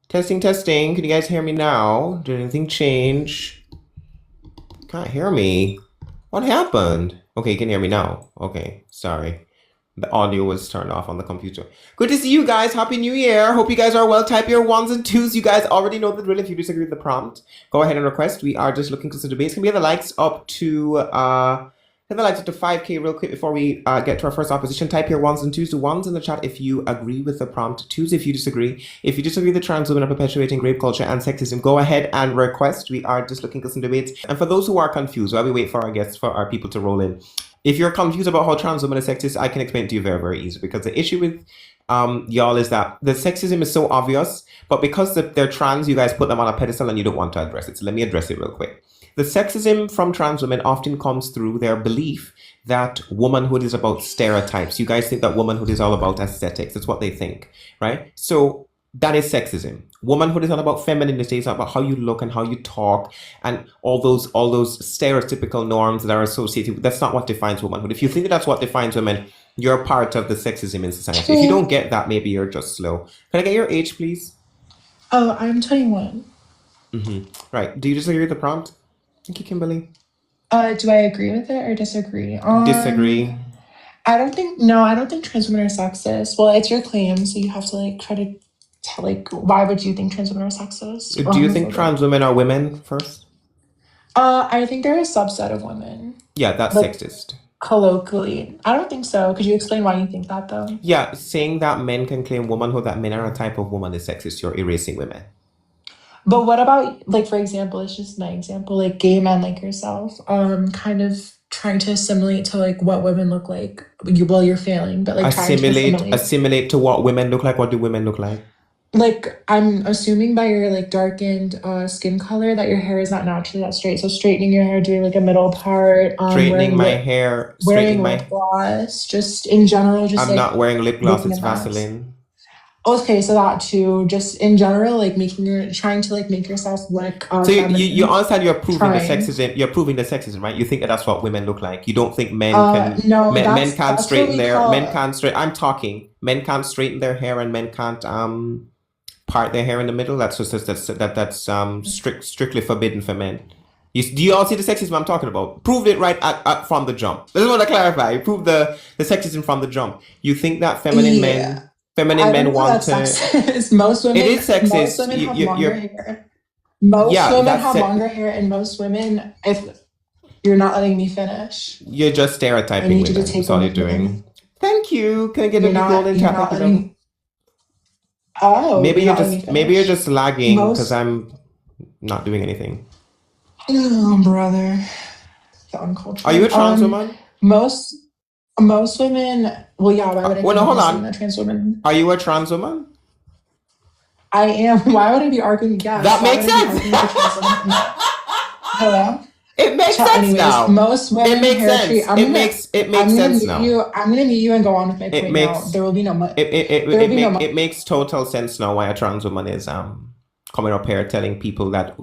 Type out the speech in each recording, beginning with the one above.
Testing, testing. Can you guys hear me now? Did anything change? Can't hear me. What happened? Okay, you can hear me now. Okay, sorry. The audio was turned off on the computer. Good to see you guys. Happy New Year. Hope you guys are well. Type your ones and twos. You guys already know the drill. If you disagree with the prompt, go ahead and request. We are just looking to the debates. Can we have the likes up to 5K real quick before we get to our first opposition? Type your ones and twos. The ones in the chat if you agree with the prompt. Twos if you disagree. If you disagree, the trans women are perpetuating rape culture and sexism. Go ahead and request. We are just looking to some debates. And for those who are confused, while we wait for our guests, for our people to roll in, if you're confused about how trans women are sexist, I can explain it to you very, very easy. Because the issue with y'all is that the sexism is so obvious, but because they're trans, you guys put them on a pedestal and you don't want to address it. So let me address it real quick. The sexism from trans women often comes through their belief that womanhood is about stereotypes. You guys think that womanhood is all about aesthetics. That's what they think, right? So that is sexism. Womanhood is not about femininity. It's not about how you look and how you talk and all those stereotypical norms that are associated with. That's not what defines womanhood. If you think that that's what defines women, you're part of the sexism in society. If you don't get that, maybe you're just slow. Can I get your age, please? Oh, I'm 21. Right. Do you disagree with the prompt? Thank you, Kimberly. Do I agree with it or disagree? Disagree. I don't think trans women are sexist. Well, it's your claim, so you have to try to tell why would you think trans women are sexist? Do you think trans women are women first? I think they're a subset of women. Yeah, that's sexist. Colloquially. I don't think so. Could you explain why you think that though? Yeah, saying that men can claim womanhood, that men are a type of woman is sexist. You're erasing women. But what about, for example, it's just my example, gay men like yourself, kind of trying to assimilate to what women look like. You're failing, but assimilate to what women look like. What do women look like? I'm assuming by your darkened skin color that your hair is not naturally that straight. So straightening your hair, doing a middle part, straightening my hair, wearing lip gloss, just in general. Just I'm not wearing lip gloss. It's Vaseline. Okay, so that too, just in general, trying to make yourself look. So you understand you're proving the sexism. You're proving the sexism, right? You think that that's what women look like. You don't think men can. No, men can't straighten their. Men can't straight. I'm talking. Men can't straighten their hair, and men can't part their hair in the middle. That's strictly forbidden for men. Do you all see the sexism I'm talking about? Proved it right from the jump. I just want to clarify. You proved the sexism from the jump. You think that feminine men want to. Most women. It is sexist. Most women have longer hair. Most women have longer hair, and most women, if you're not letting me finish, you're just stereotyping women. That's all you're doing. Thank you. Can I get a golden tap? Oh, maybe you're just lagging because I'm not doing anything. Oh, brother, the uncultured. Are you a trans woman? Most women. Well, yeah. Why would I? Well, no, hold on. A trans woman. Are you a trans woman? I am. Why would I be arguing? Yeah, that makes sense. Hello. It makes sense now. Most women. It makes sense. It makes sense now. I'm gonna mute you and go on with my point now. There will be no. It makes total sense now why a trans woman is coming up here telling people that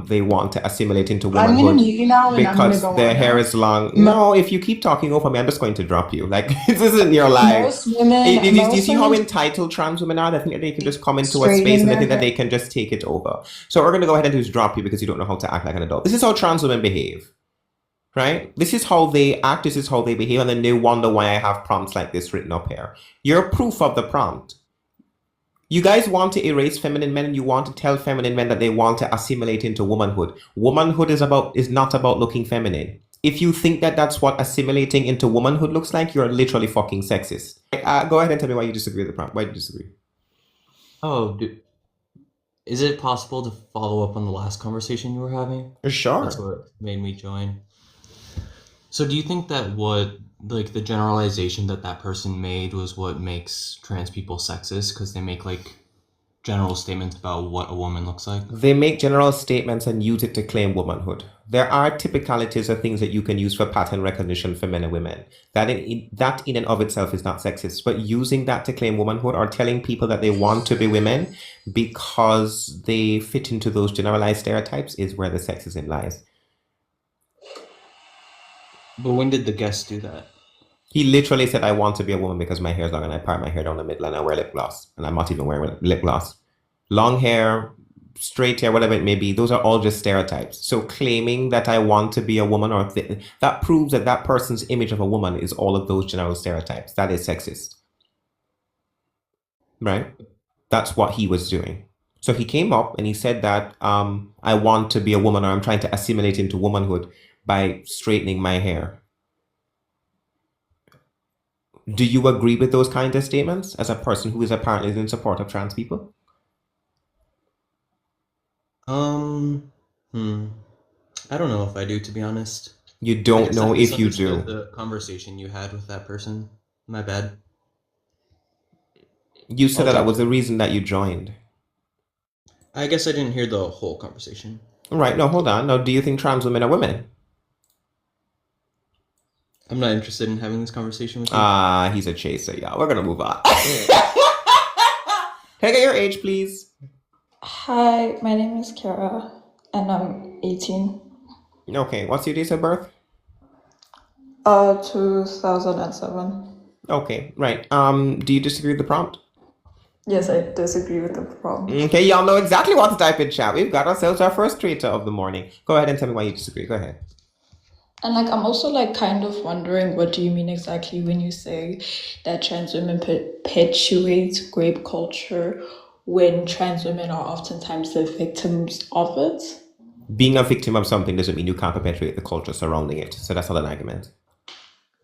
they want to assimilate into womanhood. I'm gonna mute you now because their hair is long. No, if you keep talking over me, I'm just going to drop you. This isn't your life. Most women. Do you see how entitled trans women are? They think that they can just come into a space and they think that they can just take it over. So we're going to go ahead and just drop you because you don't know how to act like an adult. This is how trans women behave. Right? This is how they act. This is how they behave. And then they wonder why I have prompts like this written up here. You're proof of the prompt. You guys want to erase feminine men and you want to tell feminine men that they want to assimilate into womanhood. Womanhood is not about looking feminine. If you think that that's what assimilating into womanhood looks like, you're literally fucking sexist. Go ahead and tell me why you disagree with the prompt. Why do you disagree? Oh, is it possible to follow up on the last conversation you were having? Sure. That's what made me join. So do you think that the generalization that person made was what makes trans people sexist? Because they make general statements about what a woman looks like? They make general statements and use it to claim womanhood. There are typicalities of things that you can use for pattern recognition for men and women. That in and of itself is not sexist, but using that to claim womanhood or telling people that they want to be women because they fit into those generalized stereotypes is where the sexism lies. But when did the guest do that? He literally said, I want to be a woman because my hair is long and I part my hair down the middle and I wear lip gloss. And I'm not even wearing lip gloss. long hair, straight hair, whatever it may be, those are all just stereotypes. So claiming that I want to be a woman that proves that that person's image of a woman is all of those general stereotypes. That is sexist. Right? That's what he was doing. So he came up and he said that I want to be a woman, or I'm trying to assimilate into womanhood by straightening my hair. Do you agree with those kinds of statements as a person who is apparently in support of trans people? I don't know if I do, to be honest. You I don't guess I know if you misunderstood do. the conversation you had with that person. My bad. You said I'll that that talk. was the reason that you joined. I guess I didn't hear the whole conversation. Right, no, hold on. Now, do you think trans women are women? I'm not interested in having this conversation with you. He's a chaser, y'all. We're gonna move on. Can I get your age, please? Hi, my name is Kara and I'm 18. Okay, what's your date of birth? 2007. Okay, right. Do you disagree with the prompt? Yes, I disagree with the prompt. Okay, y'all know exactly what to type in chat. We've got ourselves our first traitor of the morning. Go ahead and tell me why you disagree. Go ahead. And I'm also kind of wondering, what do you mean exactly when you say that trans women perpetuate rape culture when trans women are oftentimes the victims of it? Being a victim of something doesn't mean you can't perpetuate the culture surrounding it. So that's not an argument.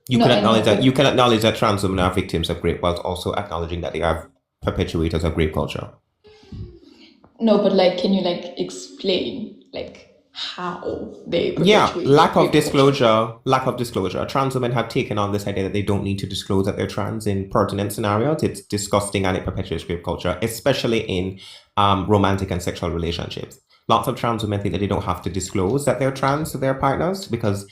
You No, can I know, acknowledge that but you can acknowledge that trans women are victims of rape, while also acknowledging that they are perpetuators of rape culture. no, but can you explain how they Yeah, perpetuate lack of rape culture? disclosure. Lack of disclosure. Trans women have taken on this idea that they don't need to disclose that they're trans in pertinent scenarios. It's disgusting and it perpetuates rape culture, especially in romantic and sexual relationships. Lots of trans women think that they don't have to disclose that they're trans to their partners because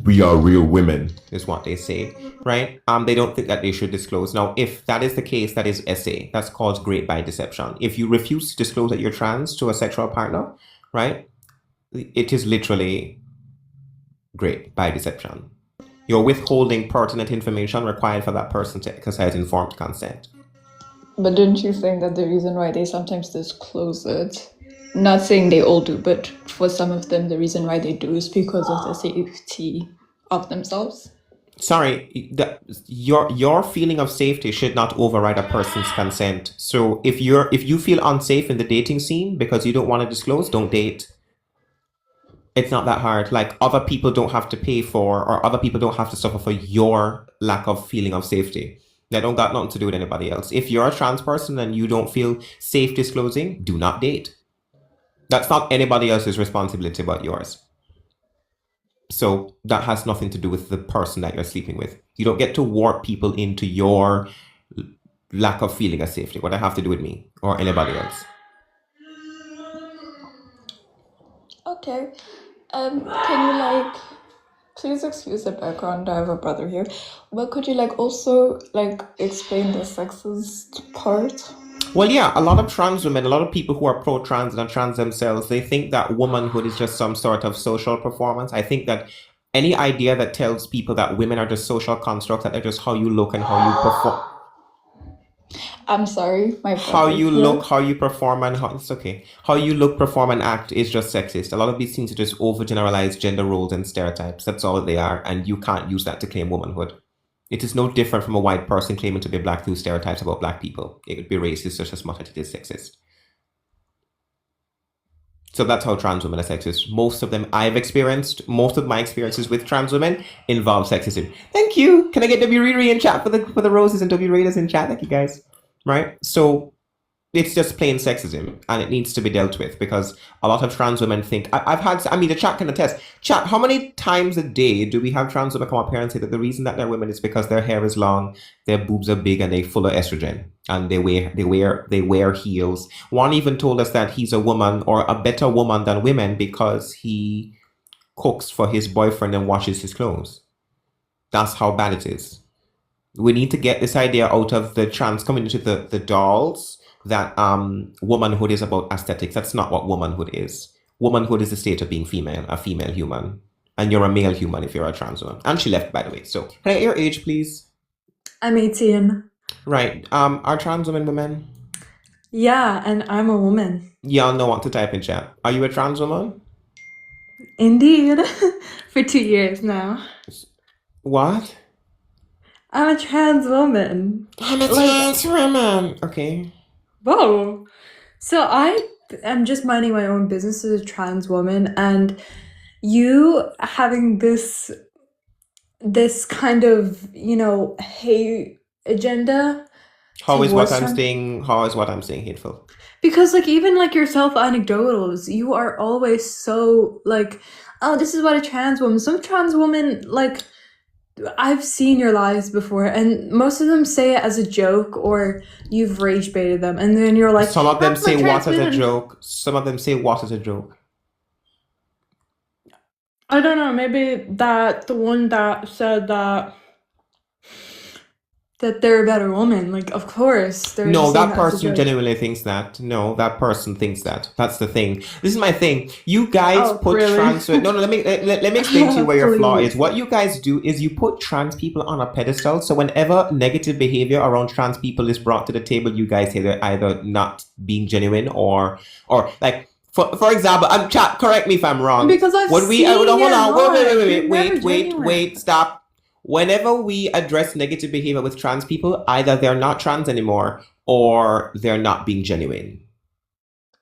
we are real women, is what they say, right? They don't think that they should disclose. Now, if that is the case, that is SA. That's called rape by deception. If you refuse to disclose that you're trans to a sexual partner, right? It is literally rape by deception. You're withholding pertinent information required for that person to exercise informed consent. But don't you think that the reason why they sometimes disclose it, not saying they all do, but for some of them, the reason why they do is because of the safety of themselves? Sorry, your feeling of safety should not override a person's consent. So if you feel unsafe in the dating scene because you don't want to disclose, don't date. It's not that hard. Like, other people don't have to pay for, or other people don't have to suffer for your lack of feeling of safety. That don't got nothing to do with anybody else. If you're a trans person and you don't feel safe disclosing, do not date. That's not anybody else's responsibility but yours. So that has nothing to do with the person that you're sleeping with. You don't get to warp people into your lack of feeling of safety. What I have to do with me or anybody else. Okay. Can you please excuse the background, I have a brother here. But could you also explain the sexist part? Well, yeah, a lot of trans women, a lot of people who are pro-trans and are trans themselves, they think that womanhood is just some sort of social performance. I think that any idea that tells people that women are just social constructs, that they're just how you look and how you perform, I'm sorry, my how brother you here. look, how you perform, and how it's okay. How you look, perform, and act is just sexist. A lot of these things are just overgeneralized gender roles and stereotypes. That's all they are, and you can't use that to claim womanhood. It is no different from a white person claiming to be black through stereotypes about black people. It would be racist just as much as it is sexist. So that's how trans women are sexist. Most of them I've experienced, most of my experiences with trans women involve sexism. Thank you. Can I get W Riri in chat for the roses and W Raiders in chat? Thank you guys. Right? So it's just plain sexism and it needs to be dealt with because a lot of trans women think the chat can attest. Chat, how many times a day do we have trans women come up here and say that the reason that they're women is because their hair is long, their boobs are big, and they're full of estrogen, and they wear heels. One even told us that he's a woman or a better woman than women because he cooks for his boyfriend and washes his clothes. That's how bad it is. We need to get this idea out of the trans community, the dolls, that womanhood is about aesthetics. That's not what womanhood is. Womanhood is the state of being female, a female human. And you're a male human if you're a trans woman. And she left, by the way. So, can I get your age, please? I'm 18. Right. Are trans women women? Yeah, and I'm a woman. Y'all know what to type in chat. Are you a trans woman? Indeed. For 2 years now. What? I'm a trans woman. I'm a Like, trans woman. Okay. whoa. So I am just minding my own business as a trans woman, and you having this kind of, hate agenda How is what towards I'm trans. saying? How is what I'm saying hateful? Because like even like yourself anecdotals, you are always so like, oh, this is what a trans woman. Some trans women like I've seen your lives before, and most of them say it as a joke or you've rage baited them, and then you're like, Some of them I'm a say trans what as a woman. joke. Some of them say what as a joke. I don't know, maybe that the one that said that they're a better woman, like of course they're No, saying that that as a person joke. genuinely thinks that. No, that person thinks that. That's the thing. This is my thing. You guys Oh, put really? trans. No, no. Let me explain to you where your flaw is. Please. What you guys do is you put trans people on a pedestal. So whenever negative behavior around trans people is brought to the table, you guys say they're either not being genuine or like. For example, I'm chat. Correct me if I'm wrong. Because I've When we seen hold your on, life. You're never wait, genuine. stop. Whenever we address negative behavior with trans people, either they're not trans anymore or they're not being genuine.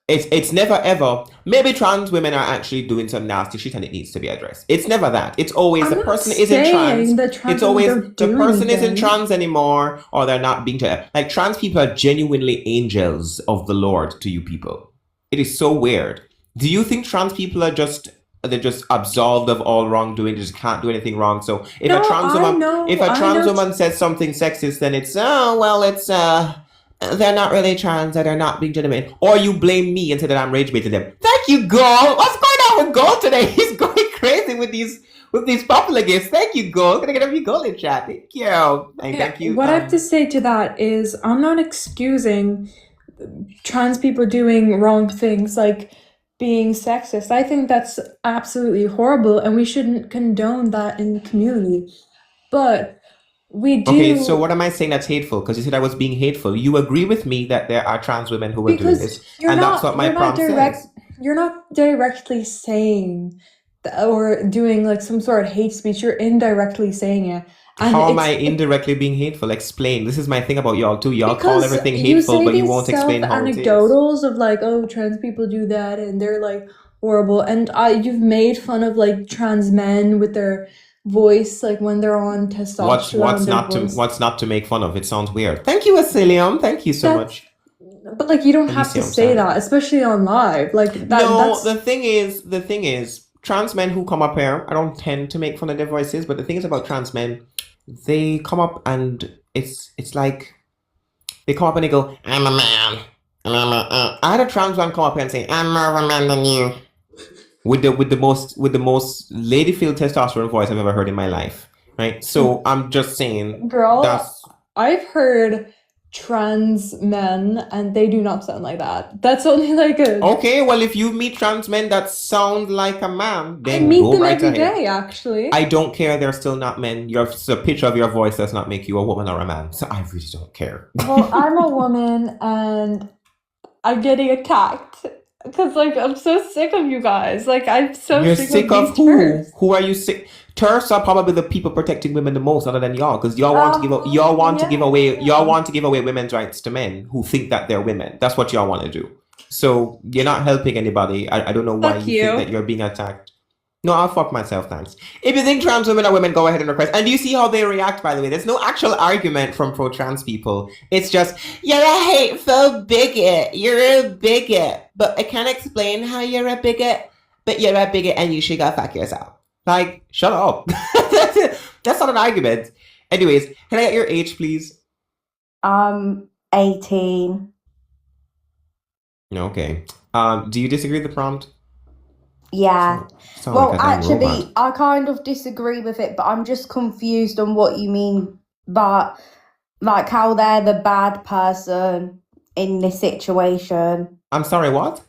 It's never ever. Maybe trans women are actually doing some nasty shit and it needs to be addressed. It's never that. It's always I'm the not person isn't trans. saying that trans It's women always don't the do person isn't anything. trans anymore or they're not being like trans people are genuinely angels of the Lord to you people. It is so weird. Do you think trans people are just they're just absolved of all wrongdoing, they just can't do anything wrong? So if a No, trans I woman know, if a I trans know. woman says something sexist, then it's oh well it's they're not really trans or they're not being genuine. Or you blame me and say that I'm rage baiting them. Thank you, Gold. What's going on with Gold today? He's going crazy with these popular gifts. Thank you, Gold. Gonna get a few gold in chat. Thank you. And Yeah, thank you. what I have to say to that is I'm not excusing trans people doing wrong things like being sexist. I think that's absolutely horrible and we shouldn't condone that in the community. But we Okay, so do what am I saying that's hateful? Because you said I was being hateful. You agree with me that there are trans women who are doing because this, and that's what my prompt says. you're not directly saying or doing like some sort of hate speech. You're indirectly saying it. And How am it's I indirectly being hateful? Explain. This is my thing about y'all too. Y'all call because everything you hateful, say but you these won't self explain how it is. anecdotals of like, oh, trans people do that and they're like horrible. And you've made fun of like trans men with their voice, like when they're on testosterone, their voice. What's not to make fun of? It sounds weird. Thank you, Asilium. Thank you so That's much. but like you don't have to Elysium, say sorry. that, especially on live. Like that No, that's the thing is, trans men who come up here, I don't tend to make fun of their voices, but the thing is about trans men, they come up and it's like they come up and they go, I'm a man. I had a trans man come up here and say, I'm more of a man than you. With the most lady-filled testosterone voice I've ever heard in my life. Right? So I'm just saying girl, that's I've heard trans men and they do not sound like that. That's only like a okay, well if you meet trans men that sound like a man, I then meet go them right every ahead. day, actually. I don't care. They're still not men. A picture of your voice does not make you a woman or a man. So I really don't care. Well, I'm a woman and I'm getting attacked because like I'm so sick of you guys. Like I'm so You're sick sick of of these who? terms. Who are you sick? Turfs are probably the people protecting women the most, other than y'all, because y'all want to give y'all want to give away y'all want to give away women's rights to men who think that they're women. That's what y'all want to do. So you're not helping anybody. I don't know why Fuck you think you. that you're being attacked. No, I'll fuck myself, thanks. If you think trans women are women, go ahead and request. And do you see how they react, by the way? There's no actual argument from pro-trans people. It's just, you're a hateful bigot. You're a bigot. But I can't explain how you're a bigot, but you're a bigot and you should go fuck yourself. Like, shut up. That's not an argument. Anyways, can I get your age, please? 18. Okay. Do you disagree with the prompt? Yeah. Sound Well, like a damn actually, robot. I kind of disagree with it, but I'm just confused on what you mean by like how they're the bad person in this situation. I'm sorry, what?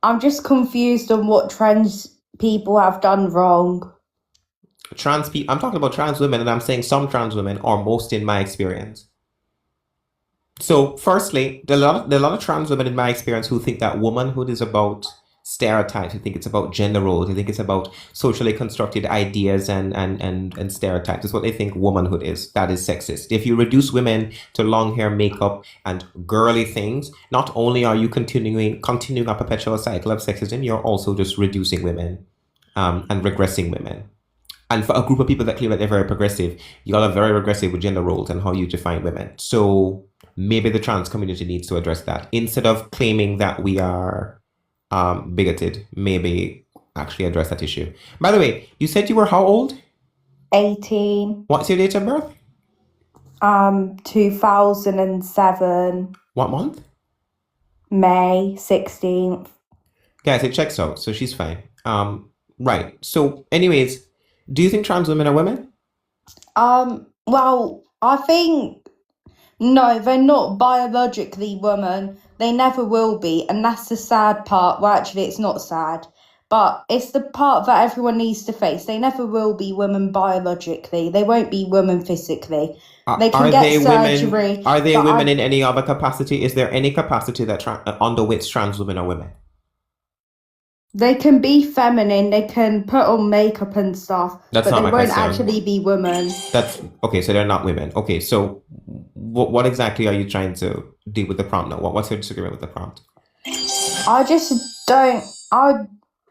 I'm just confused on what trans people have done wrong. Trans people. I'm talking about trans women, and I'm saying some trans women, or most in my experience. So, firstly, there are a lot of trans women in my experience who think that womanhood is about stereotypes, who think it's about gender roles, who think it's about socially constructed ideas and stereotypes. It's what they think womanhood is. That is sexist. If you reduce women to long hair, makeup, and girly things, not only are you continuing a perpetual cycle of sexism, you're also just reducing women and regressing women. And for a group of people that claim that they're very progressive, y'all are very regressive with gender roles and how you define women. So maybe the trans community needs to address that. Instead of claiming that we are bigoted, maybe actually address that issue. By the way, you said you were how old? 18. What's your date of birth? 2007, What month? May 16th. Guys, it checks out, so she's fine. Right. So, anyways, do you think trans women are women? Well, I think no, they're not biologically women. They never will be, and that's the sad part. Well, actually, it's not sad, but it's the part that everyone needs to face. They never will be women biologically. They won't be women physically. They can Are get they surgery. women? Are they but women I- in any other capacity? Is there any capacity that under which trans women are women? They can be feminine. They can put on makeup and stuff, That's but not they my won't question. actually be women. That's okay. So they're not women. Okay. So what exactly are you trying to deal with the prompt now? What's your disagreement with the prompt? I just don't.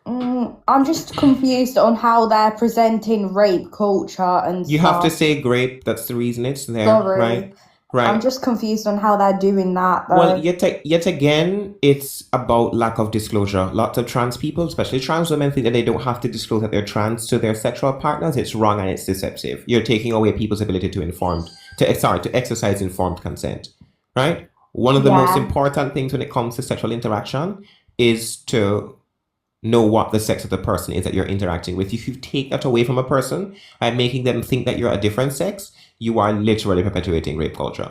I'm just confused on how they're presenting rape culture and You stuff. have to say grape. That's the reason it's there, Sorry. right? Right. I'm just confused on how they're doing that. Though. Well, yet again, it's about lack of disclosure. Lots of trans people, especially trans women, think that they don't have to disclose that they're trans to their sexual partners. It's wrong and it's deceptive. You're taking away people's ability to exercise informed consent, right? One of the most Yeah. important things when it comes to sexual interaction is to know what the sex of the person is that you're interacting with. If you take that away from a person by making them think that you're a different sex, you are literally perpetuating rape culture.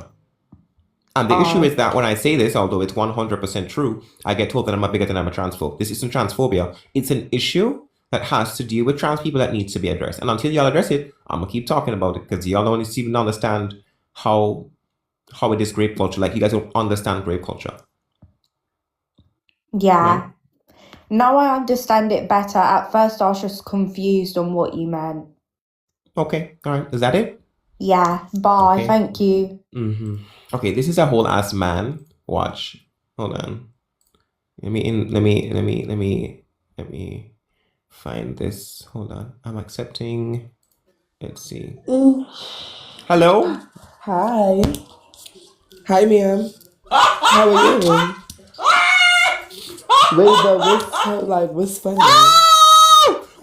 And the issue is that when I say this, although it's 100% true, I get told that I'm a bigot and I'm a transphobe. This isn't transphobia. It's an issue that has to deal with trans people that needs to be addressed. And until y'all address it, I'm going to keep talking about it because y'all don't even understand how it is rape culture. Like, you guys don't understand rape culture. Yeah. Right? Now I understand it better. At first, I was just confused on what you meant. Okay. All right. Is that it? Yeah. Bye. Okay. Thank you. Okay, this is a whole ass man. Watch. Hold on. Let me find this. Hold on. I'm accepting. Let's see. Hello? Hi. Hi, ma'am. How are you? Wait, but what's funny?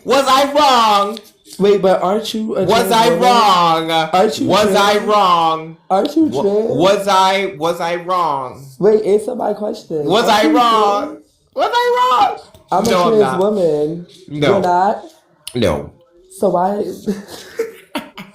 Was I wrong? Wait, but aren't you a Was trans I woman? wrong? Aren't you Was I trans? wrong? Aren't you trans? Was I wrong? Wait, answer my question. Was Aren't I you wrong? trans? Was I wrong? I'm No, a I'm trans not. woman. No. You're not? No. So why?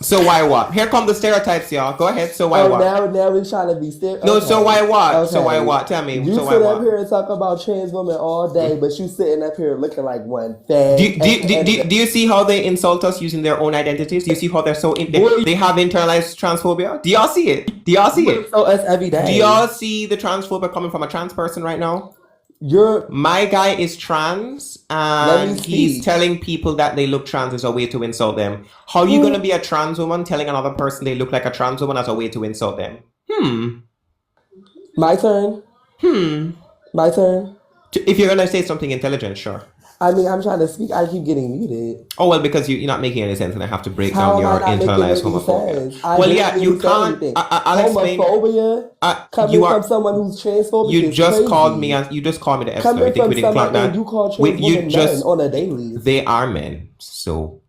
So why what? Here come the stereotypes, y'all. Go ahead. So why what? now we're trying to be stereotyped. No, so why what? Okay. So why what? Tell me. You So why sit up what? here and talk about trans women all day, but you sitting up here looking like one fag. Do you see how they insult us using their own identities? Do you see how they're so they have internalized transphobia? Do y'all see it? Do y'all see You it? insult us every day. Do y'all see the transphobia coming from a trans person right now? My guy is trans and he's telling people that they look trans as a way to insult them. How are you gonna be a trans woman telling another person they look like a trans woman as a way to insult them? My turn? My turn? If you're gonna say something intelligent, sure. I mean, I'm trying to speak. I keep getting muted. Oh, well, because you're not making any sense and I have to break How down am I your not making internalized any homophobia. sense? I Well, didn't yeah, really you say can't. anything. I'll explain. Homophobia coming from someone who's transphobic You is just crazy. called me the F Coming word. from Think we didn't clock someone that? and you call trans women men on a daily. They are men, so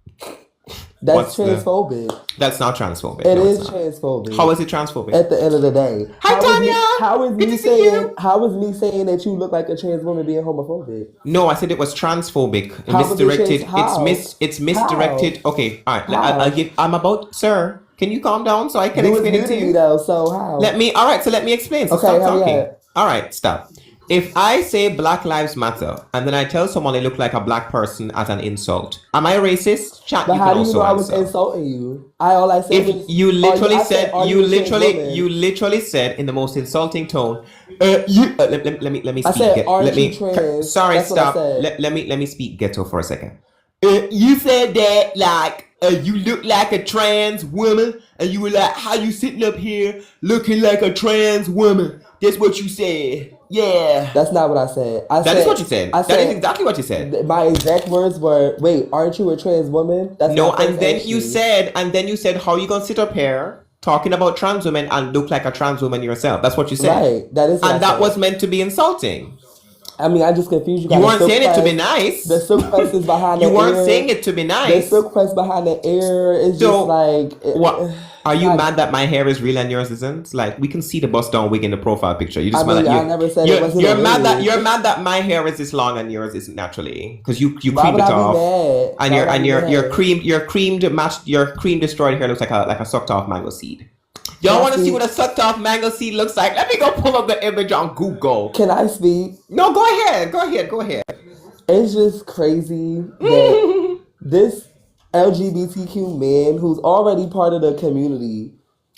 That's transphobic. That's not transphobic. It No, is it's not. transphobic. How is it transphobic? At the end of the day. Hi, Tanya. How is Good me to see you. saying? How is me saying that you look like a trans woman being homophobic? No, I said it was transphobic. How was it Misdirected. how? It's misdirected. How? Okay, all right. How? I'm about, sir. Can you calm down so I can You was explain it to muting you? me though, so how? All right, so let me explain. So Okay, stop hurry talking. up. All right, stop. If I say Black Lives Matter and then I tell someone they look like a black person as an insult, am I racist? Chat, But you how can do you know also I was answer. insulting you? All I said If was, you literally I said, said, are you you a trans woman? literally said in the most insulting tone, let me I speak. said, aren't you trans? Sorry, That's what I stop. said. Let me speak ghetto for a second. You said that like you look like a trans woman, and you were like, how you sitting up here looking like a trans woman? That's what you said. Yeah. That's not what I said. That is what you said. I That is said exactly what you said. my exact words were, "Wait, aren't you a trans woman?" That's No, my first and then ask you said, how are you gonna sit up here talking about trans women and look like a trans woman yourself? That's what you said. Right. That is what And I that said. was meant to be insulting. I mean, I just confused you. You guys. weren't saying it to be nice. The silk press is behind the You ear. weren't saying it to be The nice. silk press behind the ear is So, just like. What? Are you God. mad that my hair is real and yours isn't? Like, we can see the bust down wig in the profile picture. You just I mad mean, that I never said it wasn't you're a mad that wig. you're mad that my hair is this long and yours isn't naturally because you Why creamed would it I off. be mad? And Why your would I and be your mad? your cream destroyed hair looks like a sucked off mango seed. Y'all Can I want to see speak? what a sucked off mango seed looks like? Let me go pull up the image on Google. Can I speak? No, go ahead. Go ahead. It's just crazy that this LGBTQ man who's already part of the community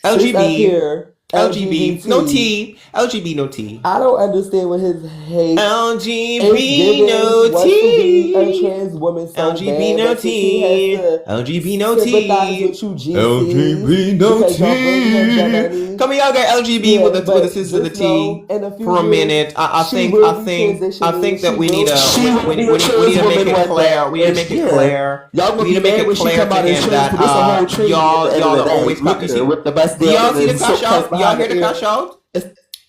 sits up LGB, here. LGB, no T, LGB, no T. I don't understand what his hate is LGB, giving. no Wants to be a T. trans woman so LGB, bad, no but since he T. has to LGB, no sympathize T. with you, GC, LGB, no because y'all bring him the T. money. Come here, y'all get LGB Yeah, with the but sisters of the just T know, in a few for a years, minute. I she think will be transitioning. that She we need will- she will we be need a to trans make woman it one clear. day. We need to make it Yeah. clear. Y'all gonna We be need to make mad it when she clear come to out as him trans, that but it's a whole tree y'all at the end of are the day. always Look you at see. her with the best Do y'all damn see the and crash silk out? press Y'all behind hear the ear. crash out?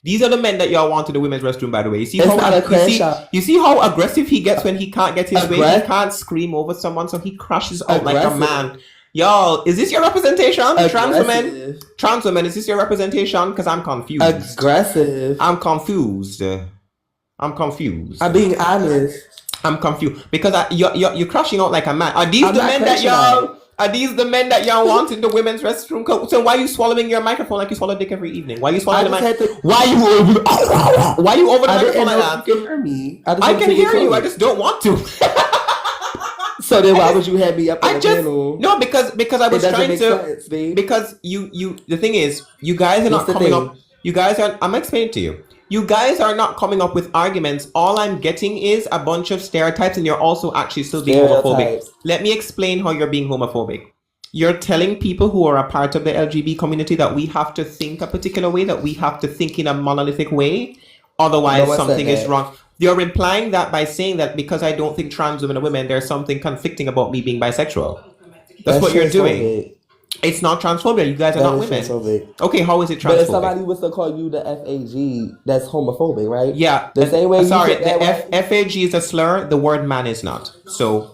These are the men that y'all want to the women's restroom, by the way. You see It's how not a crash out. you see how aggressive he gets when he can't get his way. He Aggress- can't scream over someone, so he crashes out like a Aggressive. man. Y'all, is this your representation? Trans women? Aggressive. Trans women, is this your representation? Because I'm confused. Aggressive. I'm confused. I'm confused. I'm being honest. I'm confused because you're crashing out like a man. Are these I'm the not men that crashing y'all? out. Are these the men that y'all want in the women's restroom? So why are you swallowing your microphone like you swallow dick every evening? Why are you swallowing the I just mic? had to- Why you over? Why you over the I didn't microphone like know that? you can hear me. I wanted can to get hear you. I close. just don't want to. So then why would you have me up on I the just panel? no because I It was doesn't trying make to sense, babe. because you the thing is you guys are not What's the coming thing? up. You guys are. I'm explaining to you. You guys are not coming up with arguments. All I'm getting is a bunch of stereotypes, and you're also actually still being homophobic. Stereotypes. Let me explain how you're being homophobic. You're telling people who are a part of the LGBT community that we have to think a particular way, that we have to think in a monolithic way, otherwise No one said something is that. wrong. You're implying that by saying that because I don't think trans women are women, there's something conflicting about me being bisexual. That's what you're doing. transphobic. It's not transphobia. You guys are That not is women. transphobic. Okay, how is it But if transphobic? somebody was to call you the FAG, that's homophobic, right? Yeah. The same way you Sorry, said that the FAG is a slur. The word man is not. So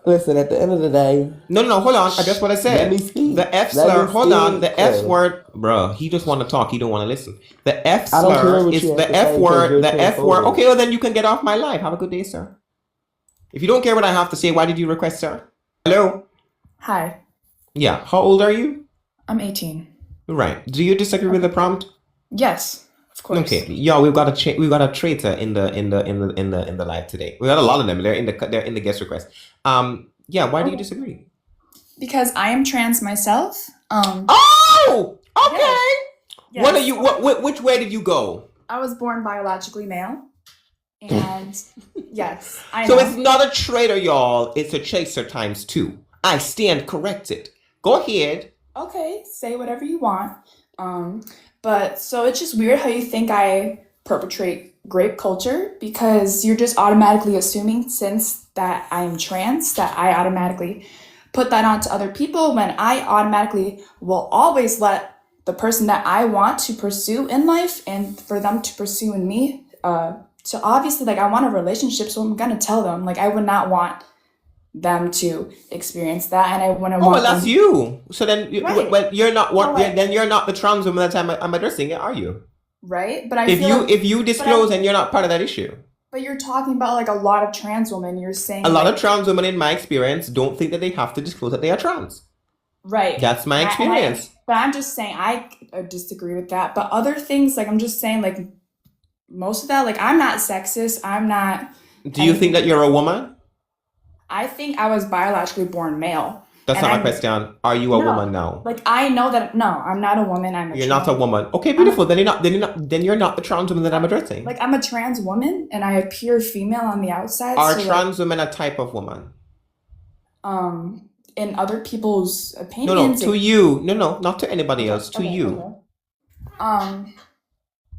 Listen, at the end of the day, no. Hold on. I just what I said. Let me speak. The F Let slur. me Hold on. The speak. F word, bro. He just want to talk. He don't want to listen. The F I don't care slur what is you have the to F say, 'cause word. you're The F word. transphobic. Okay, well then you can get off my live. Have a good day, sir. If you don't care what I have to say, why did you request, sir? Hello. Hi, Yeah. How old are you? I'm 18. Right. Do you disagree with the prompt? Yes, of course. Okay, yo, we've got a traitor in the live today. We got a lot of them. They're in the guest request. Yeah. Why do you disagree? Because I am trans myself. Oh, okay. Yes. What are you? Which way did you go? I was born biologically male. And yes, I So know. it's not a traitor, y'all. It's a chaser times 2. I stand corrected. Go ahead. Okay, say whatever you want. But so it's just weird how you think I perpetrate grape culture because you're just automatically assuming since that I am trans that I automatically put that onto other people when I automatically will always let the person that I want to pursue in life and for them to pursue in me. So obviously, like I want a relationship, so I'm gonna tell them. Like I would not want them to experience that, and I wouldn't Oh, want well, that's them. you. So then, Right. well, you're not what? Oh, right. Then you're not the trans woman that I'm addressing it, are you? Right, but I If feel you like, if you disclose and you're not part of that issue. but you're talking about like a lot of trans women. You're saying A lot like, of trans women, in my experience, don't think that they have to disclose that they are trans. right. That's my And experience. but I'm just saying I disagree with that. But other things, like I'm just saying, like most of that. Like, I'm not sexist. I'm not. Do you think that you're a woman? I think I was biologically born male. That's And not my I'm- question. Are you a No. woman now? Like, I know that. No, I'm not a woman. I'm a You're not a trans- woman. Okay, beautiful. Then you're not the trans woman that I'm addressing. Like, I'm a trans woman, and I appear female on the outside. Are so, trans women a type of woman? in other people's No, opinions. to you. No, not to anybody else. To Okay, you. okay.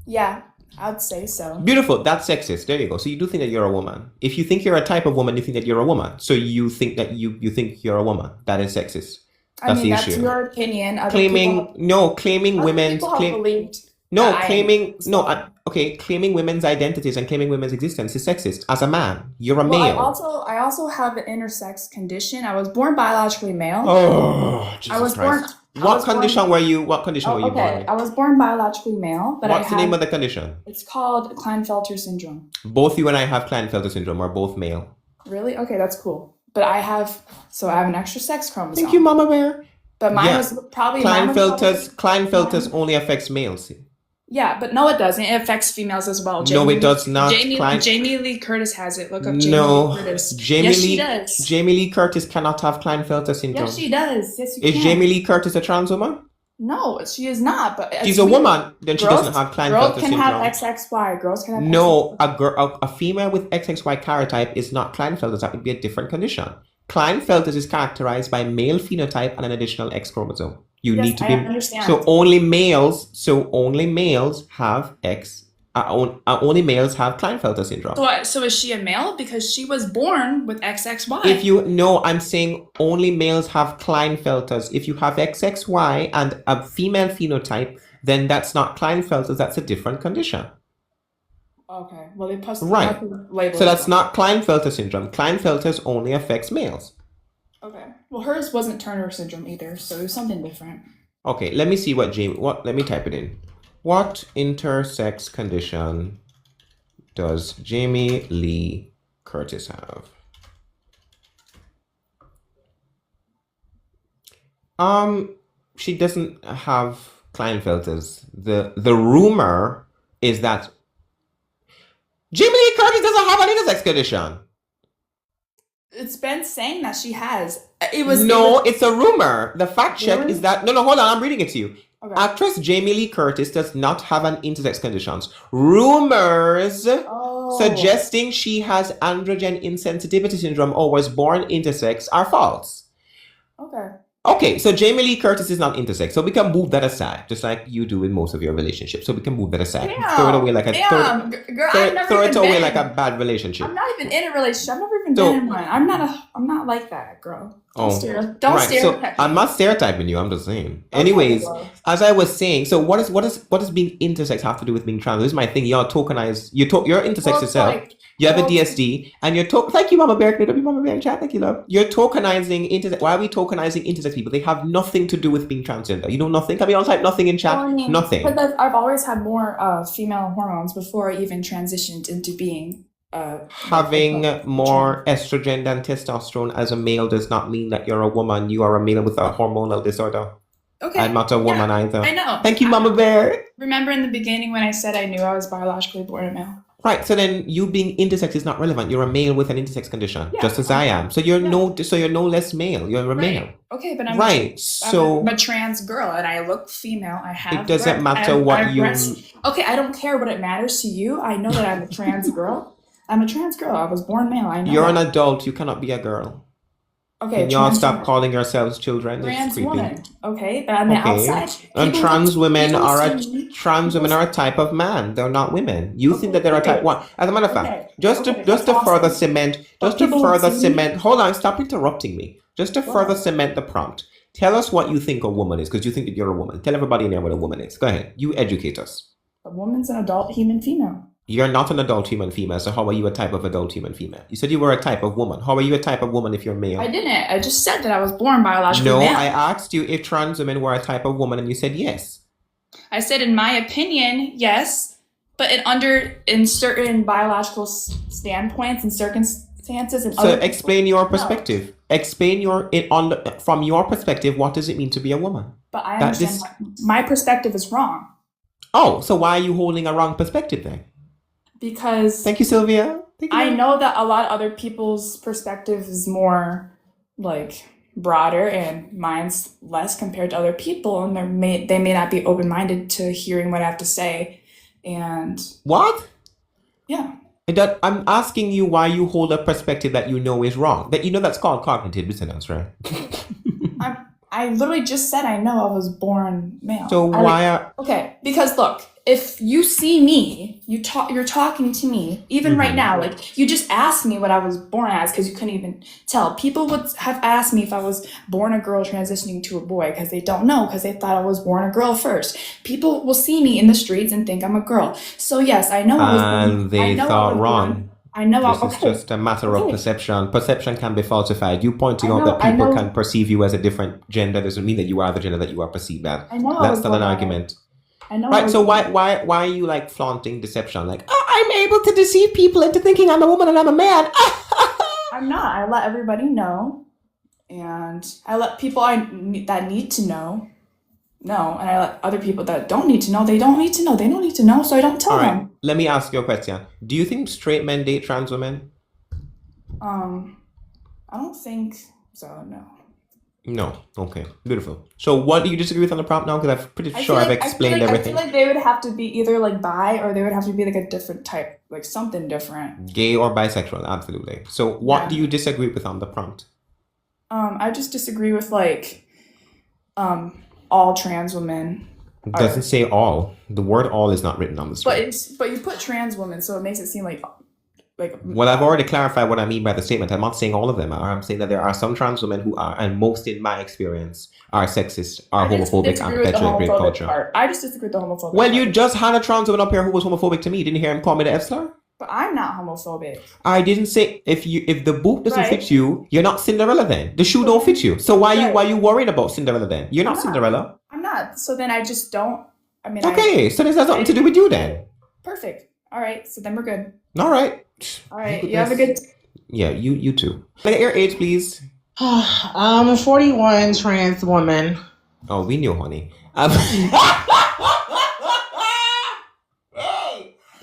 Yeah, I'd say so. Beautiful. That's sexist. There you go. So you do think that you're a woman. If you think you're a type of woman, you think that you're a woman. So you think that you think you're a woman. That is sexist. I mean, that's the issue. your opinion. Other Claiming people, women's other people have believed no that I am claiming no something. okay, claiming women's identities and claiming women's existence is sexist. As a man, you're a Well, male. I also have an intersex condition. I was born biologically male. Oh, Jesus I was Christ. born. What condition were you born Okay, with? I was born biologically male, but What's I the have. name of the condition? It's called Klinefelter syndrome. Both you and I have Klinefelter syndrome. We're both male. Really? Okay, that's cool. But I have an extra sex chromosome. Thank you, Mama Bear. But mine Yeah. was probably mine was Klinefelters only affects males. Yeah, but no, it doesn't. It affects females as well. No, it does not. Jamie Lee Curtis has it. Look up Jamie No, Lee Curtis. Jamie Yes, Lee she does. Jamie Lee Curtis cannot have Klinefelter syndrome. Yes, she does. Yes, you Is can. JamieLee Curtis a trans woman? No, she is not. But She's a woman. Then she doesn't have Girls Klinefelter can syndrome. have XXY. Girls can have No, XXY. a female with XXY karyotype is not Klinefelter's. That would be a different condition. Klinefelter's is characterized by male phenotype and an additional X chromosome. You Yes, need to I be understand. so only males. So only males have only males have Klinefelter syndrome. So is she a male because she was born with XXY? If you no, I'm saying only males have Klinefelters. If you have XXY and a female phenotype, then that's not Klinefelters. That's a different condition. Okay. Well, they post Right. label. So that's not Klinefelter syndrome. Klinefelters only affects males. Okay. Well, hers wasn't Turner syndrome either, so it was something different. Okay, let me see let me type it in. What intersex condition does Jamie Lee Curtis have? She doesn't have Klinefelters. The rumor is that Jamie Lee Curtis doesn't have an intersex condition. It's been saying that she has. It's a rumor. The fact check Really? is that no, hold on, I'm reading it to you. Okay. Actress Jamie Lee Curtis does not have an intersex conditions. Rumors Oh. suggesting she has androgen insensitivity syndrome or was born intersex are false. Okay. Okay, so Jamie Lee Curtis is not intersex, so we can move that aside, just like you do in most of your relationships. So we can move that aside. Throw it away like a Damn, girl, I've never throw it even away been- like a bad relationship. I'm not even in a relationship. I've never even So- been in one. I'm not like that, girl. Don't Oh, don't right. So stereotype. I'm not stereotyping you. I'm just saying. Anyways, well. as I was saying, so what does being intersex have to do with being trans? This is my thing. Y'all tokenize. You're intersex Well, it's yourself. like- You have a well, DSD, and you're Thank you, Mama Bear. Can you Mama Bear in chat? Thank you, love. You're tokenizing intersex. Why are we tokenizing intersex people? They have nothing to do with being transgender. You know nothing. Can we all type nothing in chat? Well, I mean, Nothing. But I've always had more female hormones before I even transitioned into being Having more estrogen than testosterone as a male does not mean that you're a woman. You are a male with a hormonal disorder. Okay. I'm not a woman either. I know. Thank you, Mama Bear. Remember in the beginning when I said I knew I was biologically born a male? Right, so then you being intersex is not relevant. You're a male with an intersex condition, Yeah, just as I am. So you're yeah. no less male. You're a male. Okay, but I'm Right. So I'm a trans girl and I look female. I have. it doesn't bre- matter I have- what I have you. breasts. Okay, I don't care what it matters to you. I know that I'm a trans girl. I'm a trans girl. I was born male. I know. You're an that. adult. You cannot be a girl. Okay. Can y'all trans stop woman. calling yourselves children? It's Trans creepy. woman. Okay, but on the Okay. outside. And people- trans women people are see- trans women are a type of man. They're not women. You think that they're a type one. As a matter of fact, Okay. just Okay, to that's further awesome. cement, But just to people further see- cement. Hold on, stop interrupting me. Just to Go further ahead. cement the prompt. Tell us what you think a woman is, because you think that you're a woman. Tell everybody in there what a woman is. Go ahead. You educate us. A woman's an adult human female. You're not an adult human female, so how are you a type of adult human female? You said you were a type of woman. How are you a type of woman if you're male? I didn't. I just said that I was born biologically No, male. I asked you if trans women were a type of woman, and you said yes. I said, in my opinion, yes, but in certain biological standpoints and circumstances, and So other explain your perspective. Explain from your perspective, what does it mean to be a woman? But I that understand my perspective is wrong Oh, so why are you holding a wrong perspective then? because Thank you, Sylvia. Thank you. I know that a lot of other people's perspective is more like broader and mine's less compared to other people, and they may not be open-minded to hearing what I have to say. And What? yeah. I'm asking you why you hold a perspective that you know is wrong. That you know that's called cognitive dissonance, right? I literally just said I know I was born male. So why are Okay, because look, if you see me, you're talking to me, even right now, like you just asked me what I was born as because you couldn't even tell. People would have asked me if I was born a girl transitioning to a boy because they don't know, because they thought I was born a girl first. People will see me in the streets and think I'm a girl. So yes, I know I was born. and they I know I thought was wrong. born. I know This is okay. just a matter of Okay. perception. Perception can be falsified. You pointing I out know- that I people know- can perceive you as a different gender doesn't mean that you are the gender that you are perceived as. I know I That's was still an born male. argument. I know. I Right, was so born why are you like flaunting deception? Like, oh, I'm able to deceive people into thinking I'm a woman and I'm a man. I'm not. I let everybody know, and I let people that need to know, and I let other people that don't need to know. They don't need to know. They don't need to know, so I don't tell All right, them. let me ask you a question. Do you think straight men date trans women? I don't think so. No. No. Okay, beautiful. So what do you disagree with on the prompt now? Because I'm pretty I sure feel I've like- explained I everything. feel like they would have to be either like bi, or they would have to be like a different type, like something different. Gay or bisexual, absolutely. So what Yeah. do you disagree with on the prompt? I just disagree with like, all trans women. It doesn't say all. The word all is not written on the screen. But you put trans women, so it makes it seem like. Well, I've already clarified what I mean by the statement. I'm not saying all of them are. I'm saying that there are some trans women who are, and most in my experience, are sexist, are I just homophobic, and disagree with the perpetuate rape homophobic culture. part. I just disagree with the homophobic Well, part. you just had a trans woman up here who was homophobic to me. You didn't hear him call me the F slur? But I'm not homophobic. I didn't say if the boot doesn't Right. fit you, you're not Cinderella then. The shoe don't fit you. So Right. why you worried about Cinderella then? You're not I'm not. Cinderella. I'm not. So then I just don't. I mean, Okay, so this has nothing to do with you then. Perfect. All right. So then we're good. All right. All right. You have a good. Yeah, you too. Like your age, please. I'm a 41 trans woman. Oh, we knew, honey.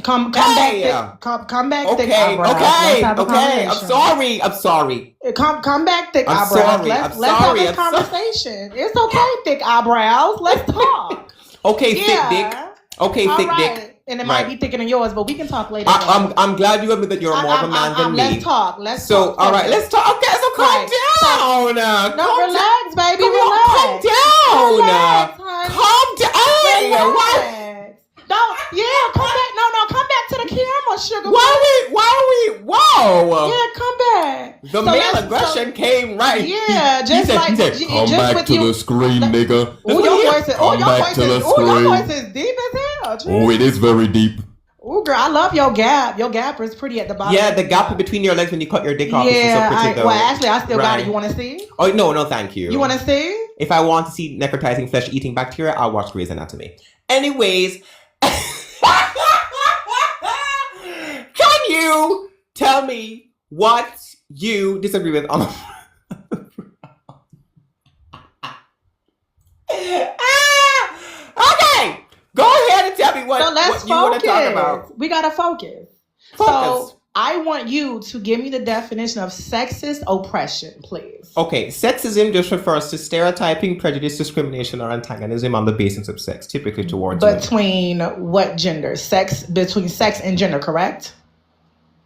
Come Hey! back, come back, thick Okay, eyebrows. Let's okay, have a okay. I'm conversation. sorry. Come back, thick I'm eyebrows. sorry, Let's I'm have sorry, a I'm sorry. conversation. It's okay, thick eyebrows. Let's talk. Okay, Yeah. thick dick. Okay, All thick right. dick. And it might Right. be thicker than yours, but we can talk later. I'm glad you admit that you're more of a man than me. Let's talk. Let's So, talk. all right, let's talk. Okay, so calm Right. down. No, Calm relax, baby. Come on, Relax. calm down. Relax, honey. Calm down. Hey, why? Relax. Don't. Yeah, come back. No, come back to the camera, sugar. Why we? Whoa. Yeah, come back. The So male let's- aggression came right. Yeah, He just said- like he said, j- "Come just back with to you. the screen, nigga." Oh, your voice is. Oh, Come your back voice to the is. Oh, your screen. voice is deep as hell. Oh, it is very deep. Oh, girl, I love your gap. Your gap is pretty at the bottom. Yeah, the gap between your legs when you cut your dick off is so Yeah, pretty though. well, actually, I still got Right. it. You want to see? Oh no, thank you. You want to see? If I want to see necrotizing flesh eating bacteria, I'll watch Grey's Anatomy. Anyways, can you tell me what you disagree with on okay, go ahead and tell me what, So let's what you want to talk focus. about. We gotta focus. Focus. So I want you to give me the definition of sexist oppression, please. Okay, sexism just refers to stereotyping, prejudice, discrimination, or antagonism on the basis of sex, typically towards women. Between what gender? Between sex and gender, correct?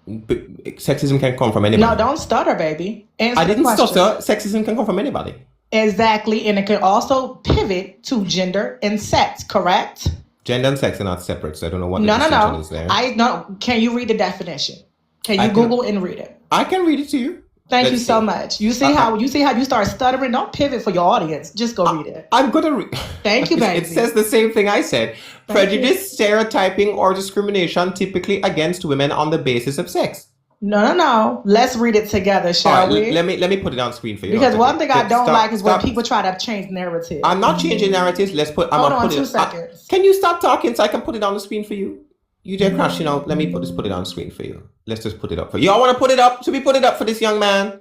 But sexism can come from anybody. No, don't stutter, baby. Answer I didn't the question. stutter. Sexism can come from anybody. Exactly, and it can also pivot to gender and sex, correct? Gender and sex are not separate, so I don't know what the No. distinction is there. I no. Can you read the definition? Can I you can- Google and read it? I can read it to you. Thank you Let's so see. much. You see how you start stuttering? Don't pivot for your audience. Just go read it. I'm gonna read. Thank you, baby. It says the same thing I said. Thank Prejudice, stereotyping, or discrimination typically against women on the basis of sex. No. Let's read it together, shall All right, we? let me put it on screen for you. Because one thing I don't Stop, like is when stop. people try to change narrative. I'm not changing narratives. I'm Hold gonna on put 2 it. seconds. Can you stop talking so I can put it on the screen for you? You just crash, let me just put it on the screen for you. Let's just put it up for you. Y'all want to put it up? Should we put it up for this young man?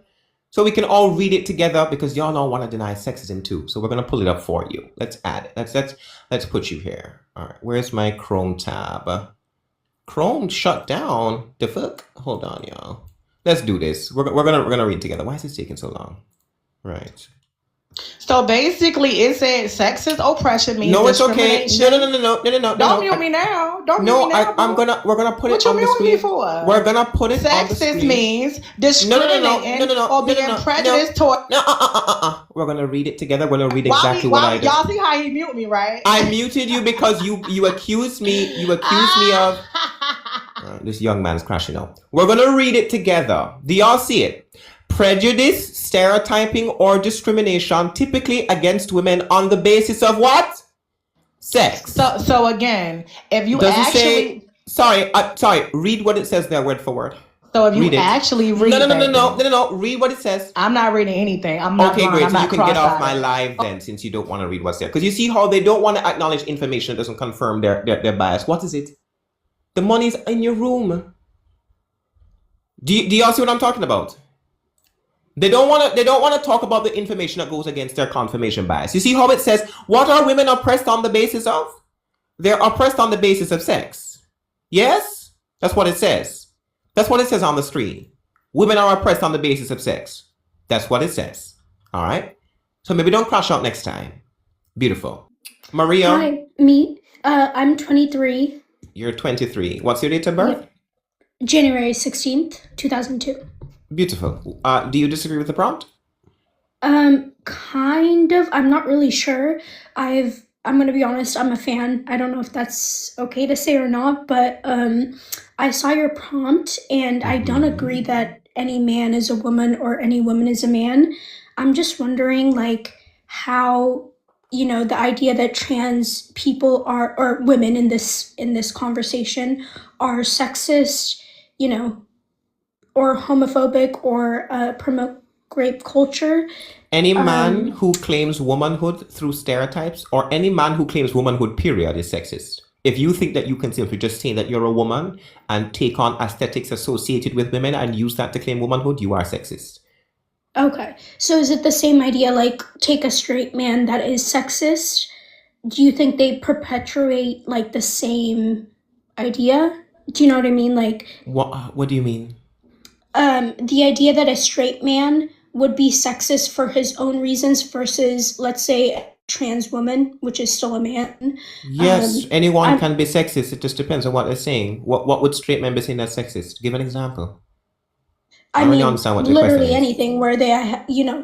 So we can all read it together because y'all don't want to deny sexism too. So we're going to pull it up for you. Let's add it. Let's put you here. All right. Where's my Chrome tab? Chrome shut down. The fuck? Hold on, y'all. Let's do this. We're gonna read together. Why is this taking so long? Right. So basically, it said sexist oppression means No, it's okay. discrimination. No. Don't mute me now. Don't mute No, me now. we're gonna put What it you on the muting me screen. for? We're gonna put it on the Sexist screen. means discriminating or being prejudiced toward. No. We're gonna read it together. We're gonna read exactly what I did. Y'all see how he mute me, right? I muted you because you accused me. You accused me of. This young man's crashing out. We're gonna read it together. Do y'all see it? Prejudice, stereotyping, or discrimination, typically against women on the basis of what? Sex. So again, if you Does actually it say? Sorry. Read what it says there, word for word. So if you Read it. actually read No. Read what it says. I'm not reading anything. I'm not Okay, blind. great. I'm So you not can get off my cross-eyed. live then, since you don't want to read what's there. Because you see how they don't want to acknowledge information that doesn't confirm their bias. What is it? The money's in your room. Do y'all see what I'm talking about? They don't want to talk about the information that goes against their confirmation bias. You see how it says, what are women oppressed on the basis of? They're oppressed on the basis of sex. Yes? That's what it says. That's what it says on the screen. Women are oppressed on the basis of sex. That's what it says. All right? So maybe don't crash out next time. Beautiful. Maria? Hi, me. I'm 23. You're 23. What's your date of birth? Yep. January 16th, 2002. Beautiful. Do you disagree with the prompt? Kind of. I'm not really sure. I'm gonna be honest, I'm a fan. I don't know if that's okay to say or not, but I saw your prompt and I don't agree that any man is a woman or any woman is a man. I'm just wondering like how, you know, the idea that trans people are, or women in this conversation are sexist, you know, or homophobic or promote rape culture. Any man who claims womanhood through stereotypes, or any man who claims womanhood, period, is sexist. If you think that you can simply just say that you're a woman and take on aesthetics associated with women and use that to claim womanhood, you are sexist. Okay, so is it the same idea, like take a straight man that is sexist? Do you think they perpetuate like the same idea? Do you know what I mean? Like, What do you mean? the idea that a straight man would be sexist for his own reasons versus, let's say, a trans woman, which is still a man. Yes, anyone can be sexist. It just depends on what they're saying. What would straight men be saying that's sexist? Give an example. I really mean, understand what the literally question is. anything where they,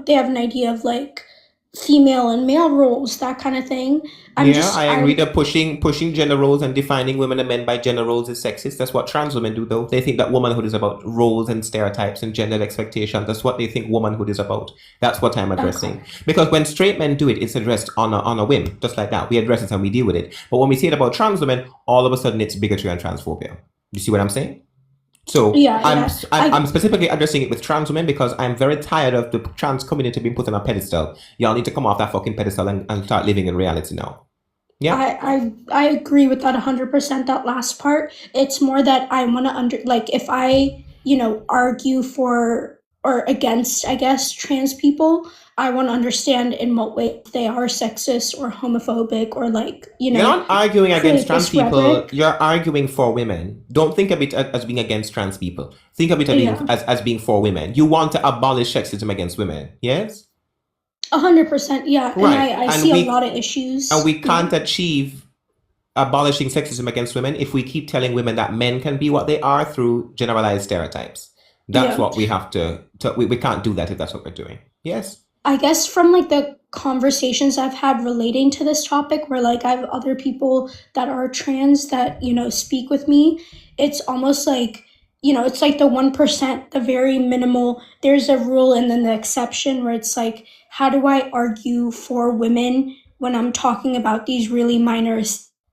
they have an idea of like female and male roles, that kind of thing. I agree that pushing gender roles and defining women and men by gender roles is sexist. That's what trans women do, though. They think that womanhood is about roles and stereotypes and gendered expectations. That's what they think womanhood is about. That's what I'm addressing. Okay. Because when straight men do it, it's addressed on a whim, just like that. We address it and we deal with it. But when we say it about trans women, all of a sudden it's bigotry and transphobia. You see what I'm saying? So I'm specifically addressing it with trans women because I'm very tired of the trans community being put on a pedestal. Y'all need to come off that fucking pedestal and start living in reality now. Yeah, I agree with that 100%. That last part. It's more that I want to if I argue for or against, I guess, trans people, I want to understand in what way they are sexist or homophobic or You're not arguing against trans people. Rhetoric. You're arguing for women. Don't think of it as being against trans people. Think of it as being for women. You want to abolish sexism against women. Yes. 100%, yeah. Right. And I see a lot of issues. And we can't achieve abolishing sexism against women if we keep telling women that men can be what they are through generalized stereotypes. That's what we have to we can't do that if that's what we're doing. Yes. I guess from the conversations I've had relating to this topic where I have other people that are trans that, speak with me, it's almost it's like the 1%, the very minimal, there's a rule and then the exception where it's how do I argue for women when I'm talking about these really minor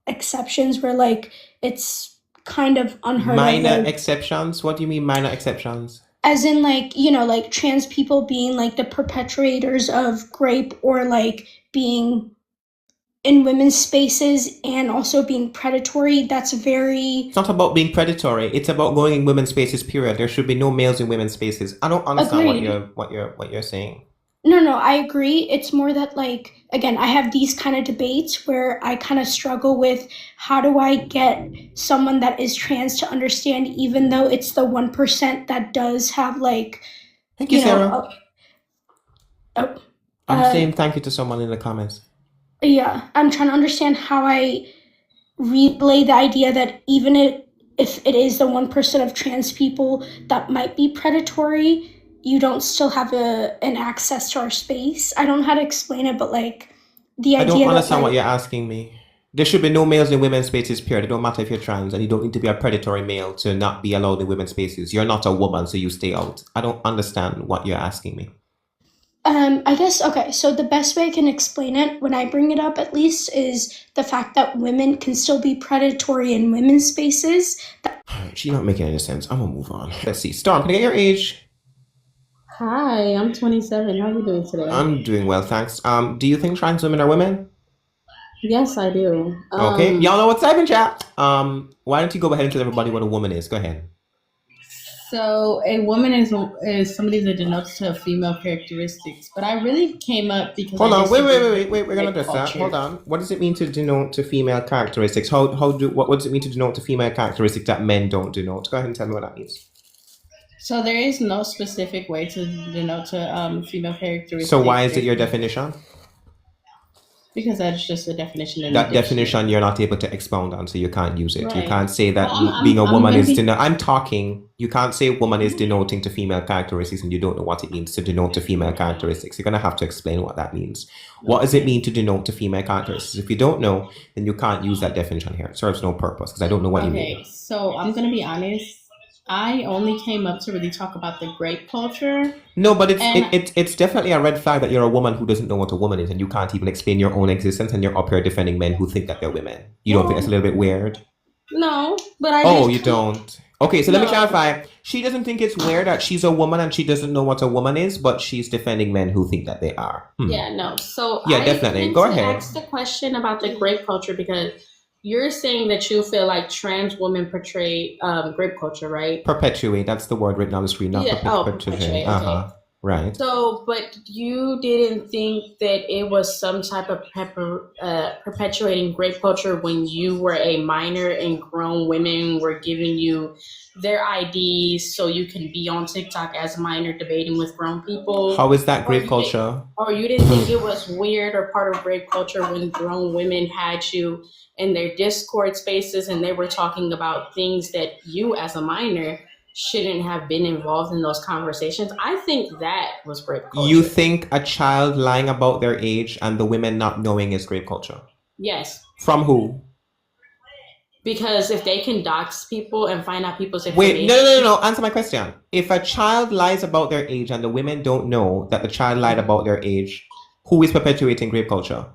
exceptions where it's kind of unheard of. Minor exceptions? What do you mean minor exceptions? As in trans people being the perpetrators of rape or being in women's spaces and also being predatory. That's very... It's not about being predatory. It's about going in women's spaces, period. There should be no males in women's spaces. I don't understand Agreed. what you're saying. No, I agree. It's more that, like, again, I have these kind of debates where I kind of struggle with how do I get someone that is trans to understand, even though it's the 1% that does have, like, Thank you, you know, Sarah. I'm uh, saying thank you to someone in the comments. yeah, I'm trying to understand how I relay the idea that even if it is the 1% of trans people that might be predatory, you don't still have an access to our space. I don't know how to explain it, but like the I don't idea that understand what like you're asking me. There should be no males in women's spaces, period. It don't matter if you're trans, and you don't need to be a predatory male to not be allowed in women's spaces. You're not a woman, so you stay out. I don't understand what you're asking me. I guess okay, so the best way I can explain it when I bring it up at least is the fact that women can still be predatory in women's spaces. She's not making any sense. I'm gonna move on. Let's see. Storm, can I get your age? Hi, I'm 27. How are you doing today? I'm doing well, thanks. Do you think trans women are women? Yes, I do. Okay, y'all know what's up in chat. Why don't you go ahead and tell everybody what a woman is? Go ahead. So a woman is somebody that denotes to female characteristics, but I really came up because Hold I on, wait. disagree We're with gonna address that. culture. Hold on. What does it mean to denote to female characteristics? What does it mean to denote to female characteristics that men don't denote? Go ahead and tell me what that means. So there is no specific way to denote to female characteristics. So why is it your definition? Because that's just a definition in That the dictionary. definition you're not able to expound on, so you can't use it. You Right. can't say that Well, being a I'm woman gonna is be- denoting. I'm talking. You can't say woman is denoting to female characteristics, and you don't know what it means to denote to female characteristics. You're gonna have to explain what that means. What does it mean to denote to female characteristics? If you don't know, then you can't use that definition here. It serves no purpose because I don't know what you mean. Okay, so I'm gonna be honest. I only came up to really talk about the grape culture. No, but And- it's definitely a red flag that you're a woman who doesn't know what a woman is, and you can't even explain your own existence, and you're up here defending men who think that they're women. You don't think that's a little bit weird? No, but I Oh, just you don't. Okay, so let me No. clarify. She doesn't think it's weird that she's a woman and she doesn't know what a woman is, but she's defending men who think that they are. Yeah, no. So Yeah, I definitely. came Go to ahead. ask the question about the grape culture because you're saying that you feel like trans women portray grape culture, right? Perpetuate. That's the word written on the screen. Not Yeah, perpetuate, okay. Right. So, but you didn't think that it was some type of perpetuating grape culture when you were a minor and grown women were giving you their IDs so you can be on TikTok as a minor debating with grown people? How is that Or grape you culture? Or you didn't think it was weird or part of grape culture when grown women had you in their Discord spaces and they were talking about things that you as a minor shouldn't have been involved in those conversations? I think that was grape culture. You think a child lying about their age and the women not knowing is grape culture? Yes. From who? Because if they can dox people and find out people's information. Wait, no. Answer my question. If a child lies about their age and the women don't know that the child lied about their age, who is perpetuating grape culture?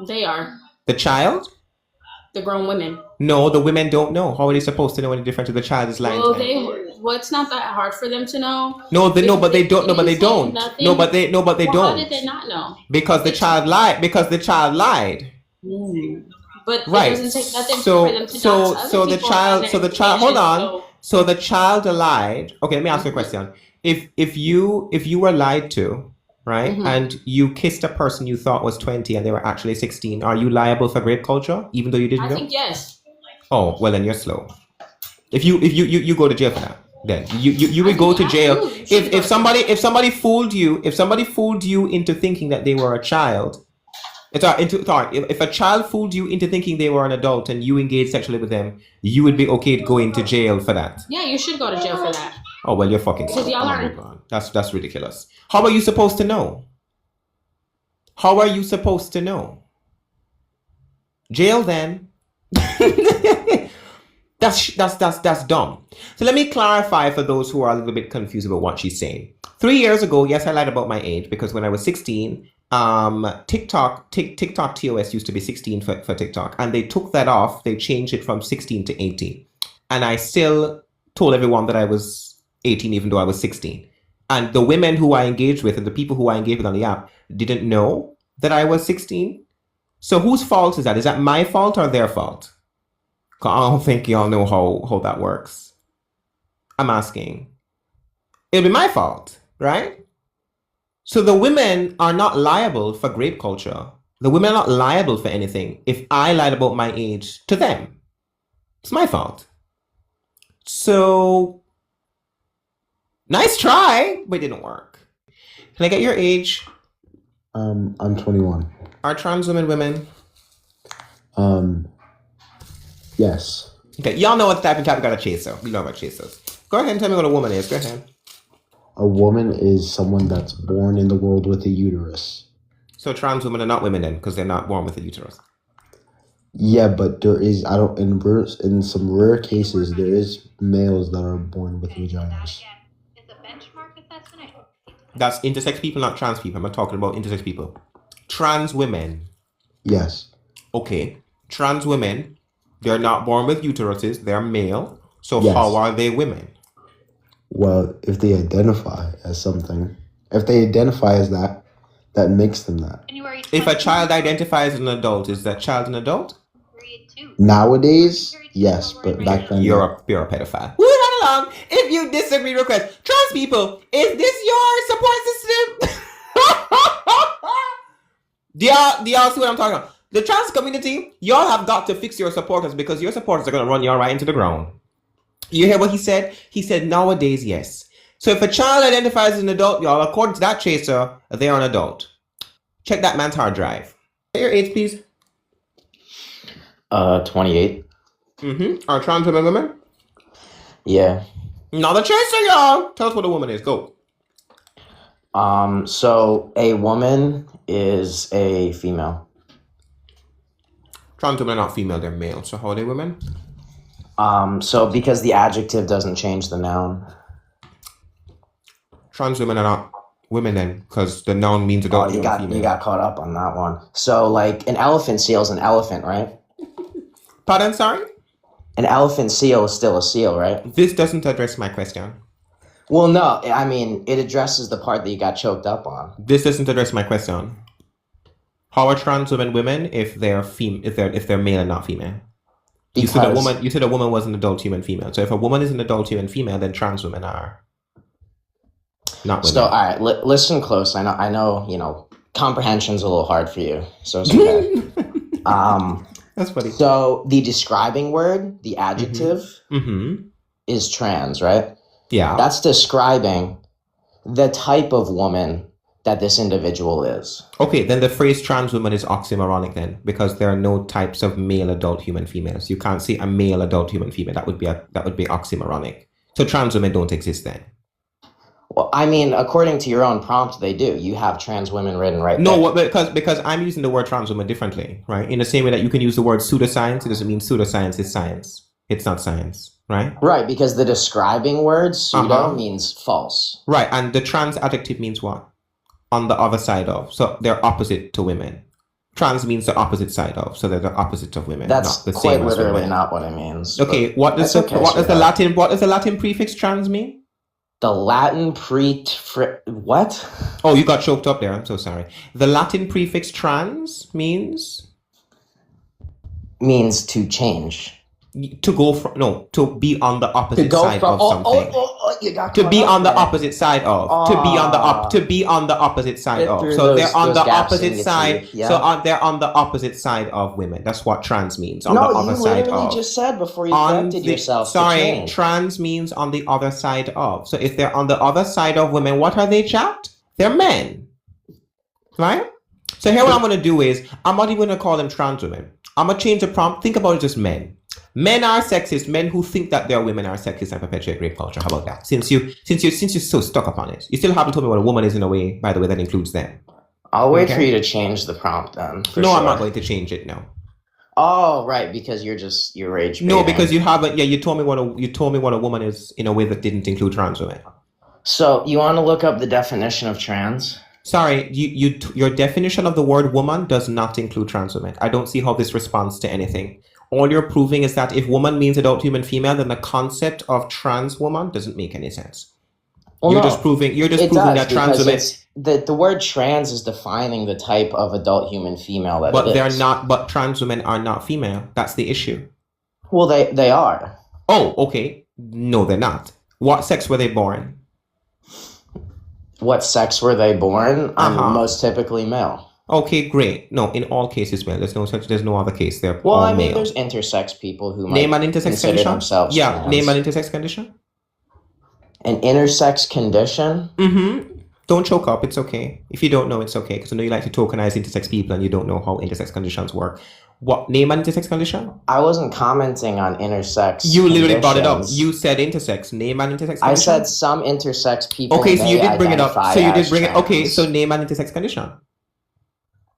They are. The child? The grown women. No, the women don't know. How are they supposed to know any difference if the child is lying? Well, it's not that hard for them to know. No, they know, but they don't. No, but they If you say don't. nothing- No, but they Well, don't. How did they not know? Because the child lied. Because the child lied. But Right. it doesn't take nothing So for them to so dox other so the people child about so the their child hold on. information, So the child lied. Okay, let me ask you a question. If you were lied to, right, Mhm. and you kissed a person you thought was 20 and they were actually 16, are you liable for grape culture even though you didn't I know? think yes. Oh, well then you're slow. If you go to jail for that, then you would go to jail. If somebody fooled you into thinking that they were a child. If a child fooled you into thinking they were an adult and you engaged sexually with them, you would be okay to go into jail for that. Yeah, you should go to jail for that. Oh well, you're fucking Because slow. y'all I'm are- gonna move on. That's ridiculous. How are you supposed to know? How are you supposed to know? Jail then. That's dumb. So let me clarify for those who are a little bit confused about what she's saying. 3 years ago, yes, I lied about my age because when I was 16, TikTok TOS used to be 16 for TikTok, and they took that off. They changed it from 16 to 18, and I still told everyone that I was 18 even though I was 16. And the women who I engaged with and the people who I engaged with on the app didn't know that I was 16. So whose fault is that? Is that my fault or their fault? 'Cause I don't think y'all know how that works. I'm asking. It'll be my fault, right? So the women are not liable for grape culture. The women are not liable for anything if I lied about my age to them. It's my fault. So, nice try, but it didn't work. Can I get your age? I'm 21. Are trans women? Yes. Okay, y'all know what type of got a chaser. We know about chasers. Go ahead and tell me what a woman is. Go ahead. A woman is someone that's born in the world with a uterus. So trans women are not women then, because they're not born with a uterus. Yeah, but there is in some rare cases there is males that are born with vaginas. That's intersex people, not trans people. I'm not talking about intersex people. Trans women. Yes. Okay. Trans women, they're not born with uteruses. They're male. So Yes. how are they women? Well, if they identify as something, if they identify as that, that makes them that. If a child identifies as an adult, is that child an adult? Nowadays, yes, but back then, You're a pedophile. Moving right along. If you disagree, request. Trans people, is this your support system? do y'all see what I'm talking about? The trans community, y'all have got to fix your supporters because your supporters are going to run y'all right into the ground. You hear what he said? He said nowadays, yes. So if a child identifies as an adult, y'all, according to that chaser, they are an adult. Check that man's hard drive. Your age, please. 28. Are trans women? Yeah. Not the chaser, y'all. Tell us what a woman is. Go. So a woman is a female. Trans women are not female, they're male. So how are they women? So because the adjective doesn't change the noun. Trans women are not women then, because the noun means adult. You got caught up on that one. So like an elephant seal is an elephant, right? Pardon, sorry? An elephant seal is still a seal, right? This doesn't address my question. Well, no, I mean it addresses the part that you got choked up on. This doesn't address my question. How are trans women if they're if they're male and not female? You said a woman was an adult human female. So if a woman is an adult human female, then trans women are not women. So all right, listen close. I know, comprehension's a little hard for you, so it's okay. That's funny. So the describing word, the adjective, is trans, right? Yeah. That's describing the type of woman that this individual is. Okay, then the phrase trans woman is oxymoronic then, because there are no types of male adult human females. You can't say a male adult human female. That would be oxymoronic. So trans women don't exist then. Well, I mean, according to your own prompt, they do. You have trans women written right there. No, because I'm using the word trans woman differently, right? In the same way that you can use the word pseudoscience, it doesn't mean pseudoscience is science. It's not science, right? Right, because the describing word pseudo means false. Right, and the trans adjective means what? On the other side of. So they're opposite to women. Trans means the opposite side of. So they're the opposite of women. That's not the quite same literally as not what it means. Okay, what does the Latin prefix trans mean? The Latin what? Oh, you got choked up there. I'm so sorry. The Latin prefix trans means to change. To be on the opposite side of something. You got to be on the opposite side of. To be on the opposite side of. So they're on the opposite side. So they're on the opposite side of women. That's what trans means. On the other side of. No, you literally just said before you corrected yourself. Sorry, trans means on the other side of. So if they're on the other side of women, what are they, chat? They're men. Right? So here what I'm going to do is, I'm not even going to call them trans women. I'm going to change the prompt. Think about it as men. Men are sexist. Men who think that their women are sexist and perpetuate rape culture. How about that? Since you're so stuck upon it, you still haven't told me what a woman is in a way. By the way, that includes them. I'll wait for you to change the prompt then. I'm not going to change it now. Oh, right, because you're rage baiting. No, because you haven't. Yeah, you told me what a woman is in a way that didn't include trans women. So you want to look up the definition of trans? Sorry, your definition of the word woman does not include trans women. I don't see how this responds to anything. All you're proving is that if woman means adult human female, then the concept of trans woman doesn't make any sense. Well, you're just proving that trans women. The word trans is defining the type of adult human female that but it they're is. not. But trans women are not female. That's the issue. Well, they are. Oh, okay. No, they're not. What sex were they born? What sex were they born? Uh-huh. Most typically male. Okay, great. No, in all cases, male. There's no other case. They're Well, all I mean, male. there's intersex people who Name might an intersex consider condition. themselves Yeah, trans. name an intersex condition. An intersex condition? Mm-hmm. Don't choke up. It's okay. If you don't know, it's okay. Because I know you like to tokenize intersex people and you don't know how intersex conditions work. What name an intersex condition? I wasn't commenting on intersex. You literally brought it up. conditions. You said intersex. Name an intersex condition. I said some intersex people. Okay, so you may did bring it up. identify So you did as bring it. Okay, trans. so name an intersex condition.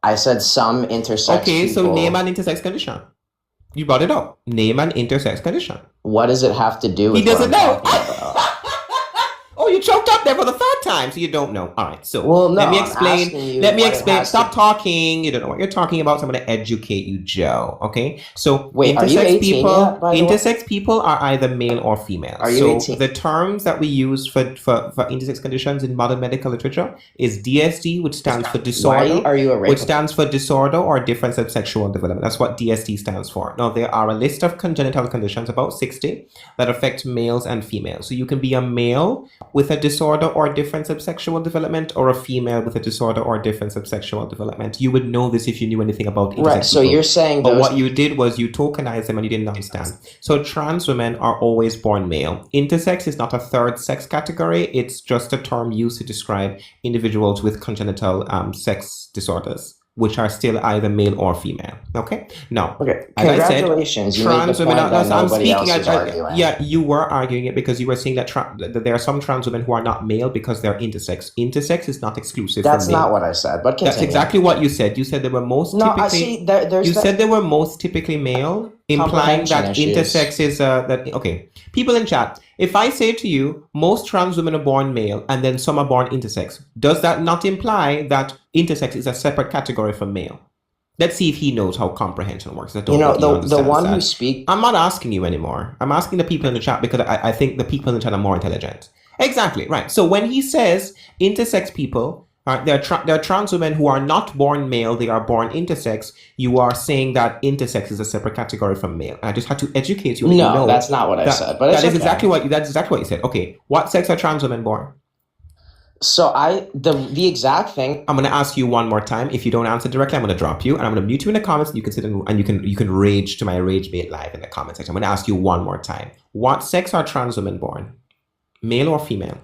I said some intersex Okay, people. so name an intersex condition. You brought it up. Name an intersex condition. What does it have to do with He doesn't what I'm know. talking about? Oh, you choked up there for the third time, so you don't know. All right, so Well, no, let me I'm explain. asking you Let me what it explain. has Stop to- talking. You don't know what you're talking about, so I'm going to educate you, Joe. Okay? So Wait, are you 18 people, yet, by the way? intersex people are either male or female. Are you so 18? the terms that we use for intersex conditions in modern medical literature is DSD, which stands for disorder. Why are you a Which rapist? stands for disorder or difference of sexual development. That's what DSD stands for. Now, there are a list of congenital conditions, about 60, that affect males and females. So you can be a male with a disorder or difference of sexual development, or a female with a disorder or difference of sexual development. You would know this if you knew anything about intersex Right, so people. you're saying But those... what you did was you tokenized them and you didn't understand. So trans women are always born male. Intersex is not a third sex category. It's just a term used to describe individuals with congenital sex disorders, which are still either male or female. Okay? Now, Okay, as I said, congratulations. You made the trans point women. that I'm nobody speaking. else is arguing. Yeah, you were arguing it because you were saying that, that there are some trans women who are not male because they're intersex. Intersex is not exclusive. That's from male. not what I said, but continue. That's exactly what you said. You said they were most No, typically. I see. There's You that- said they were most typically male, implying Comprehension that issues. intersex is that. Okay, people in chat. If I say to you, most trans women are born male and then some are born intersex, does that not imply that intersex is a separate category from male? Let's see if he knows how comprehension works. I don't You know, think he the understands one that. who speak... I'm not asking you anymore. I'm asking the people in the chat because I think the people in the chat are more intelligent. Exactly, right. So when he says intersex people, right, there are trans women who are not born male, they are born intersex, you are saying that intersex is a separate category from male. I just had to educate you. And No, you know that's not what I said, but it's that's okay. exactly what you said. Okay, what sex are trans women born? So the exact thing. I'm gonna ask you one more time. If you don't answer directly, I'm gonna drop you and I'm gonna mute you in the comments. And you can sit and you can rage to my rage bait live in the comment section. I'm gonna ask you one more time. What sex are trans women born? Male or female?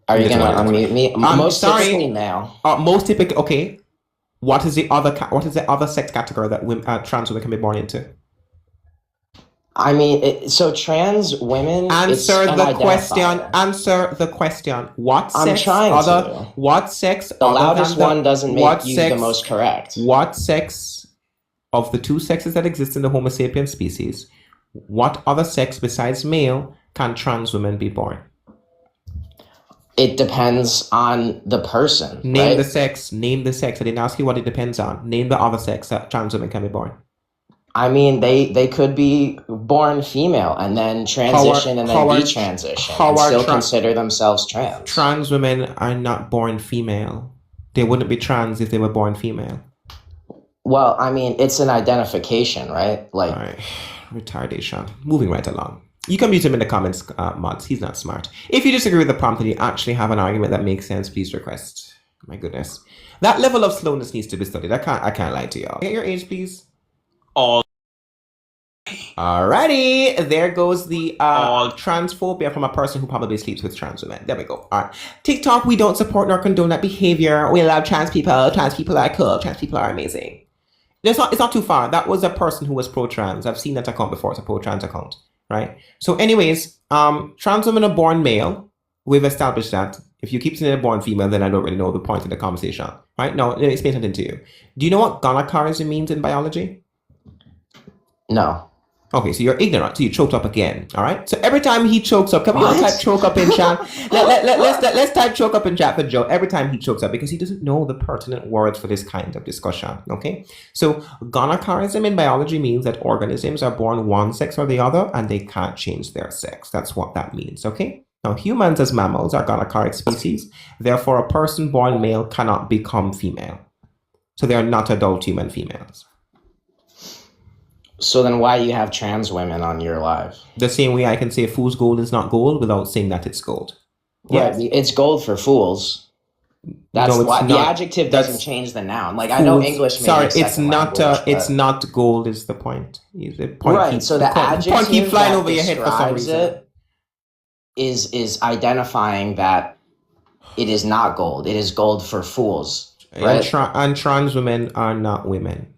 Are you gonna unmute me? Most typically male. Most typically, okay. What is the other sex category that trans women can be born into? I mean, so trans women. Answer the question. Answer the question. What sex? I'm trying to. What sex? The loudest one doesn't make you the most correct. What sex of the two sexes that exist in the Homo sapiens species? What other sex besides male can trans women be born? It depends on the person. Name right? the sex. Name the sex. I didn't ask you what it depends on. Name the other sex that trans women can be born. I mean, they could be born female and then transition and then detransition and still consider themselves trans. Trans women are not born female. They wouldn't be trans if they were born female. Well, I mean, it's an identification, right? Like, all right. Retardation. Moving right along. You can mute him in the comments, mods. He's not smart. If you disagree with the prompt and you actually have an argument that makes sense, please request. My goodness. That level of slowness needs to be studied. I can't lie to y'all. Get your age, please. Alrighty, there goes the transphobia from a person who probably sleeps with trans women. There we go. All right. TikTok, we don't support nor condone that behavior. We love trans people. Trans people are cool. Trans people are amazing. It's not too far. That was a person who was pro-trans. I've seen that account before. It's a pro-trans account, right? So anyways, trans women are born male. We've established that. If you keep saying they're born female, then I don't really know the point of the conversation, right? Now, let me explain something to you. Do you know what gonocharism means in biology? No. Okay, so you're ignorant, so you choked up again, all right? So every time he chokes up, can we all type choke up in chat? Let's type choke up in chat for Joe every time he chokes up because he doesn't know the pertinent words for this kind of discussion, okay? So gonocharism in biology means that organisms are born one sex or the other and they can't change their sex. That's what that means, okay? Now, humans as mammals are gonocharic species. Therefore, a person born male cannot become female. So they are not adult human females. So then why do you have trans women on your live? The same way I can say fool's gold is not gold without saying that it's gold. Right, it's gold for fools. That's No, it's why the not. adjective doesn't That's change the noun. Like I know fools. English may Sorry, be a it's second not. language, It's but- not gold. Is the point? The point right. keeps- So the point keep adjective flying that over your head for some describes reason. it is identifying that it is not gold. It is gold for fools. Right? And trans women are not women.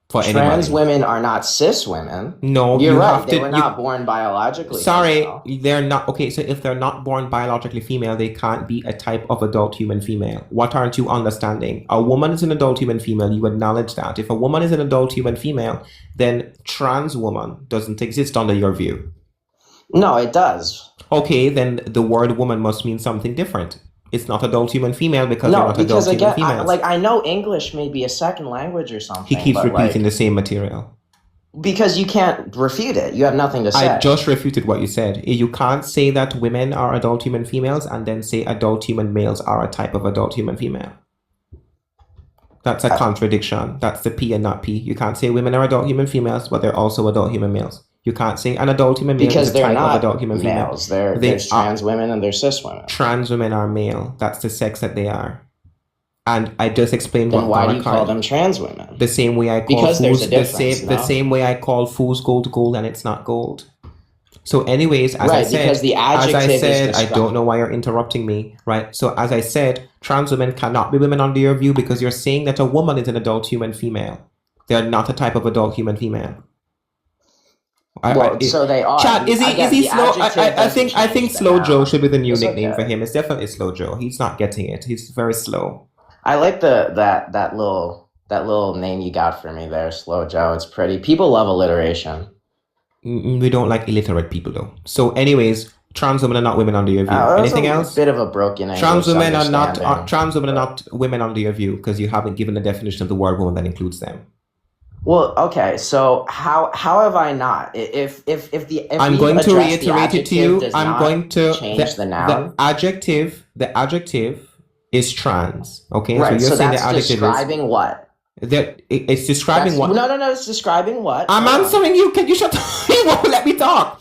For Trans anybody. women are not cis women. No, You're you right. have They to. were not born biologically. Sorry, female. they're not. Okay, so if they're not born biologically female, they can't be a type of adult human female. What aren't you understanding? A woman is an adult human female. You acknowledge that. If a woman is an adult human female, then trans woman doesn't exist under your view. No, it does. Okay, then the word woman must mean something different. It's not adult human female because No, they're not because adult again, human females. I know English may be a second language or something. He keeps but repeating the same material. because you can't refute it. You have nothing to say. I just refuted what you said. You can't say that women are adult human females and then say adult human males are a type of adult human female. That's a contradiction. That's the P and not P. You can't say women are adult human females, but they're also adult human males. You can't say an adult human male because is a they're type not of adult human males. female. There's trans women and there's cis women. Trans women are male. That's the sex that they are. And I just explained Then what why do Donna you call Carter- them trans women? The same way I call Because there's fools a difference, the no? same way I call fool's gold gold and it's not gold. So anyways, as I Right, said, because the adjective is I described. don't know why you're interrupting me, right? So as I said, trans women cannot be women under your view because you're saying that a woman is an adult human female. They're not a type of adult human female. So they are. Chad, is he slow? I think change the Slow noun. Joe should be the new It's nickname okay. for him. It's definitely Slow Joe. He's not getting it. He's very slow. I like that little name you got for me there, Slow Joe. It's pretty. People love alliteration. We don't like illiterate people though. So anyways, trans women are not women under your view. That's Anything a else? bit of a broken English Trans women are understanding. not women under your view because you haven't given the definition of the word woman that includes them. Well, okay. So how have I not? If I'm we going to address the reiterate it to you. adjective does I'm not going to change the noun. The adjective is trans. Okay, Right. so you're So saying the that's adjective describing what? it's describing what? No. It's describing what? I'm Hold on. answering you. Can you shut up? You won't let me talk.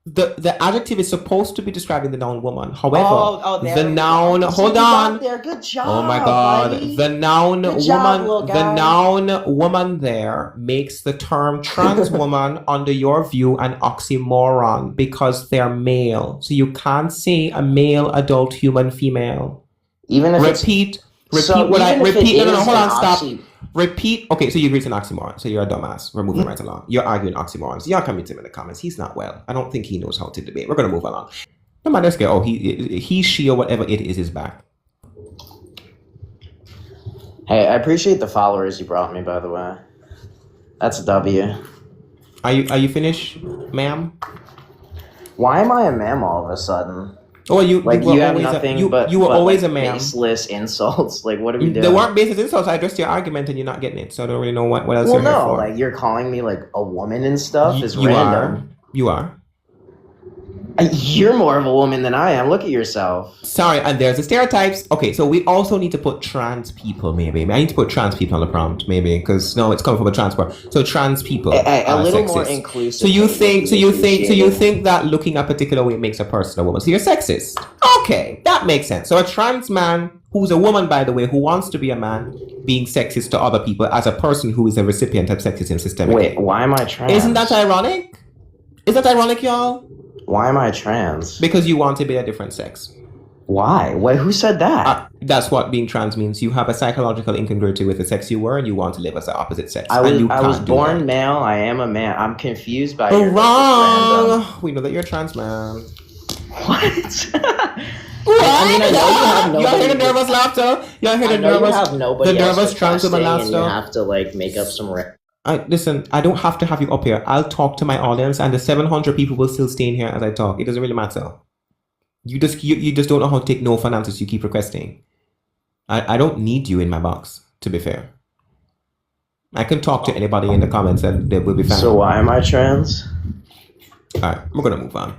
The adjective is supposed to be describing the noun woman. However, there the we noun. go. So Hold you got on. there. Good job. Oh my God! buddy. The noun Good job, woman. little The guy. noun woman there makes the term trans woman under your view an oxymoron because they're male. So you can't say a male adult human female. Even if repeat So what I even if repeat. it No, is hold an on, stop. oxy- Repeat. Okay, so you agree it's an oxymoron. So you're a dumbass. We're moving right along. You're arguing oxymorons. Y'all can meet him in the comments. He's not well. I don't think he knows how to debate. We're gonna move along. No matter scared. Oh, he, she, or whatever it is back. Hey, I appreciate the followers you brought me, by the way. That's a W. Are you finished, ma'am? Why am I a ma'am all of a sudden? Oh, you Like were you have always nothing you but were but, always like, a ma'am. baseless insults. Like what are we doing? There weren't baseless insults. I addressed your argument and you're not getting it. So I don't really know what else Well, you're here no, for. like you're calling me like a woman and stuff is you random. You are. You're more of a woman than I am. Look at yourself. Sorry, and there's the stereotypes. Okay, so we also need to put trans people, maybe. I need to put trans people on the prompt, maybe, because no, it's coming from a trans part. So trans people A are little sexist. more inclusive. So you think appreciated. that looking a particular way makes a person a woman. So you're sexist. Okay, that makes sense. So a trans man who's a woman, by the way, who wants to be a man, being sexist to other people as a person who is a recipient of sexism systemically. Wait, why am I trans? Isn't that ironic? Is that ironic, y'all? Why am I trans? Because you want to be a different sex. Why? Wait, who said that? That's what being trans means. You have a psychological incongruity with the sex you were, and you want to live as the opposite sex. I and you was can't do born that. male. I am a man. I'm confused by Oh, your wrong. We know that you're a trans man. What? What? I mean, I know you have Y'all nobody. hear the nervous laughter? Y'all hear the I know nervous? you have nobody the else nervous to trans woman testing, and you laughter. have to like make up some. Listen, I don't have to have you up here. I'll talk to my audience, and the 700 people will still stay in here as I talk. It doesn't really matter. You just don't know how to take no for an answer, so you keep requesting. I don't need you in my box, to be fair. I can talk to anybody in the comments and they will be fine. So why am I trans? Alright, we're gonna move on.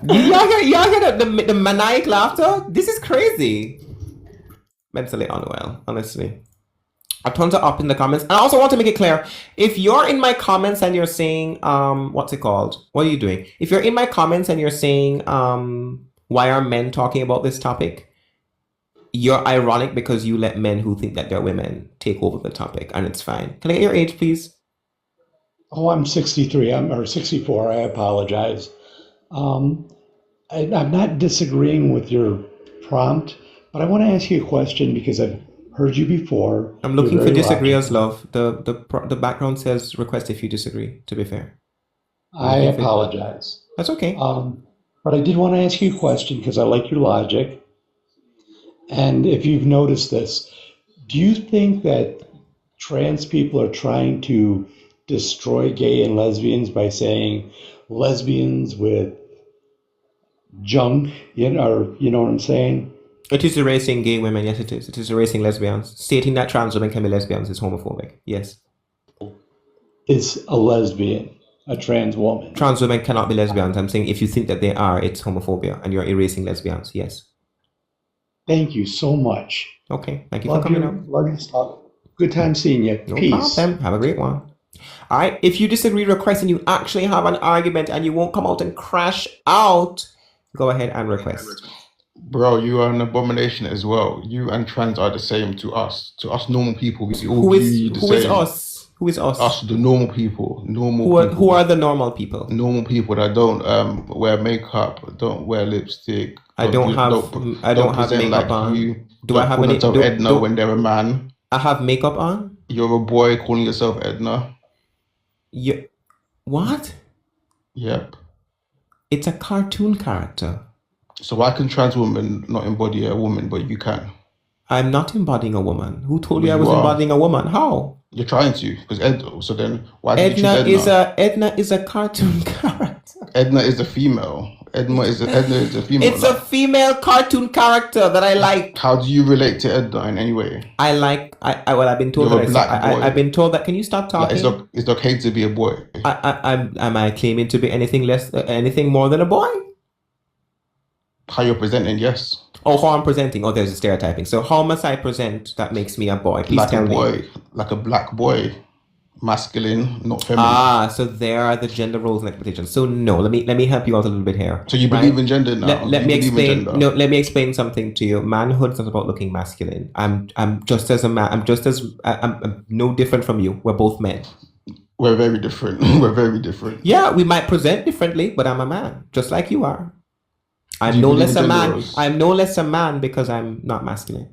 y'all hear the maniac laughter? This is crazy. Mentally unwell, honestly. Tons of up in the comments. And I also want to make it clear, if you're in my comments and you're saying, what's it called? What are you doing? If you're in my comments and you're saying, why are men talking about this topic? You're ironic because you let men who think that they're women take over the topic, and it's fine. Can I get your age, please? Oh, I'm 63. Or 64. I apologize. I'm not disagreeing with your prompt, but I want to ask you a question because I've heard you before. I'm looking for disagreeers, love. The background says request if you disagree, to be fair. I apologize. That's okay. But I did want to ask you a question because I like your logic. And if you've noticed this, do you think that trans people are trying to destroy gay and lesbians by saying lesbians with junk, you know what I'm saying? It is erasing gay women, yes it is. It is erasing lesbians. Stating that trans women can be lesbians is homophobic, yes. Is a lesbian a trans woman? Trans women cannot be lesbians. I'm saying if you think that they are, it's homophobia, and you're erasing lesbians, yes. Thank you so much. Okay, thank you for coming out. Love your stuff. Good time seeing you. No Peace. problem. Have a great one. All right, if you disagree request and you actually have an argument and you won't come out and crash out, go ahead and request. Bro, you are an abomination as well. You and trans are the same to us. To us normal people, we all Who is view you the who same. is us? Who is us? Us, the normal people. Who are the normal people? Normal people that don't wear makeup, don't wear lipstick. I don't have present makeup on. You, Do I have any? Edna when they're a man? I have makeup on. You're a boy calling yourself Edna. What? Yep. It's a cartoon character. So why can trans women not embody a woman, but you can? I'm not embodying a woman. Who told you I You was are. embodying a woman? How? You're trying to, because so then why did you choose Edna is a cartoon character. Edna is a female. Edna is a female. It's a female cartoon character that I like. How do you relate to Edna in any way? I've been told You're that a black boy. I've been told that. Can you stop talking? Like, it's okay to be a boy. Am I claiming to be anything more than a boy? How you're presenting, yes. Oh, how I'm presenting. Oh, there's a stereotyping. So how must I present that makes me a boy? Please Like tell a boy, me. like a black boy, masculine, not feminine. Ah, so there are the gender roles and expectations. So no, let me help you out a little bit here. So you believe in gender now? Let me explain. No, let me explain something to you. Manhood is not about looking masculine. I'm just as a man. I'm no different from you. We're both men. We're very different. We're very different. Yeah, we might present differently, but I'm a man, just like you are. I'm Do you no believe less in a gender man. roles? I'm no less a man because I'm not masculine.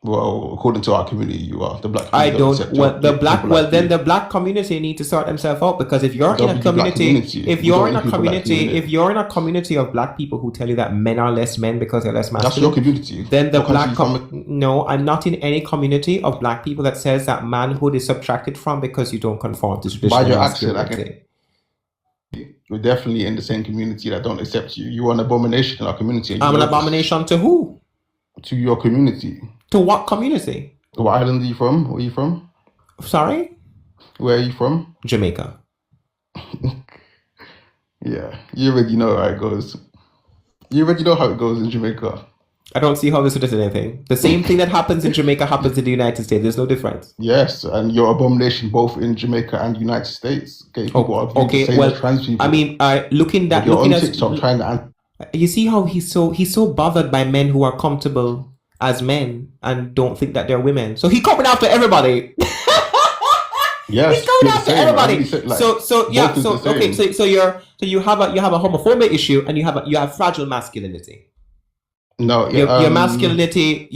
Well, according to our community, you are the black. I don't. accept Well, the black. people Well, like then you. the black community need to sort themselves out, because if you're in Don't a be the black community, community. if We you're don't in need a people like you community, in it. if you're in a community of black people who tell you that men are less men because they're less That's masculine, your community. then the What country black. you from? No, I'm not in any community of black people that says that manhood is subtracted from because you don't conform to traditional By your accent, I masculinity. can. We're definitely in the same community that don't accept you. You are an abomination in our community. and you I'm an know this. abomination to who? To your community. To what community? What island are you from? Where are you from? Sorry? Where are you from? Jamaica. Yeah, you already know how it goes. You already know how it goes in Jamaica. I don't see how this is anything. The same thing that happens in Jamaica happens in the United States. There's no difference. Yes, and you're abomination both in Jamaica and United States. Gay people are viewed the same as trans people. I mean, looking You're at on TikTok trying to. you see how he's so bothered by men who are comfortable as men and don't think that they're women. So he's coming after everybody. Yes, he's coming after everybody. So you have a homophobia issue and you have fragile masculinity. No, your masculinity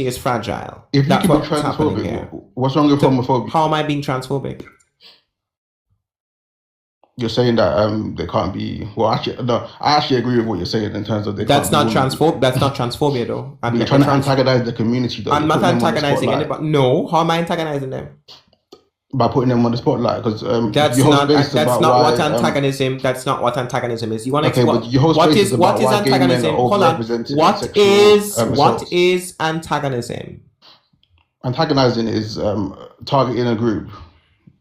is fragile. If you That's can be what's happening here. transphobic, what's wrong with homophobia? How am I being transphobic? You're saying that they can't be. Well, actually, no. I actually agree with what you're saying in terms of they. That's can't not transphobia. That's not transphobia, though. You're trying to antagonize the community. Though. I'm You're not putting them on the antagonizing spotlight. anybody. No, how am I antagonizing them? By putting them on the spotlight, because That's not what antagonism. That's not what antagonism is. You want to Okay, but your whole space is about why gay men are antagonism? Hold on. overrepresented in What sexual, what assaults. is antagonism? Antagonizing is targeting a group.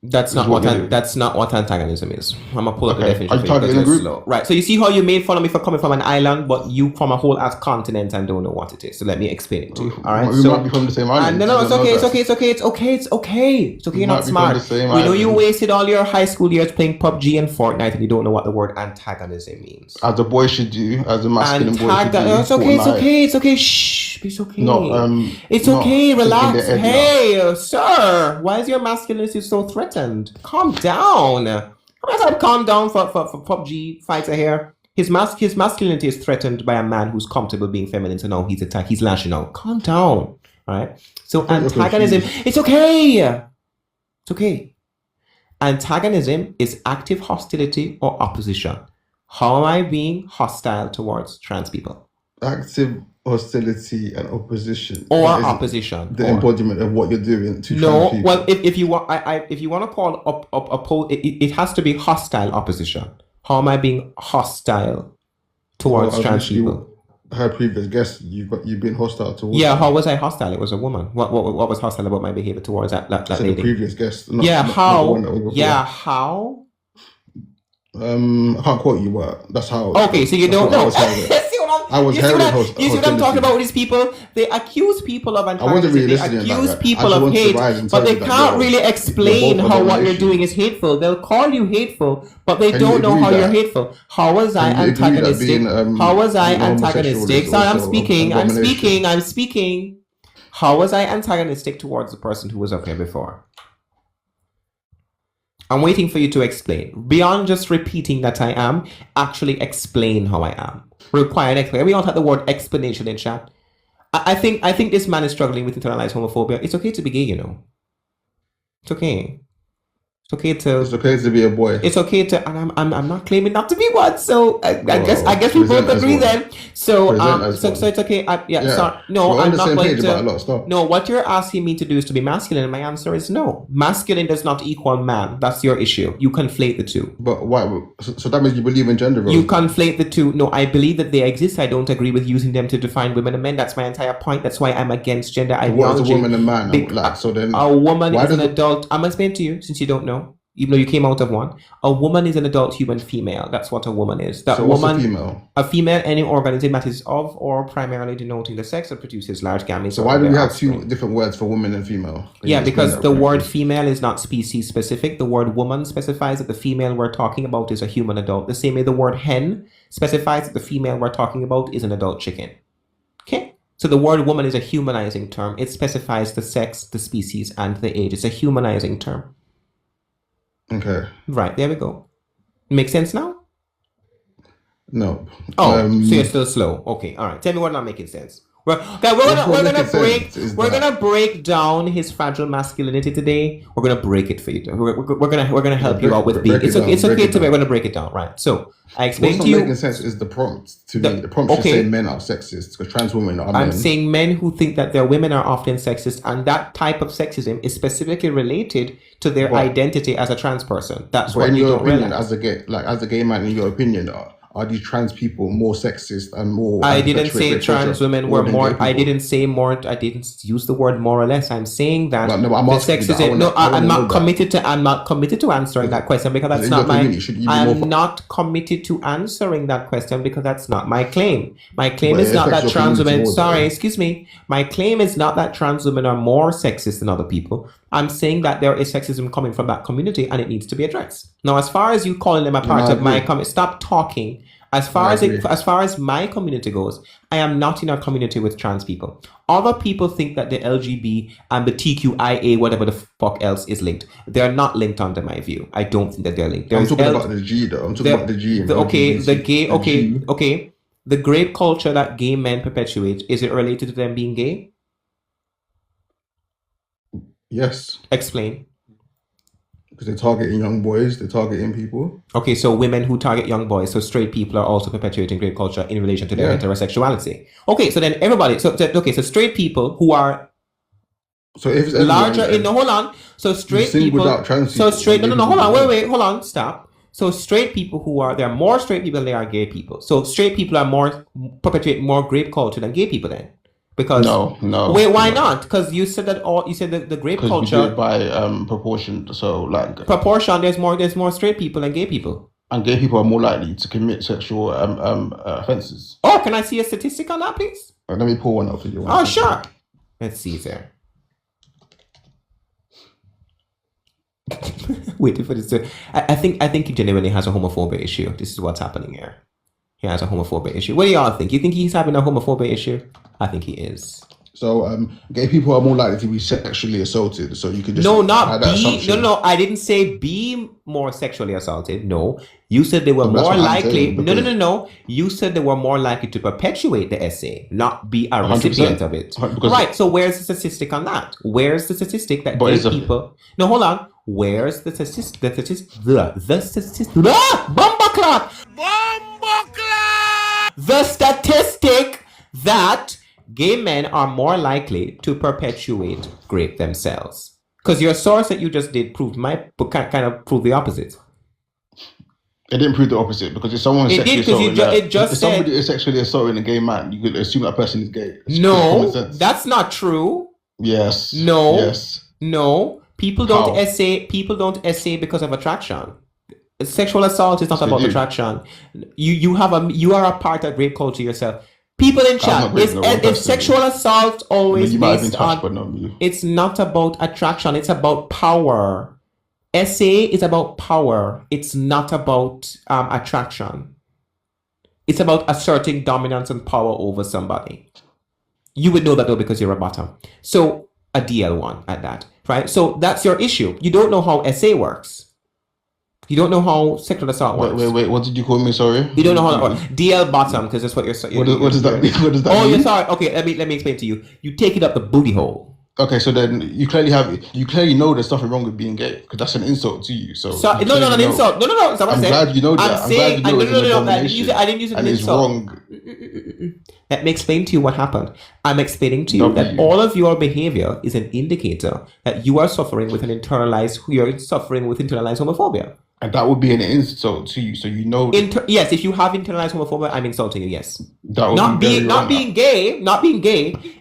That's is not what what you're doing. that's not what antagonism is. I'm gonna pull up the Okay. definition Are for you you because targeting a you're group? slow. Right. So you see how you made fun of me for coming from an island, but you from a whole ass continent and don't know what it is. So let me explain it to you. All right. We So might be from the same island. no, you it's don't know okay. It's that. okay. It's okay. It's okay. It's okay. It's okay. We You're might not be from the smart. same We know you island. wasted all your high school years playing PUBG and Fortnite, and you don't know what the word antagonism means. As a boy should do, as a masculine boy should do. It's okay. It's Fortnite. okay. It's okay. Shh. It's okay. not It's okay. thinking Relax. they're Edna. Hey, sir. Why is your masculinity so threatened? Calm down. I said calm down for PUBG fighter here. His masculinity is threatened by a man who's comfortable being feminine, so now he's lashing out. Calm down. All right. So I think you're antagonism. confused. It's okay. It's okay. Antagonism is active hostility or opposition. How am I being hostile towards trans people? Active hostility and opposition. Or That is opposition. The or- embodiment of what you're doing to No, trans people. well, if you want, if you want to call it has to be hostile opposition. How am I being hostile towards Well, trans you- people? Her previous guest, you've been hostile towards. Yeah, her. how was I hostile? It was a woman. What was hostile about my behavior towards that So the lady? previous guest. Not, Yeah, not the how? one that was before. Yeah, how? I can't quote you, but that's how. Okay, so you that's don't what I know. was held at. See what I was you see held what at I- host- you see what I'm talking hostility. about with these people? They accuse people of I wasn't antagonism. really They listening like accuse that. I people just of want to hate, rise and but tell they you that can't you're- really you're explain both how on what the you're issue. doing is hateful. They'll call you hateful, but they Can you don't know agree how you're that? hateful. How was I Can you agree that antagonistic? being, How was I being homosexual antagonistic? is Sorry, I'm also speaking. an I'm abomination? speaking. I'm speaking. How was I antagonistic towards the person who was up here before? I'm waiting for you to explain. Beyond just repeating that I am, actually explain how I am. Require an explanation. We don't have the word explanation in chat. I think this man is struggling with internalized homophobia. It's okay to be gay, you know. It's okay. It's okay to. It's okay to be a boy. It's okay to, and I'm not claiming not to be one. So I Well, guess we present both as agree one. then. So Present as so one. it's okay. Yeah. Sorry. No, We're on I'm the not same going page to. about a lot of stuff. No, what you're asking me to do is to be masculine, and my answer is no. Masculine does not equal man. That's your issue. You conflate the two. But why? So that means you believe in gender roles. You conflate the two. No, I believe that they exist. I don't agree with using them to define women and men. That's my entire point. That's why I'm against gender What ideology. is a woman and man? Bec- Like, so then A woman why is an does- adult. I'm explaining to you since you don't know, even though you came out of one. A woman is an adult human female. That's what a woman is. That So what's a woman, female? A female, any organism that is of or primarily denoting the sex that produces large gametes. So of why do their we have offspring. two different words for woman and female? Can Yeah, you explain because that the for me, word please? female is not species specific. The word woman specifies that the female we're talking about is a human adult. The same way the word hen specifies that the female we're talking about is an adult chicken. Okay? So the word woman is a humanizing term. It specifies the sex, the species, and the age. It's a humanizing term. Okay. Right, there we go. Make sense now? No. Oh, so you're still slow. Okay, all right. Tell me what not making sense. We're gonna break down his fragile masculinity today. We're gonna break it for you. We're gonna help you out with B. It's okay. It's okay to we're gonna break it down. Right. So I explained What's to not you. making sense is the prompt to me. The prompt should okay. say men are sexist because trans women are men. I'm saying men who think that their women are often sexist, and that type of sexism is specifically related to their identity as a trans person. That's But what in you your don't opinion, realize. as a gay man, in your opinion, are these trans people more sexist and more? I didn't say perpetuate trans culture women were than more. gay I people? didn't say more. I didn't use the word more or less. I'm saying that But no, but I'm the asking you that. sexism. No, I wanna I'm know not that. committed to. I'm not committed to answering that question because that's in not your my. community, should you be I'm more- not committed to answering that question because that's not my claim. My claim But is it not affects that your trans community women. more, Sorry, though. excuse me. My claim is not that trans women are more sexist than other people. I'm saying that there is sexism coming from that community and it needs to be addressed. Now, as far as you calling them a part I of my agree. community, stop talking. As far as my community goes, I am not in a community with trans people. Other people think that the LGB and the TQIA, whatever the fuck else, is linked. They're not linked under my view. I don't think that they're linked. I'm There's talking L- about the G though. I'm talking about the G. Okay. The grape culture that gay men perpetuate, is it related to them being gay? Yes, Explain. because they're targeting young boys. They're targeting people. Okay, so women who target young boys, so straight people are also perpetuating grape culture in relation to their Yeah. heterosexuality. Okay, so then everybody, so straight people who are So if it's larger everyone, in the hold on, so straight singled people. out trans So people, straight gay hold people on, as wait, hold on, stop. So straight people there are more straight people than there are gay people. So straight people are more perpetuate more grape culture than gay people then. Because No, wait, why no. not? Because you said that you said the grape Because we do culture it by proportion. So like, proportion. There's more straight people than gay people. and gay people are more likely to commit sexual offences. Oh, can I see a statistic on that, please? Let me pull one up for you. Oh, sure. Let's see there. Waiting for this to. I think he genuinely has a homophobia issue. This is what's happening here. He has a homophobia issue. What do y'all think? You think he's having a homophobia issue? I think he is. So gay people are more likely to be sexually assaulted. So you could just No, not have that be. assumption. No. I didn't say be more sexually assaulted. No, you said they were That's more what I'm likely. saying, because- No. You said they were more likely to perpetuate the essay, not be a 100%. recipient of it. Because- Right. So where's the statistic on that? Where's the statistic that But gay it's a- people? No, hold on. Where's the statistic? The statistic. Bomba clock. The statistic that gay men are more likely to perpetuate grape themselves. Because your source that you just did kind of prove the opposite. It didn't prove the opposite, because if someone It sexually did, 'cause assaulting it just if said- somebody is sexually assaulting a gay man, you could assume that person is gay. It's No, common sense. that's not true. Yes. No. Yes. No. People don't How? essay because of attraction. Sexual assault is not Yes, they about do. attraction. You are a part of rape culture yourself. People in I'm chat, not raping no one is personally. sexual assault I mean, always you might have been based touched, on? but not you. It's not about attraction. It's about power. SA is about power. It's not about attraction. It's about asserting dominance and power over somebody. You would know that though because you're a bottom. So a DL1 at that, right? So that's your issue. You don't know how SA works. You don't know how sexual assault works. Wait. What did you call me? Sorry. You don't know how that works. DL bottom because that's what you're saying. What does that mean? What does that Oh, mean? you're sorry. Okay, let me explain to you. You take it up the booty hole. Okay, so then you clearly know there's nothing wrong with being gay, because that's an insult to you. So So, you no, clearly an know. insult. No. That's not what I'm I said. glad you know that. I'm glad you know it's an abomination. I didn't use it as and an it's insult. wrong. Let me explain to you what happened. I'm explaining to you that W. all of your behavior is an indicator that you are suffering with internalized homophobia. And that would be an insult to you. So you know Yes, if you have internalized homophobia, I'm insulting you. Yes, that would be very wrong. being gay,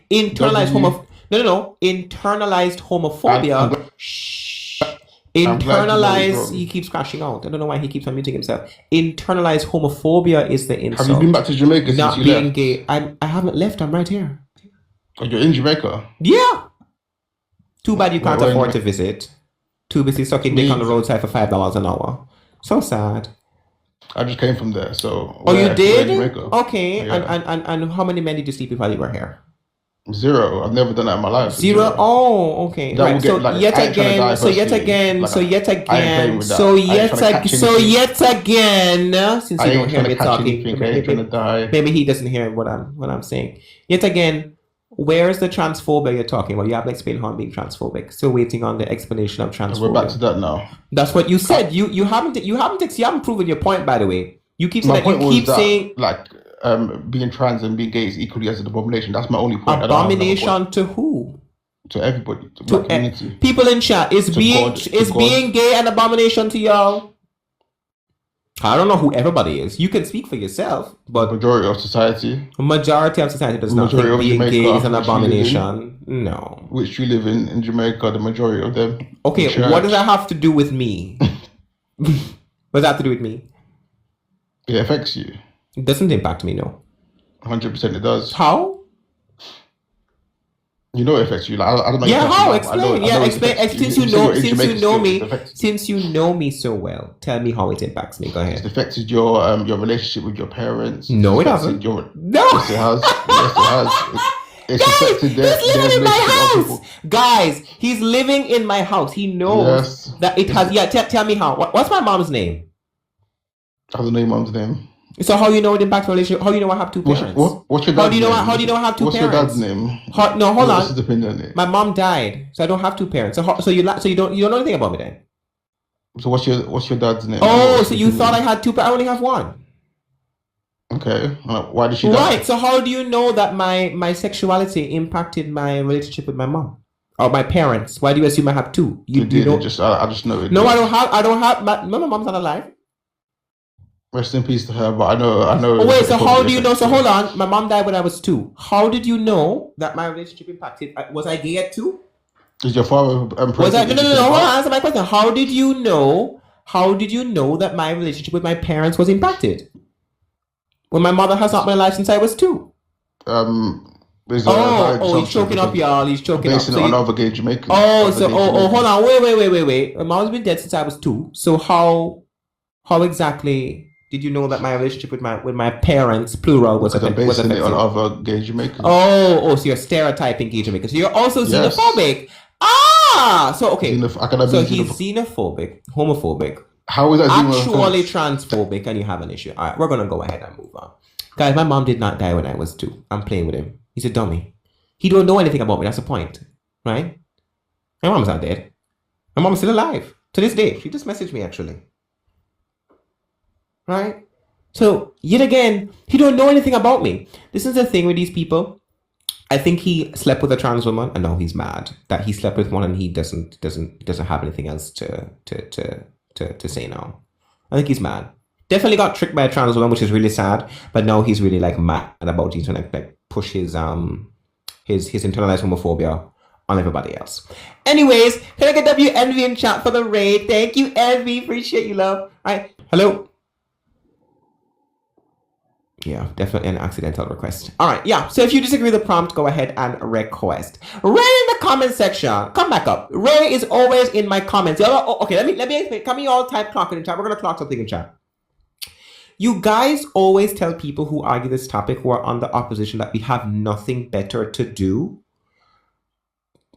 internalized W. internalized homophobia. I'm glad you know it's Internalized. wrong. He keeps crashing out. I don't know why he keeps unmuting himself. Internalized homophobia is the insult. Have you been back to Jamaica since Not you being left? gay. I haven't left. I'm right here. Oh, you're in Jamaica. Yeah. Too bad you can't Where in afford to Jamaica? visit. Too busy sucking dick on the roadside for $5 an hour. So sad. I just came from there, so. Oh, you where did? in Jamaica? Okay. Yeah. And how many men did you sleep with while you were here? 0. I've never done that in my life. Zero. Oh, okay. That Right. will So get, like, yet I ain't trying to die again. So yet personally. again. Like, So yet I ain't playing again. with that. So I ain't yet trying to catch so anything. yet again. Since I you ain't don't hear trying me to catch talking, anything. I ain't trying to die. maybe he doesn't hear what I'm saying. Yet again, where's the transphobia you're talking about? You haven't explained how I'm being transphobic. Still waiting on the explanation of transphobia. We're back to that now. That's what you said. You haven't proven your point, by the way. You keep My saying point you was keep that, saying like, being trans and being gay is equally as an abomination. That's my only point. I don't have another abomination point. to who? To everybody, to black community. People in chat. Is To being God, to is God. being gay an abomination to y'all? I don't know who everybody is. You can speak for yourself, but Majority of society, majority of society does not Majority think of being Jamaica, gay is an which we live in. abomination. No. which you live in Jamaica, the majority of them. Okay, in what does church. that have to do with me? What does that have to do with me? It affects you. It doesn't impact me, no. 100% it does. How? You know it affects you. Like, I don't know. Yeah, how? I know Explain. it Yeah, explain. affects Since you you say know, you're in since Jamaica you know still, me, it affects- since you know me so well, tell me how it impacts me. Go It's ahead. affected your relationship with your parents. No, it It's affected hasn't. Your, No. Yes, it has. Yes, it has. It's Guys, affected he's their living in my relationship with house. people. Guys, he's living in my house. He knows Yes. that it has. Yeah, tell me how. What's my mom's name? I don't know your mom's name. So how you know it impacts my relationship? How do you know I have two What's parents? your How dad's do you know? name? How do you know I have two What's parents? your dad's name? No, hold What's on. his opinion name? My mom died, so I don't have two parents. So you don't know anything about me then? So what's your dad's name? Oh, What's so his you opinion? thought I had two? I only have one. Okay. Why did she die? Right. So how do you know that my sexuality impacted my relationship with my mom or my parents? Why do you assume I have two? You did. know? I just know it. No, did. I don't have. My mom's not alive. Rest in peace to her, but I know. Oh, wait, so it how do you know? So hold affected on. My mom died when I was 2. How did you know that my relationship impacted? Was I gay at 2? you. Is your father Was I? present? No, Did no, you no, no. take Hold on. part? Answer my question. How did you know? How did you know that my relationship with my parents was impacted when my mother has not been alive since I was 2? Is a valid He's assumption choking up, because y'all. He's choking up. basing So it on you, other gay Jamaicans. hold on. Wait. My mom's been dead since I was 2. So how exactly did you know that my relationship with my parents, plural, was Because I'm basing it on affected? other gay Jamaicans. So you're stereotyping gay Jamaicans. So you're also Yes. xenophobic. So okay. I cannot So be he's xenophobic, homophobic, How is that actually xenophobic? transphobic, and you have an issue. All right, we're gonna go ahead and move on. Guys, my mom did not die when I was 2. I'm playing with him. He's a dummy. He don't know anything about me. That's the point, right? My mom's not dead. My mom's still alive to this day. She just messaged me actually, right? So yet again, he don't know anything about me. This is the thing with these people. I think he slept with a trans woman, and now he's mad that he slept with one, and he doesn't have anything else to say now. I think he's mad. Definitely got tricked by a trans woman, which is really sad. But now he's really like mad about it, trying to like push his internalized homophobia on everybody else. Anyways, can I get WNV in chat for the raid? Thank you, Envy. Appreciate you, love. All right, hello. Yeah, definitely an accidental request. All right, yeah. So if you disagree with the prompt, go ahead and request. Ray in the comment section. Come back up. Ray is always in my comments. Okay, let me explain. Come you all type clock in chat. We're gonna clock something in chat. You guys always tell people who argue this topic who are on the opposition that we have nothing better to do.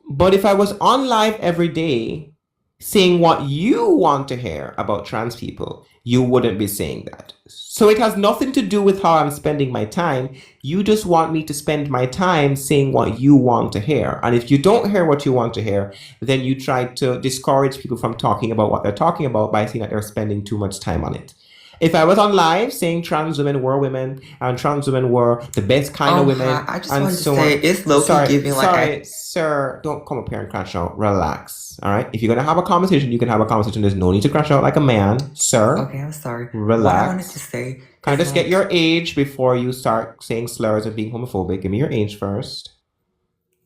But if I was on live every day saying what you want to hear about trans people, you wouldn't be saying that. So it has nothing to do with how I'm spending my time. You just want me to spend my time saying what you want to hear. And if you don't hear what you want to hear, then you try to discourage people from talking about what they're talking about by saying that they're spending too much time on it. If I was on live saying trans women were women and trans women were the best kind of women, I just and wanted so to say on. it's low-key giving like Sir, don't come up here and crash out. Relax. All right. If you're gonna have a conversation, you can have a conversation. There's no need to crash out like a man, sir. Okay, I'm sorry. Relax. What I wanted to say. Can I is just get like- your age before you start saying slurs and being homophobic? Give me your age first.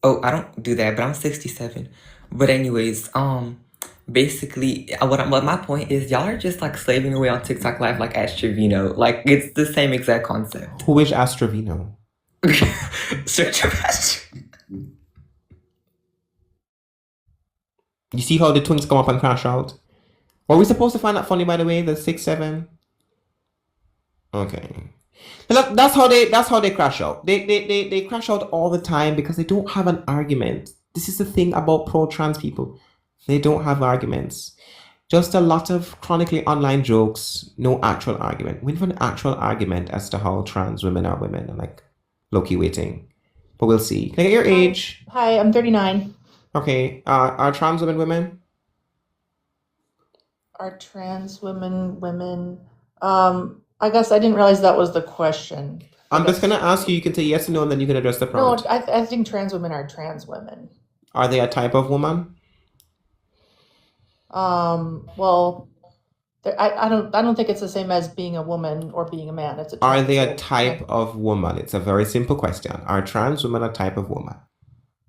Oh, I don't do that, but I'm 67. But anyways, basically, what my point is, y'all are just like slaving away on TikTok Live like Astrovino. Like it's the same exact concept. Who is Astrovino? Search up Astrovino. You see how the twins come up and crash out? Were we supposed to find that funny, by the way? The 6-7. Okay. That's how they crash out. They crash out all the time because they don't have an argument. This is the thing about pro-trans people. They don't have arguments. Just a lot of chronically online jokes, no actual argument. We have an actual argument as to how trans women are women, and like low-key waiting. But we'll see. Can I get your age? Hi, I'm 39. Okay. Are trans women women? Are trans women women? I guess I didn't realize that was the question. I'm just gonna ask you. You can say yes or no, and then you can address the No, prompt. I think trans women are trans women. Are they a type of woman? Well, I don't think it's the same as being a woman or being a man. It's a Are they a trans- type of woman? It's a very simple question. Are trans women a type of woman?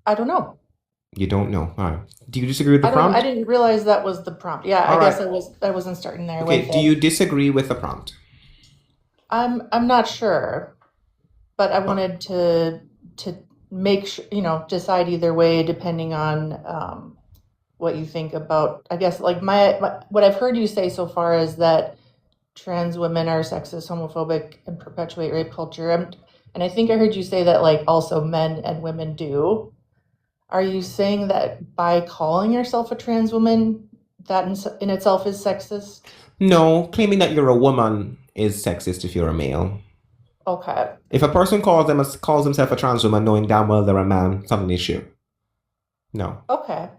I don't know. You don't know. All right. Do you disagree with the prompt? I didn't realize that was the prompt. Yeah, All I guess right. I wasn't starting there. Okay. with Do it. you disagree with the prompt? I'm not sure, but I wanted to make sure, decide either way depending on what you think about. I guess like my what I've heard you say so far is that trans women are sexist, homophobic, and perpetuate rape culture. And I think I heard you say that like also men and women do. Are you saying that by calling yourself a trans woman, that in itself is sexist? No. Claiming that you're a woman is sexist if you're a male. Okay. If a person calls himself a trans woman knowing damn well they're a man, it's not an issue. No. Okay.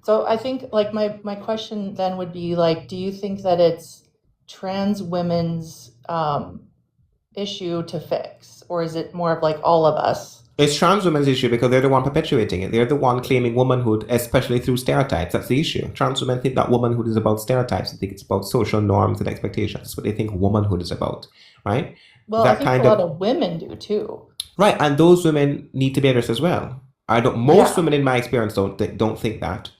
So I think like my question then would be like, do you think that it's trans women's issue to fix, or is it more of like all of us? It's trans women's issue because they're the one perpetuating it. They're the one claiming womanhood, especially through stereotypes. That's the issue. Trans women think that womanhood is about stereotypes. They think it's about social norms and expectations. That's what they think womanhood is about, right? Well, I think a lot of women do too. Right, and those women need to be addressed as well. Most women in my experience don't think that.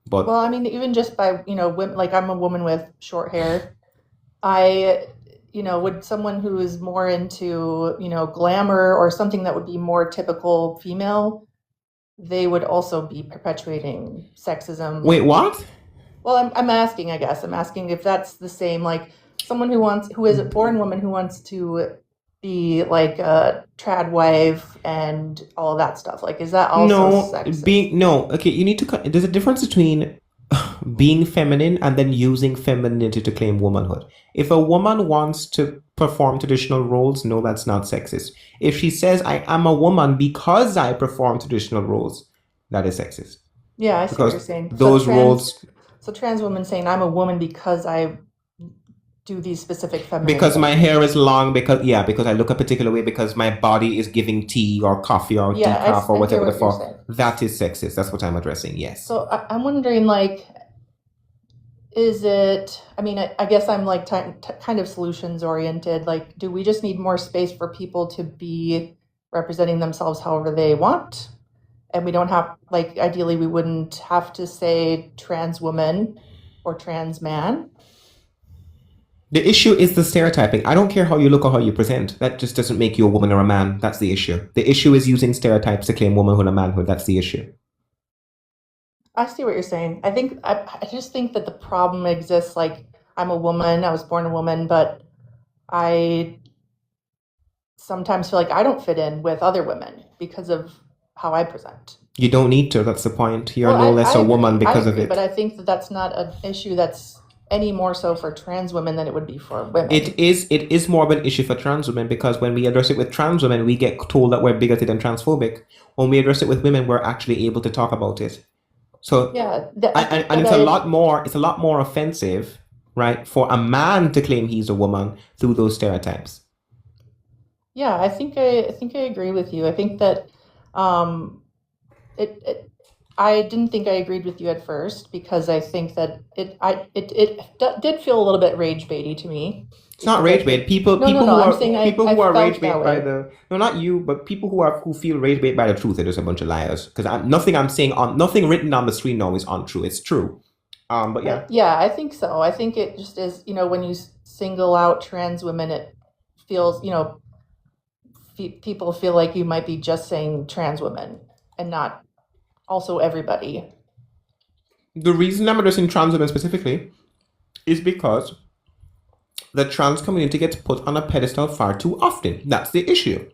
But well, I mean, even just by women, like I'm a woman with short hair. Would someone who is more into glamour or something that would be more typical female, they would also be perpetuating sexism. Wait, what? Well, I'm asking. I guess I'm asking if that's the same. Like someone who is a born woman who wants to be like a trad wife and all of that stuff. Like, is that also sexist? Okay, you need to there's a difference between being feminine and then using femininity to claim womanhood. If a woman wants to perform traditional roles, no, that's not sexist. If she says I am a woman because I perform traditional roles, that is sexist. Yeah, I see what you're saying. Those roles. So trans women saying I'm a woman because I do these specific feminine because things. my hair is long, because I look a particular way, because my body is giving tea or coffee or decaf or whatever the fuck. That is sexist. That's what I'm addressing. Yes. So I'm wondering, like, is it? I mean, I guess I'm like kind of solutions oriented. Like, do we just need more space for people to be representing themselves however they want? And we don't have, like, ideally, we wouldn't have to say trans woman or trans man. The issue is the stereotyping. I don't care how you look or how you present. That just doesn't make you a woman or a man. That's the issue. The issue is using stereotypes to claim womanhood and manhood. That's the issue. I see what you're saying. I just think that the problem exists. Like, I'm a woman. I was born a woman, but I sometimes feel like I don't fit in with other women because of how I present. You don't need to. That's the point. You're no less a woman because of it. But I think that that's not an issue that's any more so for trans women than it would be for women. It is more of an issue for trans women, because when we address it with trans women, we get told that we're bigoted and transphobic. When we address it with women, we're actually able to talk about it. So yeah, it's a lot more offensive, right, for a man to claim he's a woman through those stereotypes. Yeah, I think I agree with you. I think that I didn't think I agreed with you at first, because I think that it did feel a little bit rage baity to me. It's not rage bait. People who are rage bait by the not you, but people who feel rage bait by the truth are just a bunch of liars. Because nothing written on the screen now is untrue. It's true. But yeah. Yeah, I think so. I think it just is. When you single out trans women, it feels people feel like you might be just saying trans women and not also everybody. The reason I'm addressing trans women specifically is because the trans community gets put on a pedestal far too often. That's the issue.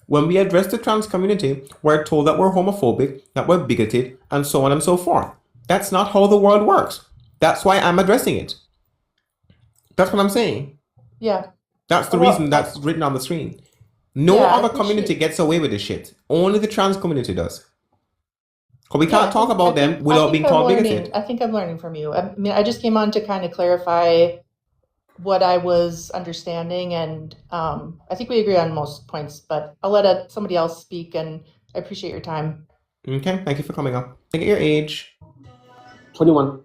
When we address the trans community, we're told that we're homophobic, that we're bigoted, and so on and so forth. That's not how the world works. That's why I'm addressing it. That's what I'm saying. Yeah. That's the reason that's written on the screen. No other community gets away with this shit. Only the trans community does. Because we can't talk about them without being called bigoted. I think I'm learning from you. I mean, I just came on to kind of clarify what I was understanding, and I think we agree on most points, but I'll let somebody else speak, and I appreciate your time. Okay, thank you for coming up. Look at your age. 21.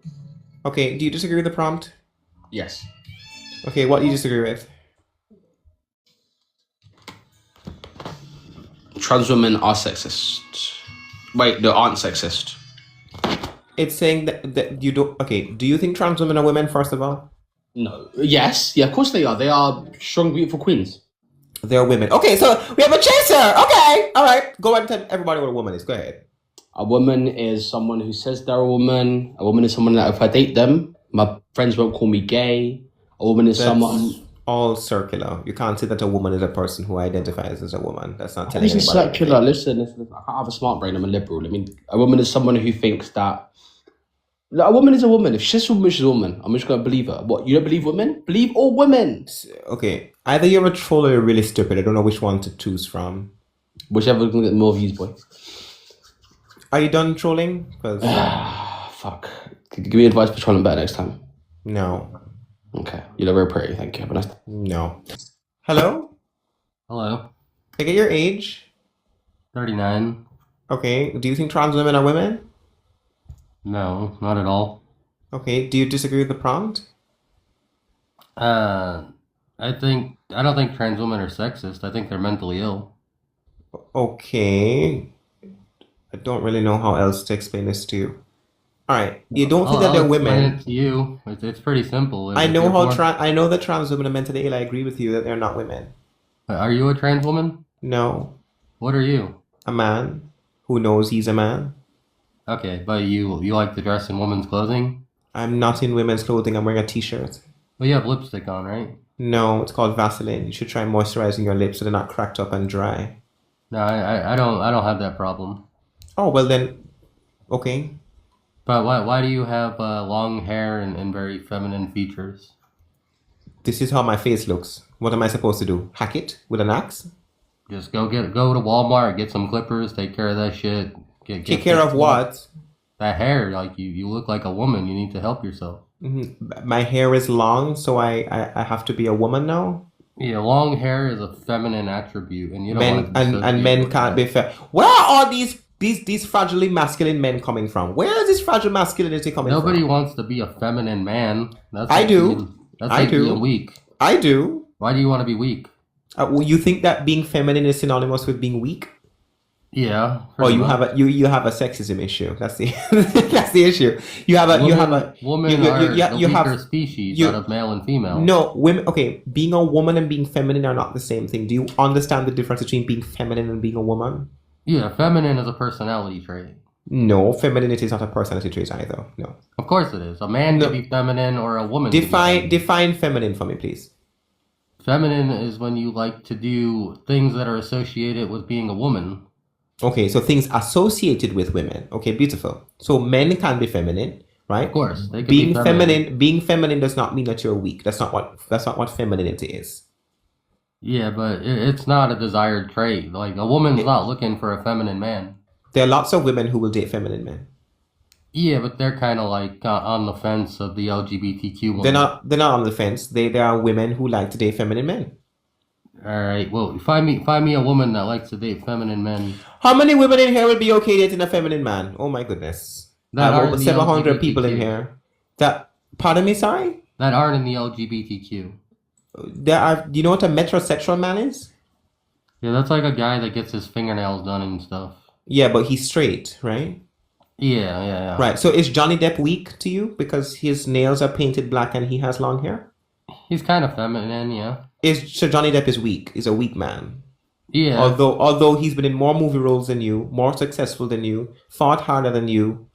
Okay, do you disagree with the prompt? Yes. Okay, what do you disagree with? Trans women are sexist. Wait, they aren't sexist. It's saying that you don't... Okay, do you think trans women are women, first of all? No. Yes. Yeah, of course they are. They are strong, beautiful queens. They're women. Okay, so we have a chaser. Okay. All right. Go ahead and tell everybody what a woman is. Go ahead. A woman is someone who says they're a woman. A woman is someone that if I date them, my friends won't call me gay. A woman is someone... all circular. You can't say that a woman is a person who identifies as a woman. That's not telling anybody. This is circular. Listen, I can't have a smart brain. I'm a liberal. I mean, a woman is someone who thinks that... A woman is a woman. If she's a woman, she's a woman. I'm just going to believe her. What, you don't believe women? Believe all women. Okay. Either you're a troll or you're really stupid. I don't know which one to choose from. Whichever can get more views, boy. Are you done trolling? Fuck. Give me advice for trolling better next time. No. Okay. You look very pretty. Thank you. Have a nice day. No. Hello? Hello. Can I get your age? 39. Okay. Do you think trans women are women? No, not at all. Okay. Do you disagree with the prompt? I don't think trans women are sexist. I think they're mentally ill. Okay. I don't really know how else to explain this to you. All right. You don't think that I'll they're explain women? it to you. It's pretty simple. I If know you're how born- I know that trans women are mentally ill. I agree with you that they're not women. Are you a trans woman? No. What are you? A man who knows he's a man. Okay, but you like to dress in women's clothing? I'm not in women's clothing. I'm wearing a t-shirt. Well, you have lipstick on, right? No, it's called Vaseline. You should try moisturizing your lips so they're not cracked up and dry. No, I don't have that problem. Oh, well then, okay. But why do you have long hair and very feminine features? This is how my face looks. What am I supposed to do? Hack it with an axe? Just go to Walmart, get some clippers, take care of that shit. Take care of what? That hair, like you look like a woman. You need to help yourself. My hair is long, so I have to be a woman now? Yeah, long hair is a feminine attribute, and you don't Men want to and men can't be fair. Where are these fragilely masculine men coming from? Where is this fragile masculinity coming Nobody from? wants to be a feminine man. That's I like do. That's I like do. being weak. I do. Why do you want to be weak? Well, you think that being feminine is synonymous with being weak? Yeah. Or you have a you have a sexism issue. That's the that's the issue. You have a women are the weaker species out of male and female. No, women. Okay, being a woman and being feminine are not the same thing. Do you understand the difference between being feminine and being a woman? Yeah, feminine is a personality trait. No, femininity is not a personality trait either. No. Of course it is. A man can be feminine or a woman. Define feminine for me, please. Feminine is when you like to do things that are associated with being a woman. Okay, so things associated with women. Okay, beautiful. So men can be feminine, right? Of course, they can being be feminine. Being feminine does not mean that you're weak. That's not what femininity is. Yeah, but it's not a desired trait. Like a woman's not looking for a feminine man. There are lots of women who will date feminine men. Yeah, but they're kind of like on the fence of the LGBTQ woman. They're not on the fence. There are women who like to date feminine men. All right. Well, find me a woman that likes to date feminine men. How many women in here would be okay dating a feminine man? Oh my goodness. I have over 700 people in here. Pardon me, sorry? That aren't in the LGBTQ. Do you know what a metrosexual man is? Yeah, that's like a guy that gets his fingernails done and stuff. Yeah, but he's straight, right? Yeah. Right. So is Johnny Depp weak to you because his nails are painted black and he has long hair? He's kind of feminine, yeah. So Johnny Depp is weak. Is a weak man. Yeah. Although he's been in more movie roles than you, more successful than you, fought harder than you.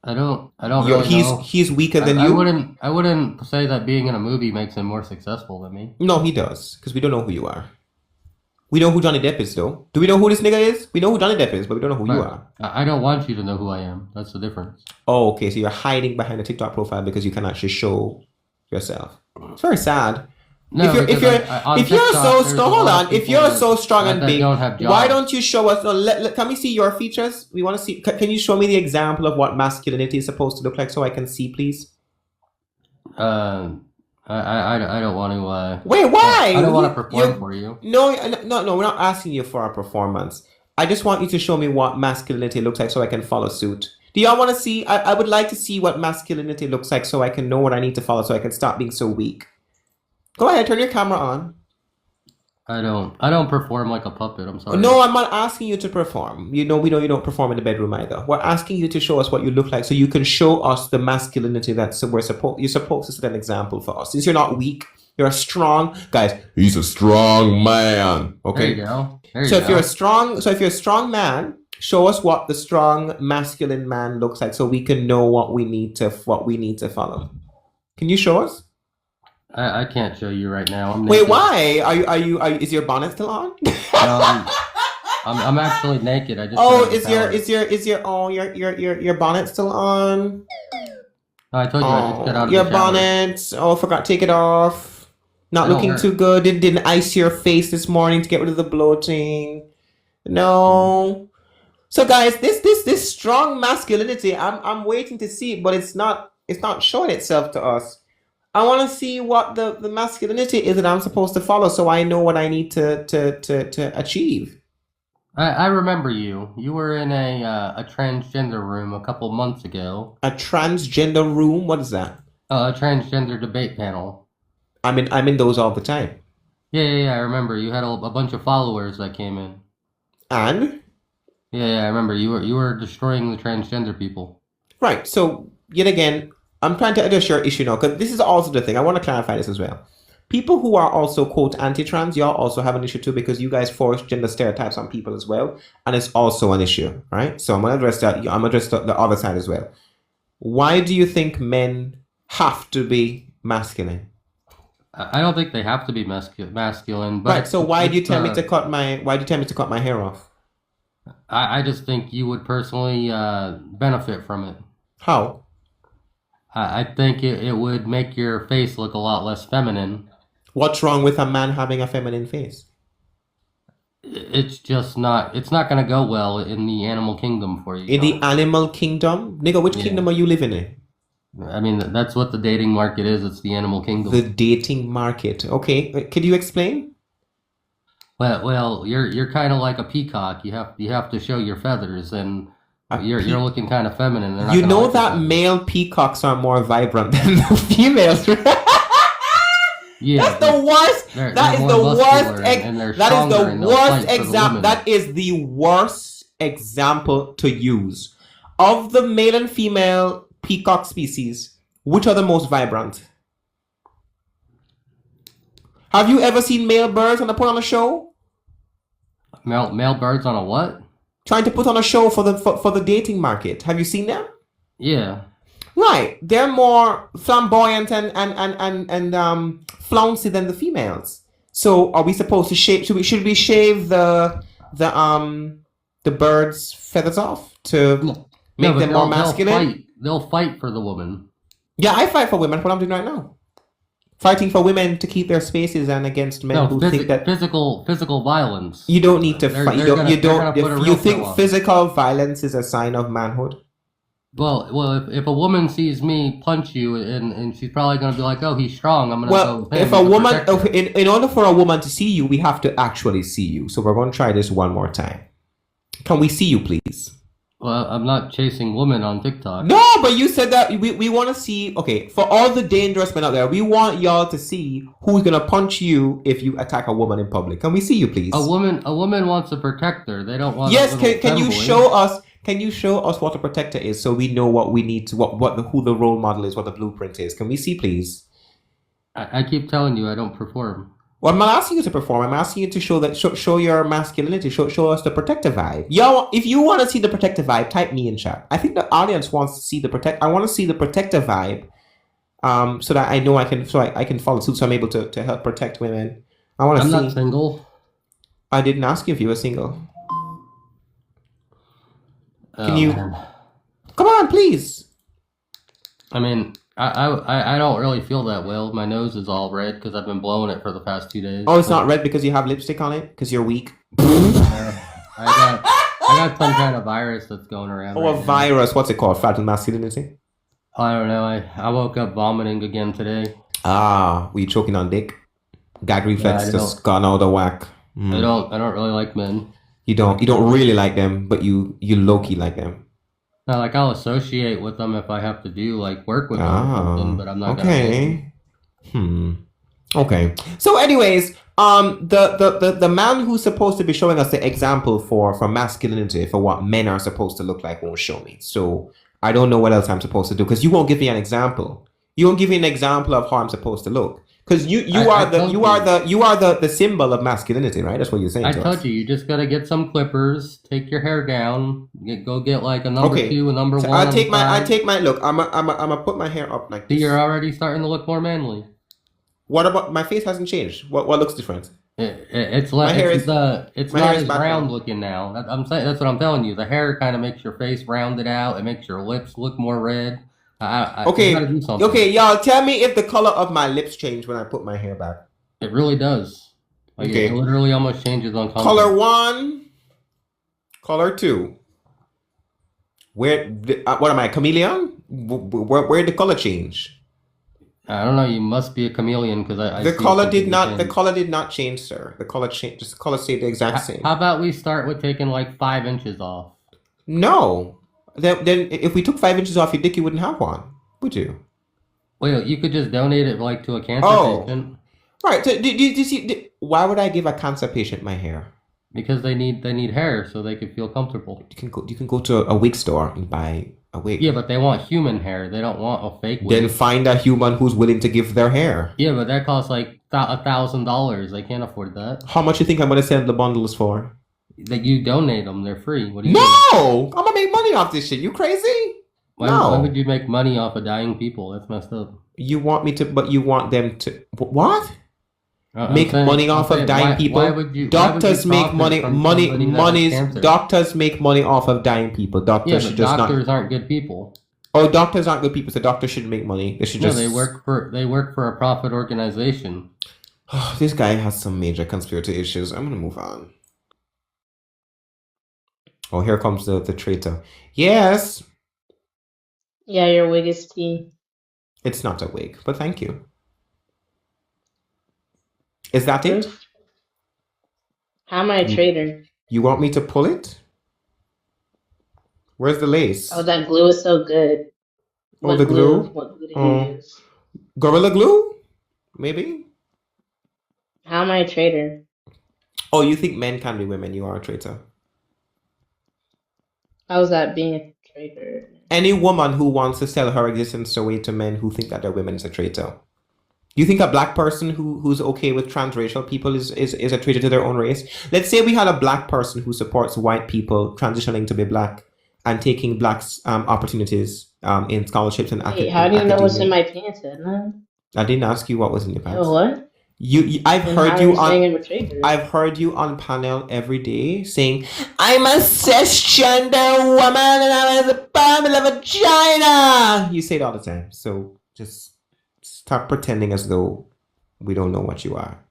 I don't really know. He's weaker than you. I wouldn't say that being in a movie makes him more successful than me. No, he does, because we don't know who you are. We know who Johnny Depp is, though. Do we know who this nigga is? We know who Johnny Depp is, but we don't know who you are. I don't want you to know who I am. That's the difference. Oh, okay. So you're hiding behind a TikTok profile because you can actually show yourself. It's very sad. No, if you're so strong and big, why don't you show us? No, can we see your features? We want to see. Can you show me the example of what masculinity is supposed to look like so I can see, please? I don't want to. Wait, why? I don't want to perform for you. No. We're not asking you for a performance. I just want you to show me what masculinity looks like so I can follow suit. Do y'all want to see? I would like to see what masculinity looks like so I can know what I need to follow so I can stop being so weak. Go ahead, turn your camera on. I don't perform like a puppet. I'm sorry. No, I'm not asking you to perform. We know you don't perform in the bedroom either. We're asking you to show us what you look like so you can show us the masculinity that you're supposed to set an example for us. Since you're not weak, you're a strong guys. He's a strong man. Okay. There you go. If you're a strong man, show us what the strong masculine man looks like so we can know what we need to follow. Can you show us? I can't show you right now. Wait, why? Are you? Is your bonnet still on? I'm actually naked. I just your bonnet still on? I told you I just got out of your the shower. bonnet. Oh, I forgot. Take it off. Not looking too good. Didn't ice your face this morning to get rid of the bloating. No. So guys, this strong masculinity, I'm waiting to see it, but it's not showing itself to us. I want to see what the masculinity is that I'm supposed to follow so I know what I need to achieve. I remember you. You were in a transgender room a couple months ago. A transgender room? What is that? A transgender debate panel. I'm in those all the time. Yeah. I remember you had a bunch of followers that came in. And? Yeah, I remember you were destroying the transgender people. Right. So yet again, I'm trying to address your issue now because this is also the thing. I want to clarify this as well. People who are also quote anti-trans, y'all also have an issue too because you guys force gender stereotypes on people as well, and it's also an issue, right? So I'm gonna address that. I'm gonna address the other side as well. Why do you think men have to be masculine? I don't think they have to be masculine, but Right. So why do you tell me to cut my hair off? I just think you would personally benefit from it. How? I think it would make your face look a lot less feminine. What's wrong with a man having a feminine face? It's just not. It's not going to go well in the animal kingdom for you. In the animal kingdom, nigga, which kingdom are you living in? I mean, that's what the dating market is. It's the animal kingdom. The dating market. Okay, could you explain? Well, you're kind of like a peacock. You have to show your feathers, and you're looking kind of feminine. You know that male peacocks are more vibrant than the females. Yeah, that's the worst. That is the worst. Example. That is the worst example to use of the male and female peacock species. Which are the most vibrant? Have you ever seen male birds on a show? Male birds on a what? Trying to put on a show for the dating market. Have you seen them? Yeah. Right. They're more flamboyant and flouncy than the females. So are we supposed to shave? Should we shave the birds' feathers off to make them more masculine? They'll fight for the woman. Yeah, I fight for women. That's what I'm doing right now. Fighting for women to keep their spaces and against men who think that physical violence. You don't need to fight. You think physical violence is a sign of manhood? Well, if a woman sees me punch you and she's probably going to be like, "Oh, he's strong. I'm going to go with him." If a woman, in order for a woman to see you, we have to actually see you. So we're going to try this one more time. Can we see you, please? Well, I'm not chasing women on TikTok. No, but you said that we want to see. Okay, for all the dangerous men out there, we want y'all to see who's gonna punch you if you attack a woman in public. Can we see you, please? A woman wants a protector. They don't want. Yes, can you show us? Can you show us what a protector is so we know what we need to who the role model is, what the blueprint is? Can we see, please? I keep telling you I don't perform. Well, I'm not asking you to perform. I'm asking you to show your masculinity. Show us the protective vibe. Y'all, if you want to see the protective vibe, type me in chat. I think the audience wants to see I want to see the protective vibe, so that I know I can follow suit. So I'm able to help protect women. I'm not single. I didn't ask you if you were single. Can you? Come on, please. I mean, I don't really feel that well. My nose is all red because I've been blowing it for the past 2 days. Oh, it's not red because you have lipstick on it? Because you're weak? I got some kind of virus that's going around. Oh, a virus. What's it called? Fragile masculinity? I don't know. I woke up vomiting again today. Ah, were you choking on dick? Gag reflex just gone out of whack. I don't really like men. You don't really like them, but you low-key like them. No, like I'll associate with them if I have to do like work with them or something, but I'm not okay. Okay. So anyways, the man who's supposed to be showing us the example for masculinity, for what men are supposed to look like, won't show me. So I don't know what else I'm supposed to do because you won't give me an example. You won't give me an example of how I'm supposed to look. Because you are the symbol of masculinity, right? That's what you're saying. I told you just gotta get some clippers, take your hair down, go get like a number 2, a number 1. I take my look. I'm gonna put my hair up like this. You're already starting to look more manly. What about my face? Hasn't changed. What looks different? It's not as round looking now. That's what I'm telling you. The hair kind of makes your face rounded out. It makes your lips look more red. Okay, y'all, tell me if the color of my lips change when I put my hair back. It really does. Like it literally almost changes on color. Color 1, color 2. What am I, a chameleon? Where did the color change? I don't know. You must be a chameleon because I The see color something did not. The change. color did not change, sir. The color changed. The color stayed the exact same. How about we start with taking like 5 inches off? No. Then if we took 5 inches off your dick, you wouldn't have one, would you? Well, you could just donate it like to a cancer patient. Right. So, do you see? Why would I give a cancer patient my hair? Because they need hair so they can feel comfortable. You can go to a wig store and buy a wig. Yeah, but they want human hair. They don't want a fake wig. Then find a human who's willing to give their hair. Yeah, but that costs like $1,000. They can't afford that. How much you think I'm gonna sell the bundles for? That you donate them, they're free. What do you No! I'm gonna make money off this shit. You crazy? Why would you make money off of dying people? That's messed up. You want me to, but you want them to what? Make money off of dying people. Doctors make money. Doctors make money off of dying people. Doctors yeah, but just doctors not. aren't good people. Oh, doctors aren't good people. So doctors shouldn't make money. They should just. They work for a profit organization. This guy has some major conspiracy issues. I'm gonna move on. Oh, here comes the traitor. Yes. Yeah, your wig is tea. It's not a wig, but thank you. Is that it? How am I a traitor? You want me to pull it? Where's the lace? Oh, that glue is so good. Oh, the glue? What glue did you use? Gorilla glue? Maybe? How am I a traitor? Oh, you think men can be women? You are a traitor. How is that being a traitor? Any woman who wants to sell her existence away to men who think that they're women is a traitor. You think a black person who's okay with transracial people is a traitor to their own race? Let's say we had a black person who supports white people transitioning to be black and taking blacks' opportunities in scholarships and Wait, how do you know what's in my pants, Edna? I didn't ask you what was in your pants. Oh, what? I've Then heard how you are you saying I'm on. a traitor? I've heard you on panel every day saying, "I'm a cisgender woman and I was born with a vagina." You say it all the time, so just stop pretending as though we don't know what you are.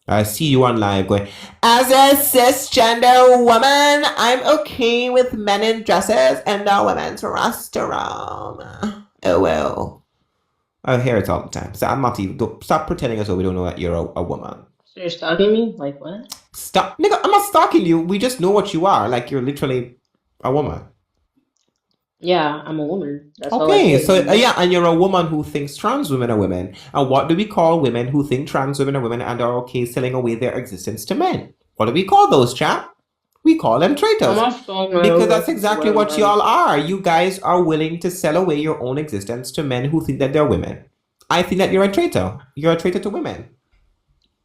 I see you on live going, "As a cisgender woman, I'm okay with men in dresses and no women's rostrum." Oh well. I hear it all the time. So I'm not even. Stop pretending as though we don't know that you're a woman. So you're stalking me? Like what? Stop, nigga. I'm not stalking you. We just know what you are. Like you're literally a woman. Yeah, I'm a woman. That's all I Okay, said. so yeah, and you're a woman who thinks trans women are women. And what do we call women who think trans women are women and are okay selling away their existence to men? What do we call those, chap? We call them traitors. I'm off phone right Because over that's to exactly where what I'm y'all are. You guys are willing to sell away your own existence to men who think that they're women. I think that you're a traitor. You're a traitor to women.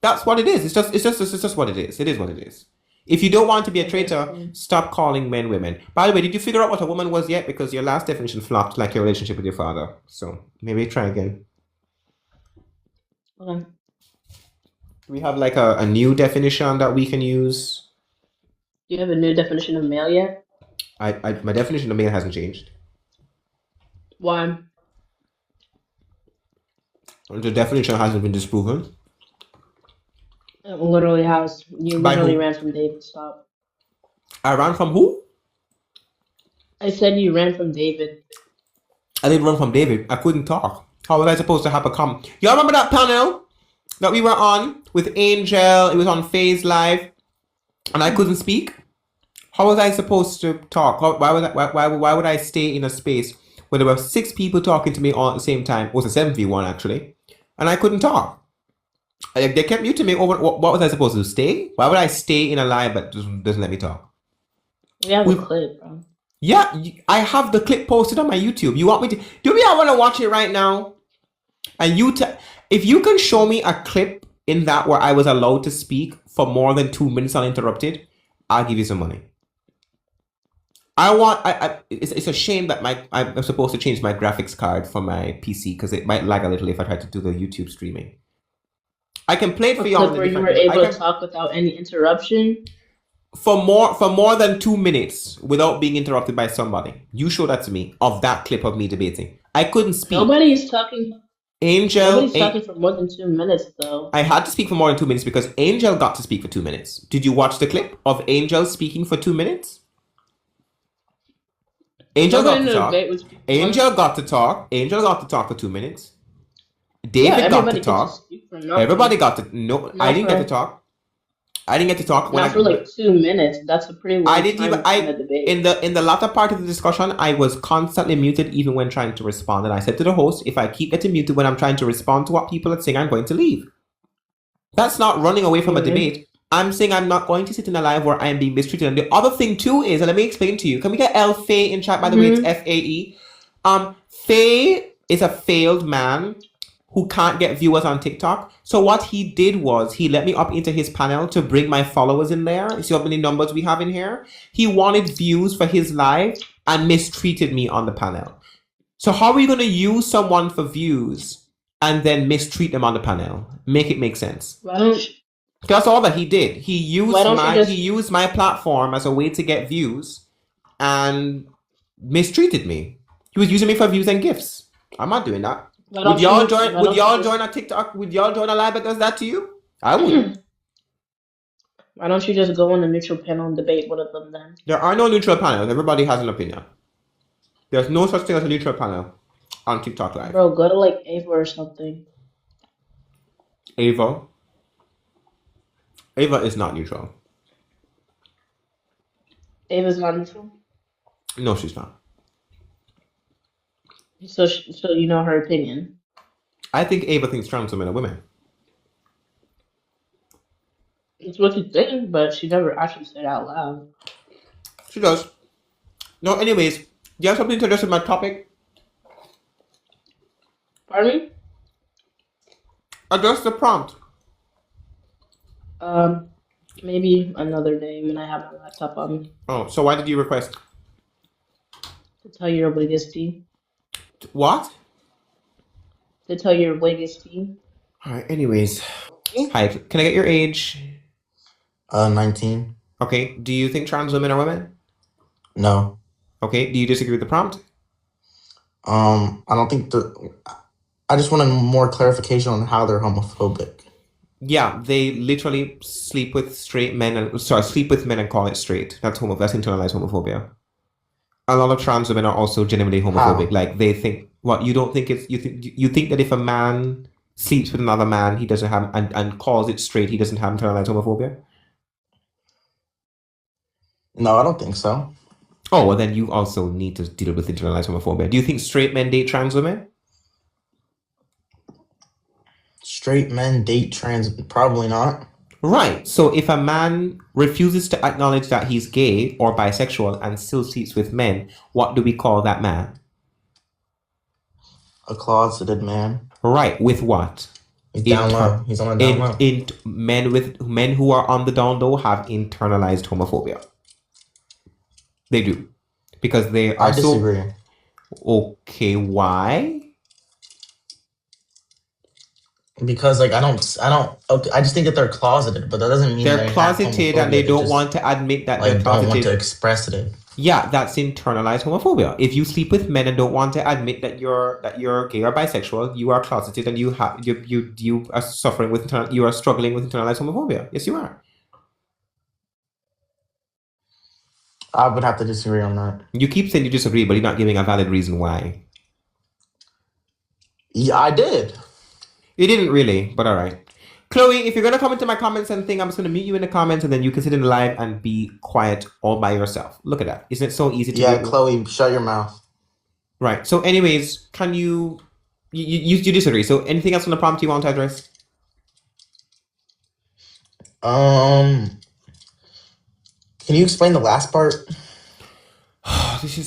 That's what it is. It's just what it is. It is what it is. If you don't want to be a traitor, stop calling men women. By the way, did you figure out what a woman was yet? Because your last definition flopped, like your relationship with your father. So maybe try again. Okay. We have like a new definition that we can use. Do you have a new definition of male yet? My definition of male hasn't changed. Why? The definition hasn't been disproven. It literally has. You By literally who? ran from David. Stop. I ran from who? I said you ran from David. I didn't run from David. I couldn't talk. How was I supposed to have a come? Y'all remember that panel that we were on with Angel? It was on Phase Live, and I couldn't speak. How was I supposed to talk? Why would I stay in a space where there were 6 people talking to me all at the same time? It was a 7v1 actually, and I couldn't talk. They kept muting me over. What was I supposed to do? Stay? Why would I stay in a live that doesn't let me talk? We have a clip, bro. Yeah, I have the clip posted on my YouTube. You want me to? Do me? I want to watch it right now. And if you can show me a clip in that where I was allowed to speak for more than 2 minutes uninterrupted, I'll give you some money. It's a shame that I'm supposed to change my graphics card for my PC because it might lag a little if I try to do the YouTube streaming. I can play it for A you clip on where you were able to talk without any interruption. For more than 2 minutes without being interrupted by somebody. You show that to me of that clip of me debating. I couldn't speak. Nobody is talking. Angel. Nobody's talking for more than 2 minutes, though. I had to speak for more than 2 minutes because Angel got to speak for 2 minutes. Did you watch the clip of Angel speaking for 2 minutes? Angel got to talk. Angel got to talk. Angel got to talk for 2 minutes. David got to everybody gets to talk. speak for nothing. Everybody got to. No, I Not didn't get to for talk. I didn't get to talk when not for like 2 minutes. That's a pretty I long didn't even. time in a debate. In the latter part of the discussion, I was constantly muted even when trying to respond. And I said to the host, if I keep getting muted when I'm trying to respond to what people are saying, I'm going to leave. That's not running away from a debate. I'm saying I'm not going to sit in a live where I'm being mistreated. And the other thing too is, and let me explain to you. Can we get L Faye in chat? By the way, it's FAE. Faye is a failed man who can't get viewers on TikTok. So what he did was he let me up into his panel to bring my followers in there. See how many numbers we have in here? He wanted views for his live and mistreated me on the panel. So how are you going to use someone for views and then mistreat them on the panel? Make it make sense. Why don't That's all that he did. He used Why don't you just- he used my platform as a way to get views and mistreated me. He was using me for views and gifts. I'm not doing that. Why Would don't y'all you- join? why Would don't y'all you join a TikTok? Would y'all join a live that does that to you? I wouldn't. Why don't you just go on the neutral panel and debate one of them then? There are no neutral panels. Everybody has an opinion. There's no such thing as a neutral panel on TikTok Live. Bro, go to like Ava or something. Ava. Ava is not neutral. Ava's not neutral? No, she's not. So you know her opinion. I think Ava thinks trans women are women. It's what you think, but she never actually said it out loud. She does. No, anyways, do you have something to address with my topic? Pardon me? Address the prompt. Maybe another day when I have my laptop on me Oh, so why did you request? to tell your biggest tea. What? To tell your biggest tea. Alright, anyways. Hi, can I get your age? 19. Okay, do you think trans women are women? No. Okay, do you disagree with the prompt? I don't think I just wanted more clarification on how they're homophobic. Yeah, they literally sleep with straight men and sleep with men and call it straight. That's that's internalized homophobia. A lot of trans women are also genuinely homophobic. How? Like they think what you don't think it's you think that if a man sleeps with another man, he doesn't have and calls it straight, he doesn't have internalized homophobia? No, I don't think so. Oh, well then you also need to deal with internalized homophobia. Do you think straight men date trans women? Straight men date trans, probably not. Right. So if a man refuses to acknowledge that he's gay or bisexual and still sleeps with men, what do we call that man? A closeted man. Right. With what? He's down low. He's on a down low. Men who are on the down low have internalized homophobia. They do. Because they are I disagree. Okay, why? Because like I don't. Okay, I just think that they're closeted, but that doesn't mean They're they have closeted and homophobia. they don't just, want to admit that like they're don't closeted. want to express it. Yeah, that's internalized homophobia. If you sleep with men and don't want to admit that you're gay or bisexual, you are closeted and you are suffering with you are struggling with internalized homophobia. Yes, you are. I would have to disagree on that. You keep saying you disagree, but you're not giving a valid reason why. Yeah, I did. You didn't really, but all right. Chloe, if you're gonna come into my comments and think, I'm just gonna mute you in the comments and then you can sit in the live and be quiet all by yourself. Look at that. Isn't it so easy to Yeah, do? Chloe, shut your mouth. Right. So, anyways, can you disagree? So, anything else on the prompt you want to address? Can you explain the last part? This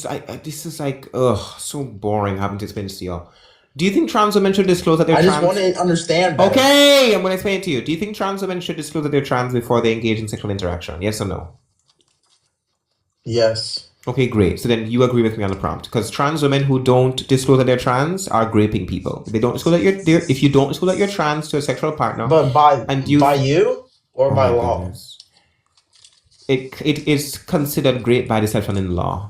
is like so boring having to explain this to y'all. Do you think trans women should disclose that they're trans? I just want to understand better. Okay, I'm gonna explain it to you. Do you think trans women should disclose that they're trans before they engage in sexual interaction? Yes or no? Yes. Okay, great. So then you agree with me on the prompt because trans women who don't disclose that they're trans are graping people. They don't disclose that if you don't disclose that you're trans to a sexual partner, But by you or Oh by my law? goodness. It is considered great by deception in law.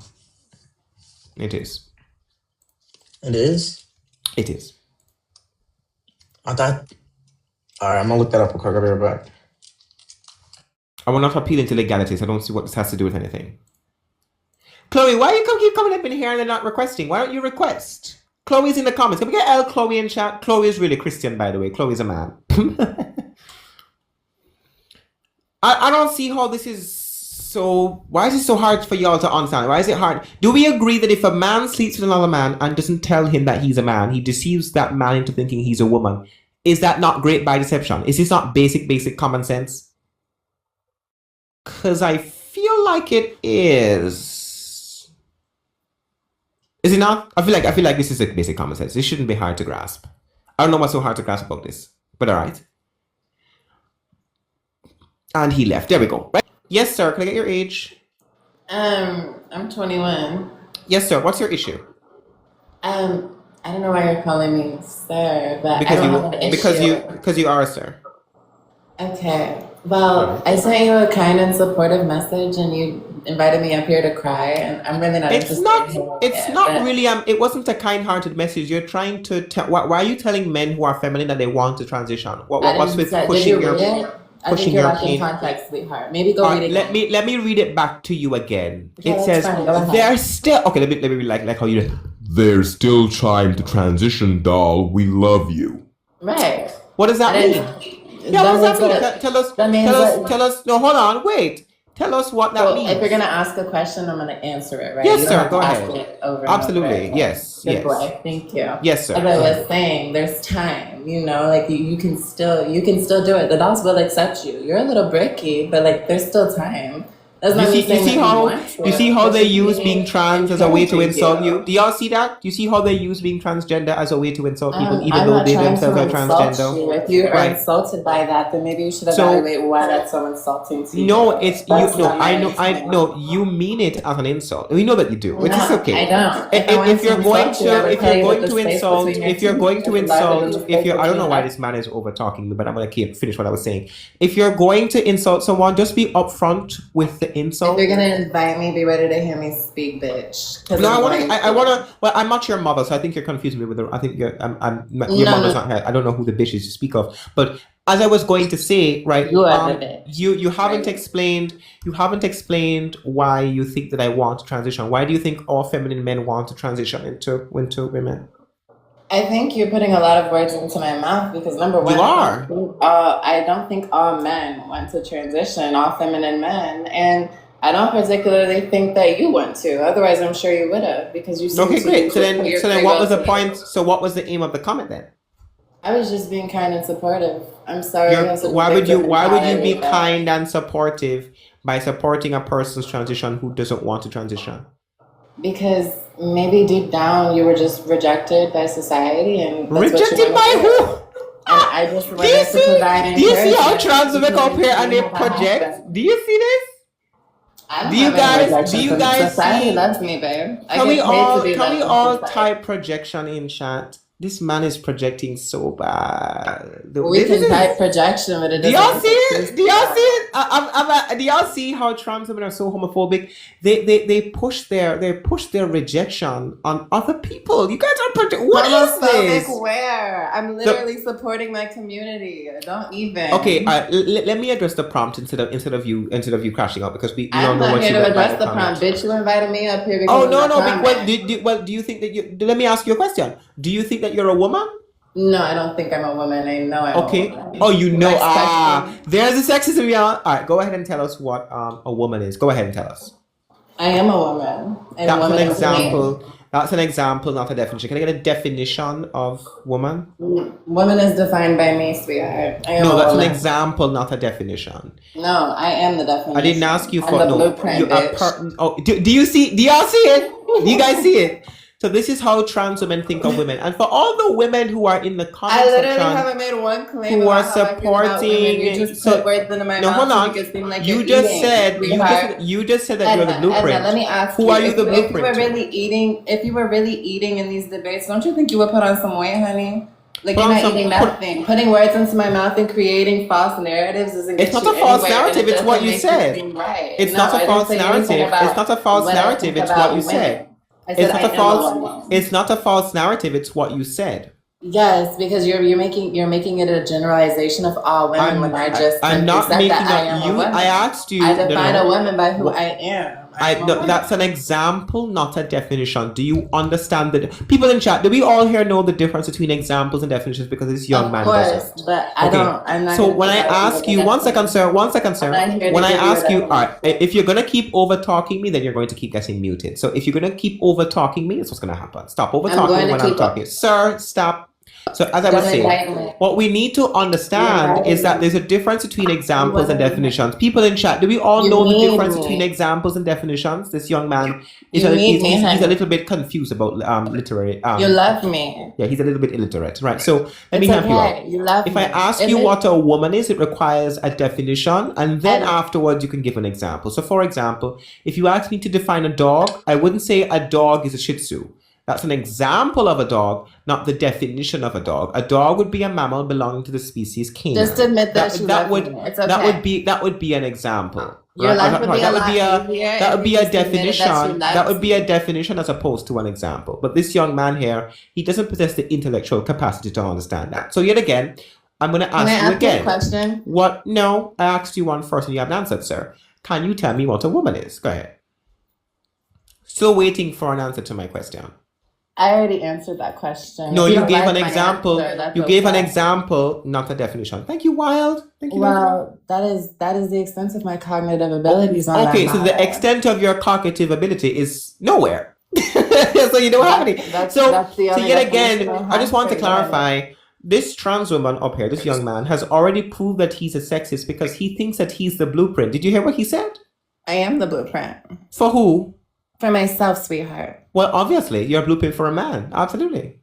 It is. It is? It is. I thought. Alright, I'm gonna look that up real quick. I'll be right back. I will not appeal into legalities. I don't see what this has to do with anything. Chloe, why you keep coming up in here and they're not requesting? Why don't you request? Chloe's in the comments. Can we get L Chloe in chat? Chloe is really Christian, by the way. Chloe's a man. I don't see how this is so. Why is it so hard for y'all to understand? Why is it hard? Do we agree that if a man sleeps with another man and doesn't tell him that he's a man, he deceives that man into thinking he's a woman? Is that not great by deception? Is this not basic common sense? Because I feel like it is. Is it not? I feel like this is a basic common sense. This shouldn't be hard to grasp. I don't know what's so hard to grasp about this, but all right. And he left. There we go. Right? Yes, sir. Can I get your age? I'm 21. Yes, sir. What's your issue? I don't know why you're calling me sir, but Because I don't have an issue. because you are a sir. Okay. Well, I sent you a kind and supportive message, and you invited me up here to cry, and I'm really not It's interested. not. in hearing It's it, not but really. It wasn't a kind-hearted message. You're trying to tell. Why are you telling men who are feminine that they want to transition? I What's didn't with say. Did pushing you your read it? I think pushing you're your lacking pain? context, sweetheart. Maybe go read it. Let me read it back to you again. Okay, It that's says fine. Go ahead. they're still okay. Let me read like how you. They're still trying to transition, doll. We love you. Right. What does that And mean? then- Yeah, that what does that means mean? that- Tell us. that means that- Tell us. No, hold on. Wait. Tell us what that So means. if you're gonna ask a question, I'm gonna answer it, right? Yes, You don't sir. have to Go ask ahead. it over and Absolutely. over. Yes. Good Yes. boy. Thank you. Yes, sir. As I was saying, there's time. You know, like you can still do it. The dolls will accept you. You're a little bricky, but like there's still time. That's not me saying that you want to, you see how but they you use can being trans as a way to encourage insult you? Do y'all see that? Do you see how they use being transgender as a way to insult people, even I'm though not they trying themselves to are insult transgender? you. If you are Right. insulted by that, then maybe you should So- evaluate why that's so insulting to you. No, it's you. That's No, not my I know. You mean it as an insult. We know that you do, which No, is okay. I don't. If I wanted If you're to going insult you, I to, would if tell you're you going that to the space insult, between your if you're teeth going to is larger than insult, the if space you're, I don't know between why us. this man is over talking me, but I'm gonna keep finish what I was saying. If you're going to insult someone, just be upfront with the insult. If you're gonna invite me, be ready to hear me speak, bitch. 'Cause No, I'm going I to. want to. Well, I'm not your mother, so I think you're confusing me with the. I think your No, mother's no. not here. I don't know who the bitch is you speak of. But as I was going to say, right, You are the bitch. you haven't Right. explained why you think that I want to transition. Why do you think all feminine men want to transition into women? I think you're putting a lot of words into my mouth because number one, You are. I don't think all men want to transition, all feminine men, and I don't particularly think that you want to. Otherwise, I'm sure you would have because you seem Okay, to great. So put then, your what was the free will point? So what was the aim of the comment then? I was just being kind and supportive. I'm sorry. you have such a Why would victim you mentality, be but- kind and supportive by supporting a person's transition who doesn't want to transition? Because maybe deep down you were just rejected by society, and that's Rejected what you by wanna do. who? And I just wanted to provide Do you see how encouragement trans women because come here and they you know that project? happened. Do you see this? I don't Do you have any guys? rejection Do you from guys society see? loves me, babe. I Can we get paid all? to be Can we loved all from society. type projection in chat? This man is projecting so bad. We can type projection, but it Do doesn't. y'all see it? Do y'all see it? Do y'all see how trans women are so homophobic? They push their rejection on other people. You guys are what is Homophobic this? where? I'm literally supporting my community. Don't even. Okay, let me address the prompt instead of you crashing out because we don't I'm know not what here you to meant by address the comment. prompt. Bitch, you invited me up here because Oh of no the no. comment. Do you think that you? Let me ask you a question. Do you think that you're a woman? No, I don't think I'm a woman. I know I'm Okay. a woman. Oh, you know. Next question. There's the sexism, y'all. All right, go ahead and tell us what a woman is. Go ahead and tell us. I am a woman. And That's woman an is me. example. That's an example, not a definition. Can I get a definition of woman? Woman is defined by me, sweetheart. I am No, a that's an woman. example, not a definition. No, I am the definition. I didn't ask you I'm for the no. blueprint, You are bitch. do you see? Do y'all see it? Do you guys see it? So this is how trans women think of women, and for all the women who are in the I comment literally section haven't made one claim who are about how I feel about women. You just supporting. put words into my No, mouth hold to on. make it seem like You you're just eating, said sweetheart. you just said that you're the Edna, blueprint. let me ask Who you, are you if, the if you blueprint were to? really eating, if you were really eating in these debates, don't you think you would put on some weight, honey? Like Put you're on not some- eating put- nothing. Putting words into my mouth and creating false narratives doesn't get It's not you a false anywhere, and narrative. it It's what doesn't you make said. seem right. It's No, not I a didn't false say anything narrative. about It's not a false what I narrative. think It's about what you women. said. I said It's not I a am a false. woman. It's not a false narrative. It's what you said. Yes, because you're making it a generalization of all women when I just I'm simply not said making that I a am a you. woman. I asked you. I no, define no. a woman by who What- I am. No, that's an example, not a definition. Do you understand that people in chat? Do we all here know the difference between examples and definitions? Because this young man doesn't. But I don't. I'm not. So gonna when I provide ask with you, a one second, sir. I'm not here to When I give you a ask you, all right, definition. if you're gonna keep over talking me, then you're going to keep getting muted. So if you're gonna keep over talking me, that's what's gonna happen. Stop over I'm talking going to when I'm keep- talking, sir. Stop. So as I was Don't saying, invite me. what we need to understand is that there's a difference between examples and definitions. People in chat, do we all You know the need difference me. between examples and definitions? This young man is You need me, he's a honey. little bit confused about literary. You love me. Yeah, he's a little bit illiterate, right? So let me It's help you okay. out. You love If me. I ask It you is- what a woman is, it requires a definition, and then afterwards you can give an example. So, for example, if you ask me to define a dog, I wouldn't say a dog is a Shih Tzu. That's an example of a dog, not the definition of a dog. A dog would be a mammal belonging to the species canine. Just admit that you love would me. It's that okay. would be an example. Your right? life would be that a would lot be a easier that if would be you a just admitted that you definition. That loved would be a definition as opposed to an example. But this young man here, he doesn't possess the intellectual capacity to understand that. So yet again, I'm going to Can I ask you ask you a again. question? What? No, I asked you one first, and you haven't answered, sir. Can you tell me what a woman is? Go ahead. Still waiting for an answer to my question. I already answered that question. No, If you don't gave like an my example. answer, that's You gave an okay. example, not a definition. Thank you, Wild. Thank you. Well, that is the extent of my cognitive abilities on Okay, that so the matter. extent of your cognitive ability is nowhere. So you don't have any. That's So the only yet definition again, I I just want to have for you. clarify. This trans woman up here, this young man, has already proved that he's a sexist because he thinks that he's the blueprint. Did you hear what he said? I am the blueprint. For who? For myself, sweetheart. Well, obviously, you're a blueprint for a man. Absolutely.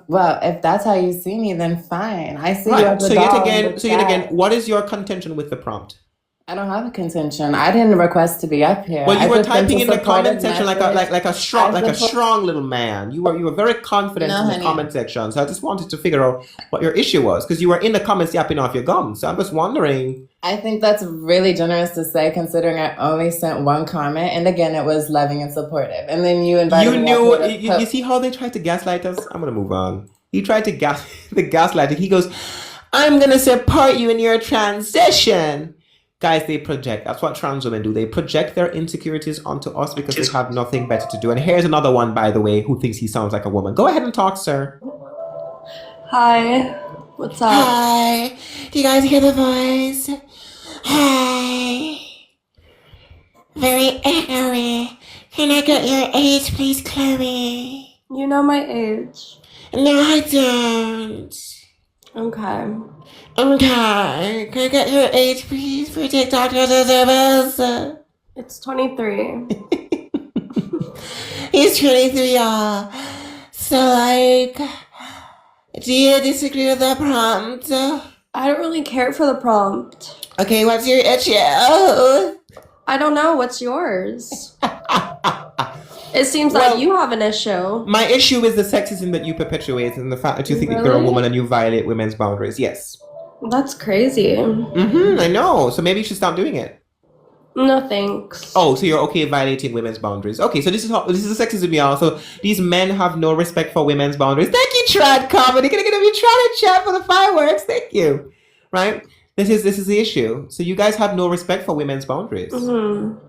Well, if that's how you see me, then fine. I see you Right. as a So yet doll again, in the so yet sky. again, what is your contention with the prompt? I don't have a contention. I didn't request to be up here. Well, you I were just sent typing a in the comment supportive section like a message. strong little man. You were very confident No, in the honey. comment section. So I just wanted to figure out what your issue was because you were in the comments yapping off your gums. So I'm just wondering. I think that's really generous to say, considering I only sent one comment, and again, it was loving and supportive. And then you invited You me knew. up here to You see how they tried to gaslight us? I'm gonna move on. He tried to gaslight it. He goes, "I'm gonna support you in your transition." Guys, they project. That's what trans women do. They project their insecurities onto us because they have nothing better to do. And here's another one, by the way, who thinks he sounds like a woman. Go ahead and talk, sir. Hi. What's up? Hi. Do you guys hear the voice? Hi. Very echoey. Can I get your age, please, Chloe? You know my age. No, I don't. Okay. Okay. Can I get your age, please, for TikTok service? It's 23. He's 23, y'all. So, like, do you disagree with the prompt? I don't really care for the prompt. Okay, what's your issue? I don't know. What's yours? It seems like you have an issue. My issue is the sexism that you perpetuate and the fact that you think that you're a Really? woman and you violate women's boundaries. Yes. That's crazy. I know. So maybe you should stop doing it. No thanks. Oh, so you're okay violating women's boundaries. Okay, so this is the sexism, y'all. So these men have no respect for women's boundaries. Thank you, Trad Comedy. Gonna be trying to chat for the fireworks. Thank you. Right? This is the issue. So you guys have no respect for women's boundaries. So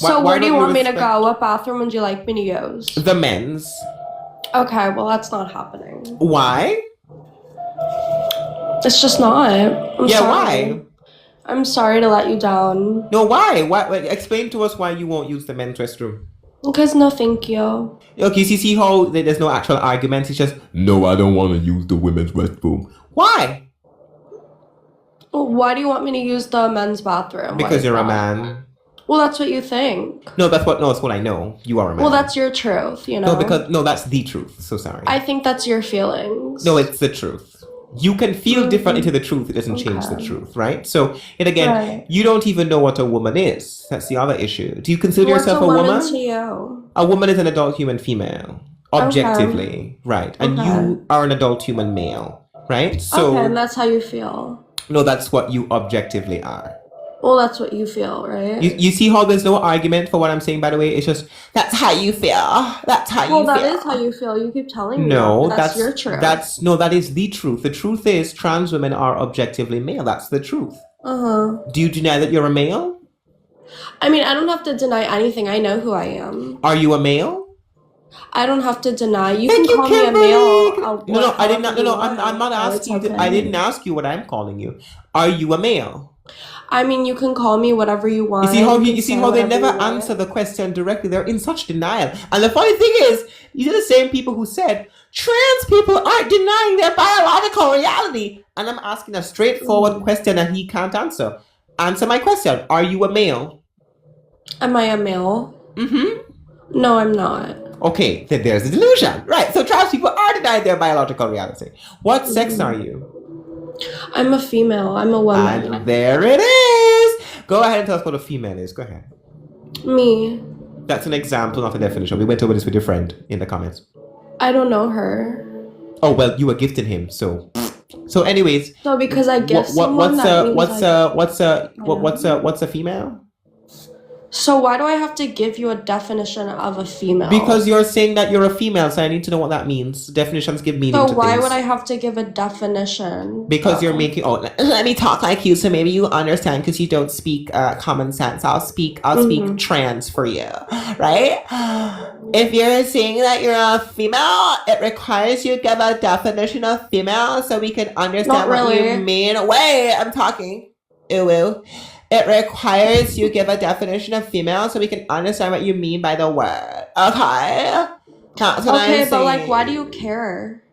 Why where do you don't you want me to respect- go? What bathroom would you like me to use? The men's. Okay, well that's not happening. Why? It's just not. I'm Yeah, sorry. why? I'm sorry to let you down. No, why? Why? Explain to us why you won't use the men's restroom. Because no thank you. Okay, so you see how there's no actual argument. It's just, no, I don't want to use the women's restroom. Why? Why do you want me to use the men's bathroom? What Because is you're a that? man. Well, that's what you think. No, that's what I know. You are a man. Well, that's your truth, you know? No, that's the truth. So sorry. I think that's your feelings. No, it's the truth. You can feel differently to the truth. It doesn't change the truth, right? So, and again, Right. you don't even know what a woman is. That's the other issue. Do you consider What's yourself a a woman woman? to you? A woman is an adult human female, objectively, right? And Okay. you are an adult human male, right? So, Okay, and that's how you feel. no, that's what you objectively are. Well, that's what you feel, right? You see how there's no argument for what I'm saying, by the way? It's just, that's how you feel. That's how Well, you that feel. is how you feel. You keep telling me No, that. That's your truth. That is the truth. The truth is trans women are objectively male. That's the truth. Uh-huh. Do you deny that you're a male? I mean, I don't have to deny anything. I know who I am. Are you a male? I don't have to deny. You Thank can you, call me a Kimberly. male. No, I did not. however you I'm not want. asking you. It's I okay. didn't ask you what I'm calling you. Are you a male? I mean, you can call me whatever you want. You see how can you see say how they whatever never you want. answer the question directly. They're in such denial. And the funny thing is, these are the same people who said trans people aren't denying their biological reality. And I'm asking a straightforward question that he can't answer. Answer my question. Are you a male? Am I a male? Mm-hmm. No, I'm not. Okay, then there's the delusion. Right, so trans people are denying their biological reality. What sex are you? I'm a female. I'm a woman. And there it is. Go ahead and tell us what a female is. Go ahead. Me. That's an example, not a definition. We went over this with your friend in the comments. I don't know her. Oh, well, you were gifting him, so... So anyways... So because I gift someone, what's a female? So why do I have to give you a definition of a female? Because you're saying that you're a female, so I need to know what that means. Definitions give meaning to So why things. would I have to give a definition? Because you're making... Oh, let me talk like you, so maybe you understand because you don't speak common sense. I'll speak trans for you, right? If you're saying that you're a female, it requires you give a definition of female so we can understand what you mean. Wait, I'm talking. Ooh. It requires you give a definition of female so we can understand what you mean by the word. Okay? That's what I'm saying. But like, why do you care?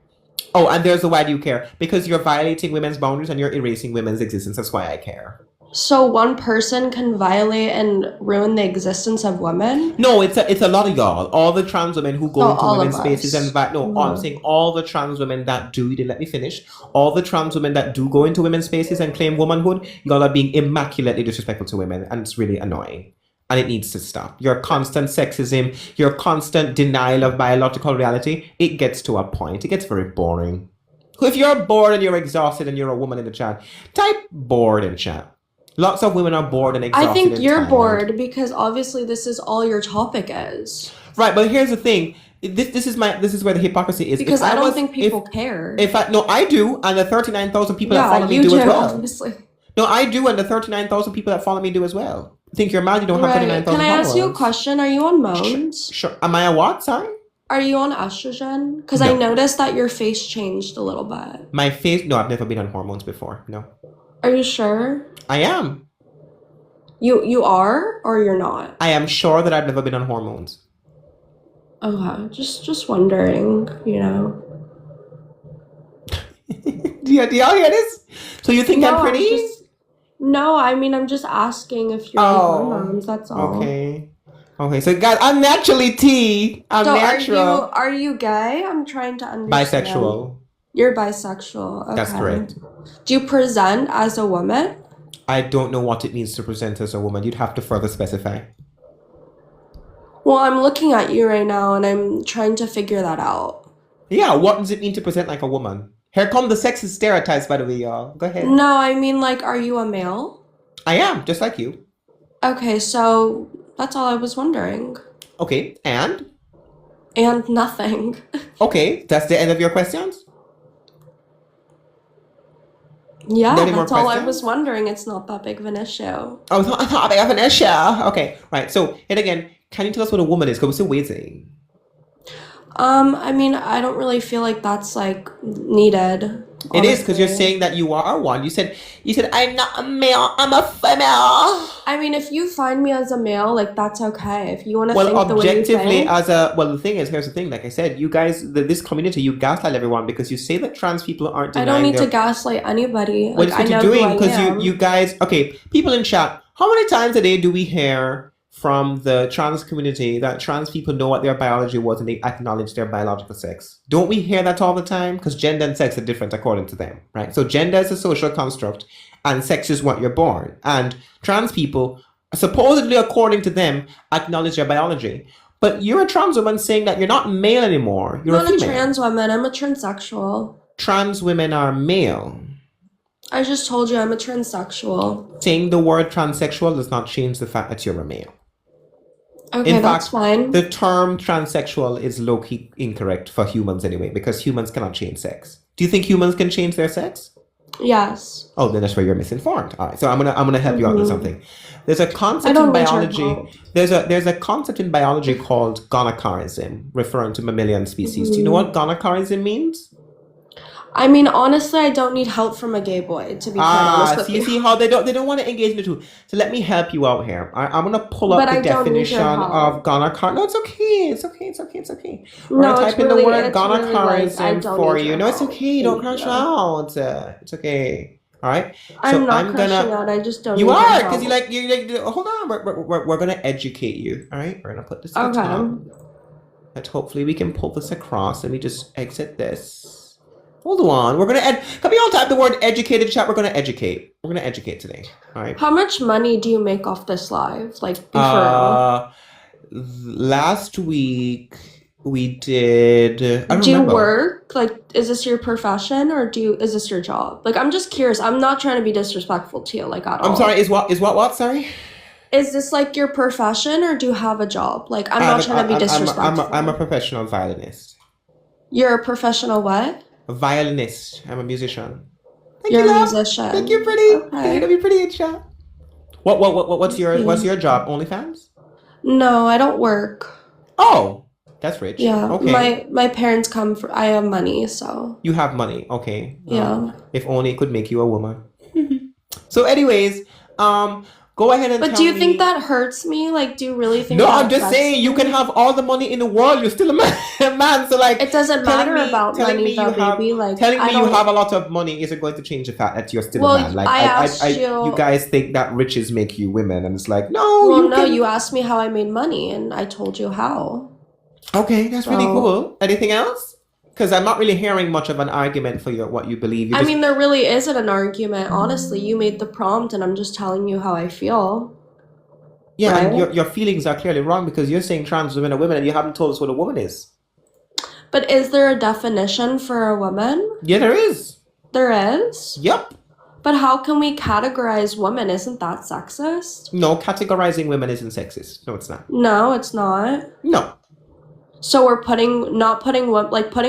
Oh, and there's the why do you care? Because you're violating women's boundaries and you're erasing women's existence. That's why I care. So one person can violate and ruin the existence of women? No, it's a lot of y'all. All the trans women who go into women's spaces and I'm saying all the trans women that do. You didn't let me finish. All the trans women that do go into women's spaces and claim womanhood, y'all are being immaculately disrespectful to women, and it's really annoying. And it needs to stop. Your constant sexism, your constant denial of biological reality, it gets to a point. It gets very boring. If you're bored and you're exhausted and you're a woman in the chat, type bored in chat. Lots of women are bored and exhausted. I think and you're tired. bored because obviously this is all your topic is. Right, but here's the thing. This is where the hypocrisy is. Because I don't think people care. I do, and the 39,000 people that follow me do as well. Obviously. No, I do, and the 39,000 people that follow me do as well. Think you're mad you don't have 39,000 Can I followers. ask you a question? Are you on Moans? Sure. Am I a what? Sorry? Are you on estrogen? Because No. I noticed that your face changed a little bit. My face? No, I've never been on hormones before. No. Are you sure? I am. You are or you're not? I am sure that I've never been on hormones. Okay, just wondering, you know. Do y'all hear this? So you think I'm pretty? No, I mean I'm just asking if you're on hormones. That's all. Okay. Okay, so guys, I'm naturally T. I'm natural. Are you gay? I'm trying to understand. Bisexual. You're bisexual. Okay. That's correct. Do you present as a woman? I don't know what it means to present as a woman. You'd have to further specify. Well, I'm looking at you right now and I'm trying to figure that out. Yeah, what does it mean to present like a woman? Here come the sexist stereotypes, by the way, y'all. Go ahead. No, I mean like, are you a male? I am, just like you. Okay, so that's all I was wondering. Okay, and? And nothing. Okay, that's the end of your questions? Yeah, Any more that's all I questions? was wondering. It's not that big of an issue. Oh, it's not that big of an issue. Okay, right. So, and again, can you tell us what a woman is? Because we're still waiting. I mean, I don't really feel like that's like needed. It is because you're saying that you are one. You said I'm not a male. I'm a female. I mean, if you find me as a male, like that's okay. If you want to Well, think the way you objectively, think. the thing is, here's the thing. Like I said, you guys, this community, you gaslight everyone because you say that trans people aren't I denying don't need their... to gaslight anybody. Well, Like, that's I what know you're doing who I am. because you guys. Okay, people in chat. How many times a day do we hear from the trans community that trans people know what their biology was and they acknowledge their biological sex? Don't we hear that all the time? Because gender and sex are different according to them, right? So gender is a social construct and sex is what you're born. And trans people, supposedly according to them, acknowledge their biology. But you're a trans woman saying that you're not male anymore. You're I'm not a a female. trans woman. I'm a transsexual. Trans women are male. I just told you I'm a transsexual. Saying the word transsexual does not change the fact that you're a male. Okay, that's fine. The term transsexual is low-key incorrect for humans anyway, because humans cannot change sex. Do you think humans can change their sex? Yes. Oh, then that's where you're misinformed. All right, so I'm gonna help you out with something. There's a I concept in don't need your biology. help. There's a concept in biology called gonocharism, referring to mammalian species. Do you know what gonocharism means? I mean, honestly, I don't need help from a gay boy, to be quite honest with you. See how they don't want to engage in the two. So let me help you out here. I'm gonna pull up But the I don't need your definition of help. gonochar. No, it's okay. It's okay. It's okay. It's okay. We're No, gonna it's type in the really, word it's really like, I gonocharism don't for need you. your No, it's help. okay. Don't Thank crash you. out. It's okay. All right. So I'm not I'm crashing gonna. out. I just don't You need your are, because help. you like. Hold on. We're gonna educate you. All right. We're gonna put this at the Okay. top. And hopefully we can pull this across. Let me just exit this. Hold on. We're gonna can we all type the word educated chat? We're gonna educate. We're gonna educate today. All right. How much money do you make off this live? Like, be for real. Last week we did. I don't Do you remember. work? Like, is this your profession or is this your job? Like, I'm just curious. I'm not trying to be disrespectful to you, like, at all. I'm sorry. Is what? Sorry. Is this like your profession or do you have a job? Like, I'm not trying to be disrespectful. I'm a professional violinist. You're a professional what? A violinist. I'm a musician. You're a love. musician. Thank you, pretty. Okay. You're gonna be pretty in chat. What's your job? OnlyFans? No, I don't work. Oh, that's rich. Yeah. Okay. My parents come for. I have money, so. You have money. Okay. Yeah. If only it could make you a woman. So, anyways, go ahead and But tell do you me. think that hurts me? Like, do you really think? No, that I'm just affects saying you me? can have all the money in the world. You're still a man. So like, It doesn't telling matter me- about telling money, me though, you have- baby. Like, telling I me you don't. have a lot of money isn't going to change the fact that you're still Well, a man. Like I asked you- you guys think that riches make you women, and it's like no. Well, no, can- you asked me how I made money, and I told you how. Okay, that's really So- cool. Anything else? Because I'm not really hearing much of an argument for what you believe. You I just- mean, there really isn't an argument. Honestly, you made the prompt, and I'm just telling you how I feel. yeah, and right? your feelings are clearly wrong because you're saying trans women are women, and you haven't told us what a woman is. But is there a definition for a woman? Yeah, there is. There is? Yep. But how can we categorize women? Isn't that sexist? No, categorizing women isn't sexist. No, it's not. No, it's not. No. So we're putting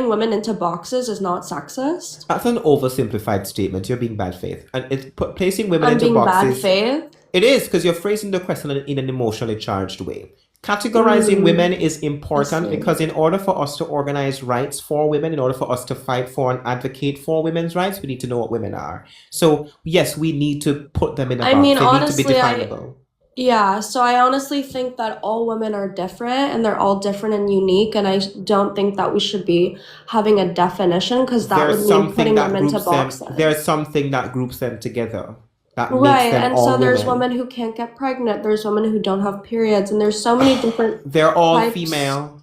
women into boxes is not sexist? That's an oversimplified statement. You're being bad faith. And it's placing women I'm into being bad boxes. faith? It is, because you're phrasing the question in an emotionally charged way. Categorizing women is important because in order for us to organize rights for women, in order for us to fight for and advocate for women's rights, we need to know what women are. So, yes, we need to put them in a box. I mean, they honestly, need to be definable. Yeah, so I honestly think that all women are different and they're all different and unique, and I don't think that we should be having a definition because that would mean putting them into boxes. There's something that groups them together. That Right, makes them and all so there's women. women who can't get pregnant, there's women who don't have periods, and there's so many different They're all types. female.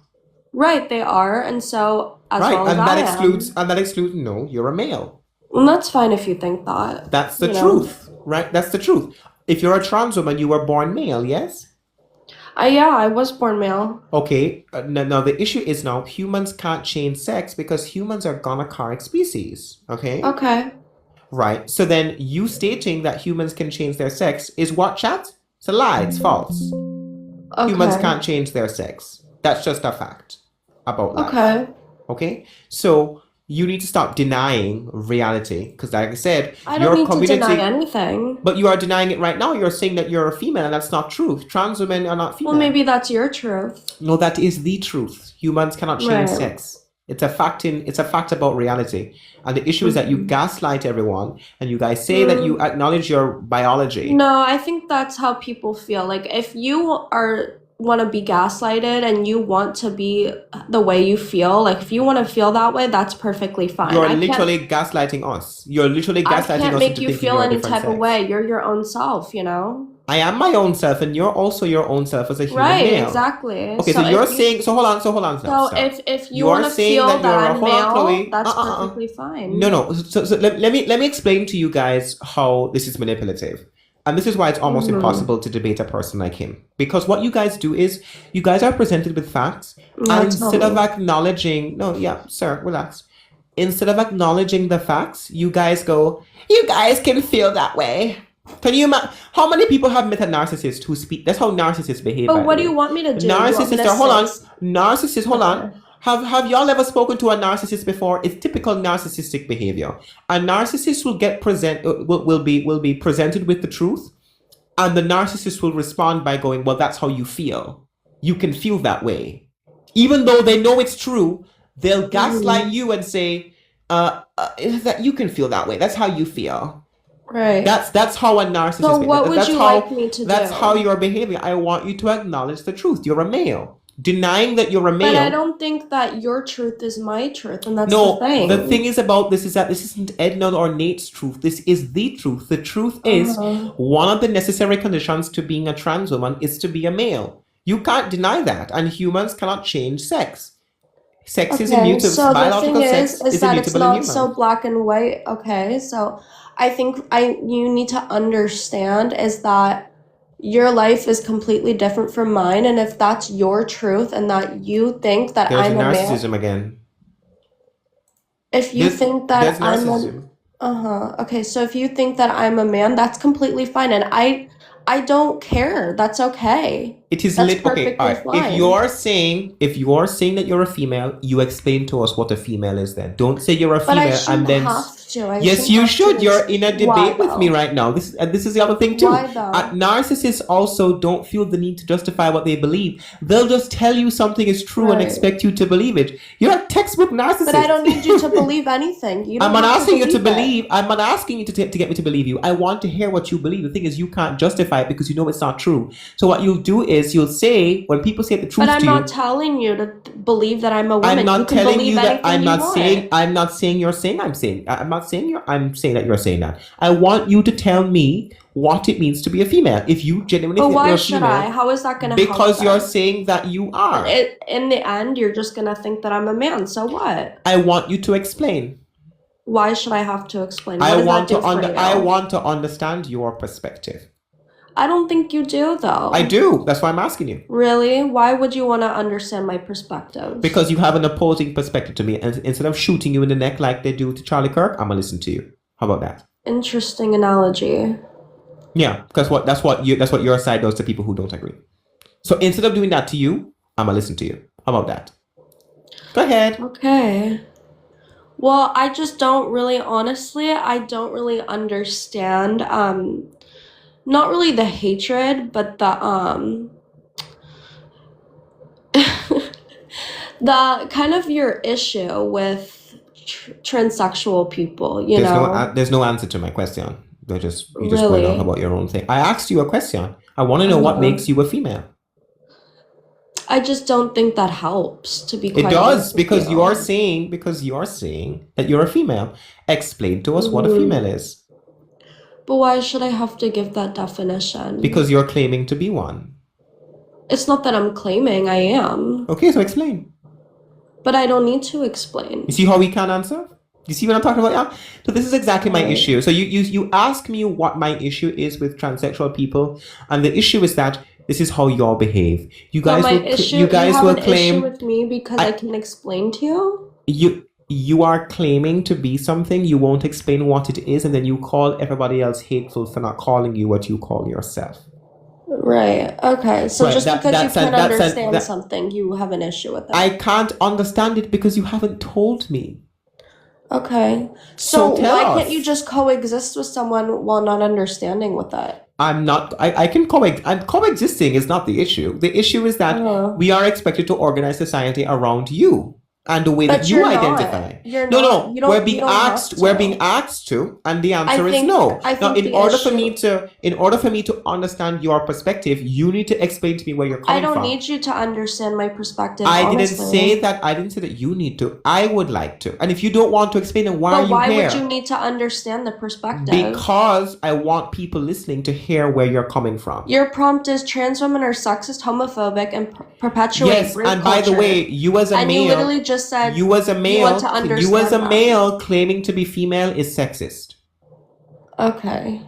Right, they are, and so as Right, well as and I that excludes no, you're a male. am. And that's fine if you think that. That's the you know. truth, right? That's the truth. If you're a trans woman, you were born male, yes? Yeah, I was born male. Okay, now the issue is now humans can't change sex because humans are gonochoric species, okay? Okay. Right, so then you stating that humans can change their sex is what, chat? It's a lie, it's false. Humans Okay. can't change their sex. That's just a fact about life. Okay. Okay? So you need to stop denying reality because like I said, I your don't need community to deny anything. but you are denying it right now. You're saying that you're a female and that's not true. Trans women are not female. Well, maybe that's your truth. No, that is the truth. Humans cannot change Right. sex. It's a fact about reality. And the issue is that you gaslight everyone and you guys say that you acknowledge your biology. No, I think that's how people feel. Like if you want to be gaslighted and you want to be the way you feel, like if you want to feel that way, that's perfectly fine. You're I can't- literally gaslighting us. You're literally I gaslighting can't us make into you thinking feel you're a any different type of sex. way. You're your own self, you know? I am my own self and you're also your own self as a human Right, male. exactly. Okay, so if you're you- saying hold on. So stop. if you You are want to saying feel that that, you're a- I'm hold on, male, Chloe. that's perfectly fine. No. So let me explain to you guys how this is manipulative. And this is why it's almost impossible to debate a person like him. Because what you guys do is you guys are presented with facts No, and it's not instead of me. acknowledging sir, relax. Instead of acknowledging the facts, you guys go, you guys can feel that way. Can you imagine how many people have met a narcissist who speak? That's how narcissists behave. But what do you want me to do? You want me Narcissists to are hold on. say- Narcissists, hold on. Have y'all ever spoken to a narcissist before? It's typical narcissistic behavior. A narcissist will be presented with the truth, and the narcissist will respond by going, "Well, that's how you feel. You can feel that way," even though they know it's true. They'll gaslight you and say, "That you can feel that way. That's how you feel." Right. That's how a narcissist. So what would that's you how, like me to That's do? how you're behaving. I want you to acknowledge the truth. You're a male. Denying that you're a male. But I don't think that your truth is my truth, and that's No, the thing. the thing is about this is that this isn't Edna or Nate's truth. This is the truth. The truth is one of the necessary conditions to being a trans woman is to be a male. You can't deny that, and humans cannot change sex. Sex is immutable. So the Biological thing sex is that it's immutable in not humans. so black and white. Okay, so I think you need to understand is that your life is completely different from mine, and if that's your truth and that you think that There's I'm a narcissism man, again. if you think that There's I'm narcissism. okay, so if you think that I'm a man, that's completely fine, and I don't care. That's okay. It is That's okay. All right. perfectly fine. If you're saying that you're a female, you explain to us what a female is. Then don't say you're a But I female shouldn't and then. have to. I Yes, shouldn't you have should. to You're in a ex- Why, debate with me though? right now. This is the other thing too. Why, though? Narcissists also don't feel the need to justify what they believe. They'll just tell you something is true and Right. expect you to believe it. You're a textbook narcissist. But I don't need you to believe anything. You don't I'm not have asking you to it. believe. I'm not asking you to get me to believe you. I want to hear what you believe. The thing is, you can't justify it because you know it's not true. So what you'll do is you'll say when people say the truth But I'm to you. not telling you to believe that I'm a woman. I'm not you can telling believe you that. anything I'm you not want. saying. I'm not saying you're saying. I'm saying. I'm not saying you're. I'm saying that you're saying that. I want you to tell me what it means to be a female. If you genuinely But think why you're a should female, I? How is that going to help? because you're them? saying that you are. In the end, you're just going to think that I'm a man. So what? I want you to explain. Why should I have to explain? What I does want that do to for you? I want to understand your perspective. I don't think you do, though. I do. That's why I'm asking you. Really? Why would you want to understand my perspective? Because you have an opposing perspective to me, and instead of shooting you in the neck like they do to Charlie Kirk, I'm gonna listen to you. How about that? Interesting analogy. Yeah, because that's what your side does to people who don't agree. So instead of doing that to you, I'm gonna listen to you. How about that? Go ahead. Okay. Well, I just don't really, honestly, I don't really understand, not really the hatred, but the the kind of your issue with transsexual people, you know? There's no answer to my question. You just going Really? off about your own thing. I asked you a question. I want to know what makes you a female. I just don't think that helps, to be quite It does honest with because you. you're saying that you're a female. Explain to us what a female is. But why should I have to give that definition? Because you're claiming to be one. It's not that I'm claiming I am, Okay, so explain. but I don't need to explain. You see how we can't answer? You see what I'm talking about? Yeah. So this is exactly my Right. issue. So you ask me what my issue is with transsexual people, and the issue is that this is how y'all behave. You But guys my will issue, you guys have will an claim issue with me because I can explain to you? you are claiming to be something, you won't explain what it is, and then you call everybody else hateful for not calling you what you call yourself. Right. Okay. So Right, just that- because you that's a- can't that's a- understand that- something, you have an issue with it. I can't understand it because you haven't told me. Okay. So So tell why us. can't you just coexist with someone while not understanding with it? I can coexisting is not the issue. The issue is that we are expected to organize society around you and the way that But you you're not. identify. You're No, not. no, You don't- we're you being don't have asked. We're to. being asked to, and the answer is think- no. I Now, think in the order for issue- me to understand your perspective, you need to explain to me where you're I coming don't from. need you to understand my perspective. I didn't honestly. say that. I didn't say that you need to. I would like to. And if you don't want to explain, then why are But you why here? would you need to understand the perspective? Because I want people listening to hear where you're coming from. Your prompt is trans women are sexist, homophobic, and perpetuate Yes, rape and by the culture. way, you as a and male, you literally just said you as a you male, want to understand you as a that. male claiming to be female is sexist. Okay.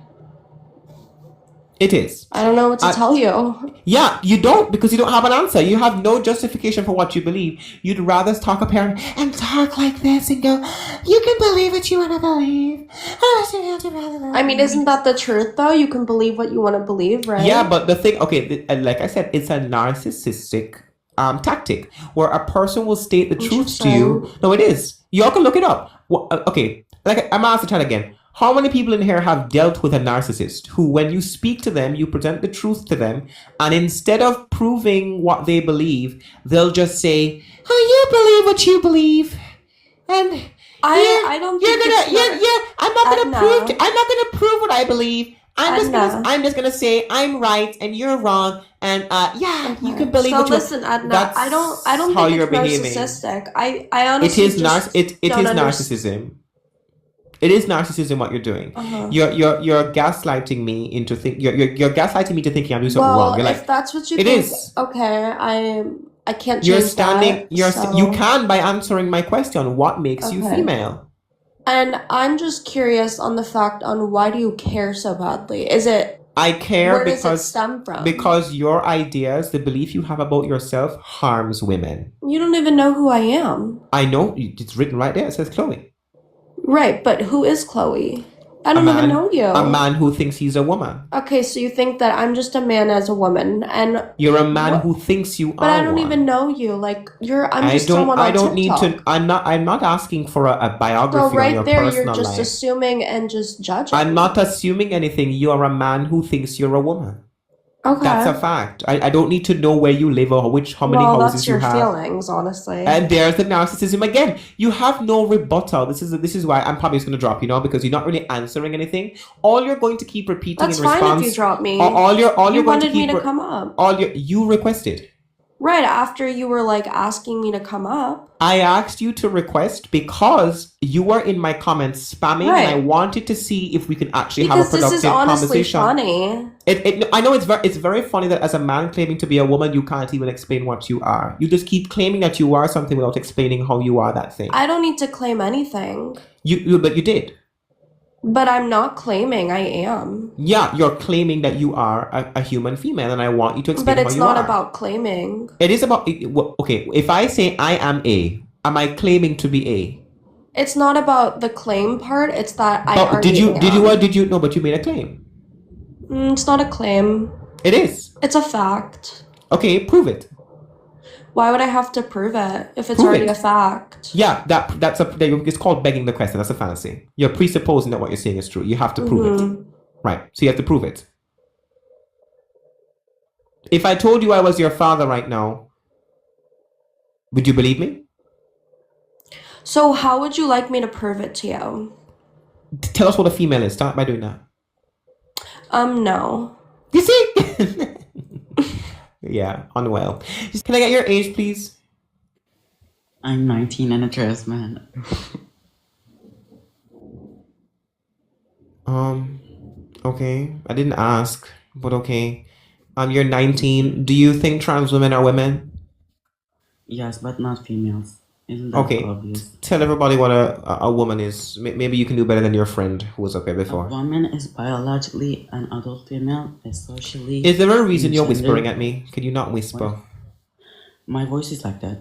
It is. I don't know what to tell you. Yeah, you don't because you don't have an answer. You have no justification for what you believe. You'd rather talk up here and talk like this and go, "You can believe what you want to believe." I mean, isn't that the truth though? You can believe what you want to believe, right? Yeah, but the thing, okay, like I said, it's a narcissistic tactic where a person will state the truth to you. No, it is. Y'all can look it up. Okay, like I'm asked the chat again. How many people in here have dealt with a narcissist who, when you speak to them, you present the truth to them, and instead of proving what they believe, they'll just say, "Oh, you believe what you believe," and I don't think I'm not gonna prove what I believe. I'm just gonna say I'm right and you're wrong, and you can believe so what you listen, Edna, That's I don't how think you're it's behaving. narcissistic. I honestly It is don't narcissism. It is narcissism what you're doing. Uh-huh. You're gaslighting me into you're gaslighting me to thinking I'm doing something wrong. You're if like, that's what you it think, is. okay, I can't You're change standing. that. You can by answering my question. What makes you Okay. female? And I'm just curious on the fact on why do you care so badly? Is it I care where does it stem from? because your ideas, the belief you have about yourself, harms women. You don't even know who I am. I know. It's written right there. It says Chloe. Right, but who is Chloe? I don't even know you. A man who thinks he's a woman. Okay, so you think that I'm just a man as a woman, and You're a man who thinks you but are I don't one. even know you. Like I'm just I don't. someone I on don't need TikTok. to. I'm not asking for a biography So right on your there, personal you're just life. assuming and just judging. I'm not assuming anything. You are a man who thinks you're a woman. Okay. That's a fact. I don't need to know where you live or how many well, houses that's you your have. feelings, honestly. And there's the narcissism again. You have no rebuttal. This is why I'm probably just going to drop you now, because you're not really answering anything. All you're going to keep repeating That's in fine response. if you drop me. All you're you going to wanted keep me to come up. you requested. Right after you were like asking me to come up. I asked you to request because you were in my comments spamming, Right. and I wanted to see if we can actually Because have a productive this is honestly conversation. funny. I know it's very funny that as a man claiming to be a woman, you can't even explain what you are. You just keep claiming that you are something without explaining how you are that thing. I don't need to claim anything. But you did. But I'm not claiming I am. Yeah, you're claiming that you are a human female, and I want you to explain But how it's you not are. about claiming. It is about okay. If I say I am A, am I claiming to be A? It's not about the claim part. It's that I But already am. did you no? But you made a claim. It's not a claim. It is. It's a fact. Okay, prove it. Why would I have to prove it if it's Prove already it. a fact? Yeah, it's called begging the question. That's a fantasy. You're presupposing that what you're saying is true. You have to prove it. Right. So you have to prove it. If I told you I was your father right now, would you believe me? So how would you like me to prove it to you? Tell us what a female is. Start by doing that. No. You see? Yeah, unwell. Can I get your age, please? I'm 19 and a trans man. Okay. I didn't ask, but okay. You're 19. Do you think trans women are women? Yes, but not females. Isn't that Okay. obvious? Tell everybody what a woman is. Maybe you can do better than your friend who was up here A before. woman is biologically an adult female, is socially. Is there a reason you're engendered- whispering at me? Can you not whisper? My voice is like that.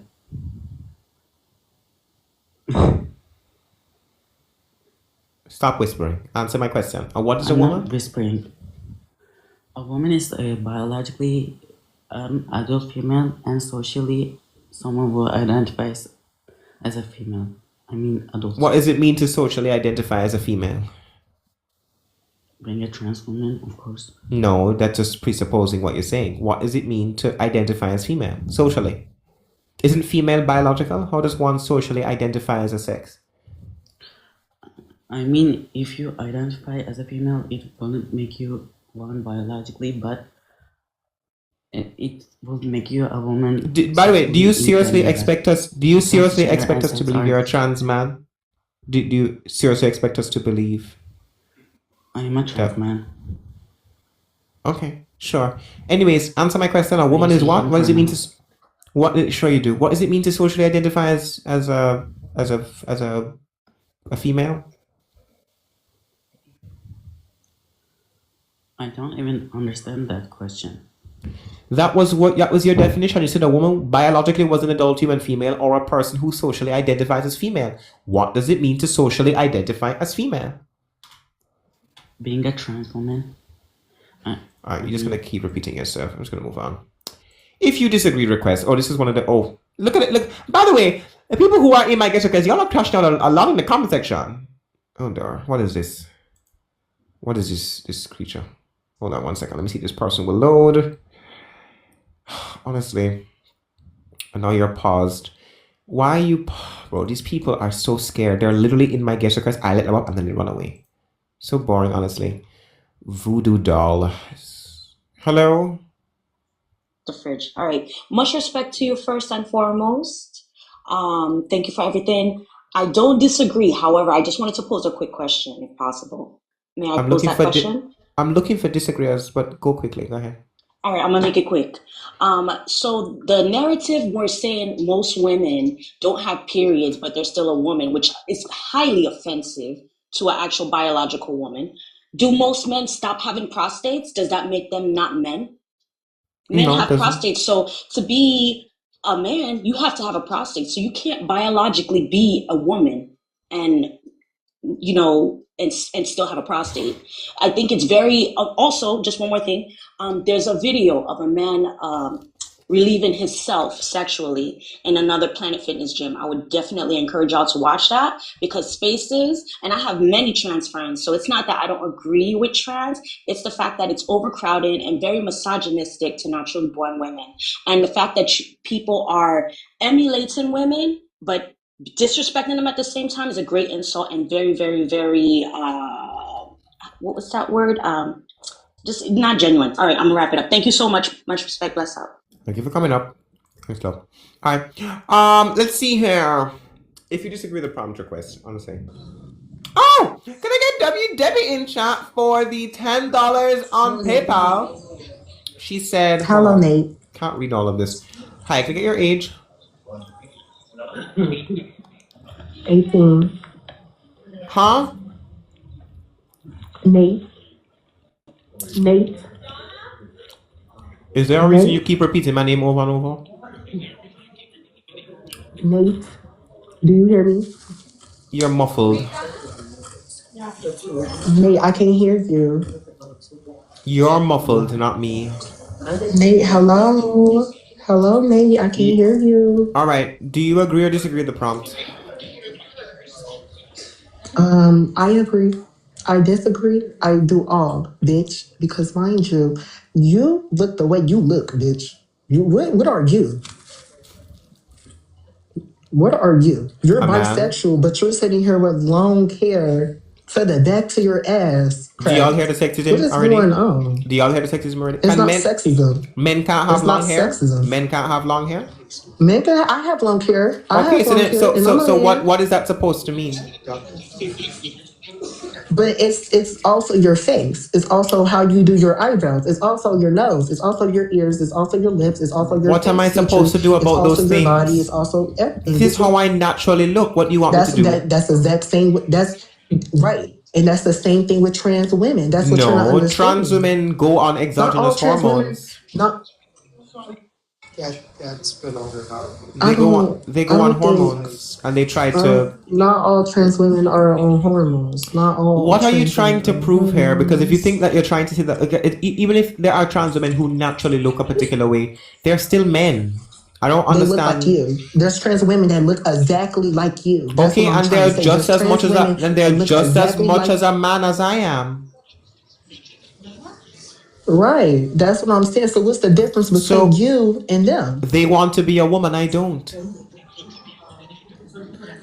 Stop whispering. Answer my question. What is a I'm woman? not whispering. A woman is a biologically adult female and socially someone who identifies as a female. I mean adult. What does it mean to socially identify as a female? Being a trans woman, of course. No, that's just presupposing what you're saying. What does it mean to identify as female socially? Isn't female biological? How does one socially identify as a sex? I mean, if you identify as a female, it won't make you one biologically, but it will make you a woman. By the way, do you seriously independent. expect us? Do you seriously Transgender expect us and to believe you're a sex trans man? Do you seriously expect us to believe? I'm a trans man. Okay, sure. Anyways, answer my question. A woman is what? What does it mean to? What? Sure, you do. What does it mean to socially identify as a female? I don't even understand that question. That was your definition. You said a woman biologically was an adult human female or a person who socially identifies as female. What does it mean to socially identify as female? Being a trans woman. Alright, you're just gonna keep repeating yourself. I'm just gonna move on. If you disagree, request. Oh, this is one of the. Oh, look at it. Look. By the way, the people who are in my guest request, y'all are crashed out a lot in the comment section. Oh, there. What is this? What is this creature? Hold on 1 second. Let me see if this person will load. Honestly, and now you're paused. Why you, bro? These people are so scared. They're literally in my guest request. I let them up and then they run away. So boring, honestly. Voodoo doll. Hello. The fridge. All right. Much respect to you first and foremost. Thank you for everything. I don't disagree. However, I just wanted to pose a quick question, if possible. May I pose that question? I'm looking for disagreeers, but go quickly. Go ahead. All right, I'm gonna make it quick. So the narrative we're saying most women don't have periods, but they're still a woman, which is highly offensive to an actual biological woman. Do most men stop having prostates? Does that make them not men? Men have prostates, so to be a man, you have to have a prostate. So you can't biologically be a woman and and still have a prostate. I think it's very. Also, just one more thing. There's a video of a man relieving himself sexually in another Planet Fitness gym. I would definitely encourage y'all to watch that because spaces, and I have many trans friends, so it's not that I don't agree with trans, it's the fact that it's overcrowded and very misogynistic to naturally born women. And the fact that people are emulating women, but disrespecting them at the same time is a great insult and very, very, very, what was that word? Just not genuine. All right, I'm gonna wrap it up. Thank you so much. Much respect. Bless up. Thank you for coming up. Thanks, love. Hi. Let's see here. If you disagree with the prompt request, honestly. Oh, can I get W Debbie in chat for the $10 on PayPal? She said, hello, Nate. Can't read all of this. Hi, can I get your age? 18. Huh? Nate. Is there a reason you keep repeating my name over and over? Nate, do you hear me? You're muffled. Nate, I can't hear you. You're muffled, not me. Nate, hello. Hello, Nate, I can't hear you. All right. Do you agree or disagree with the prompt? I agree. I disagree. I do all, bitch. Because mind you, you look the way you look, bitch. What are you? What are you? You're bisexual, but you're sitting here with long hair to the back to your ass. Do y'all hear the sexism what is already? Going on? Do y'all hear the sexism already? It's not sexism. Men can't have It's long not hair. sexism. Men can't have long hair. Men can. I have long hair. Okay, so what is that supposed to mean? But it's also your face. It's also how you do your eyebrows. It's also your nose. It's also your ears. It's also your lips. It's also your. What am I supposed to do about those things? Your body. It's also everything. This is how I naturally look. What do you want me to do? That's the exact same. That's right. And that's the same thing with trans women. That's what you're not understanding. Trans women go on exogenous hormones. That's been over. They go on hormones and they try to. Not all trans women are on hormones. Not all. What are you trying to prove here? Because if you think that you're trying to say that, even if there are trans women who naturally look a particular way, they're still men. I don't understand. They look like you. There's trans women that look exactly like you. Okay, and they're just as much as a man as I am. Right. That's what I'm saying. So what's the difference between you and them? They want to be a woman. I don't.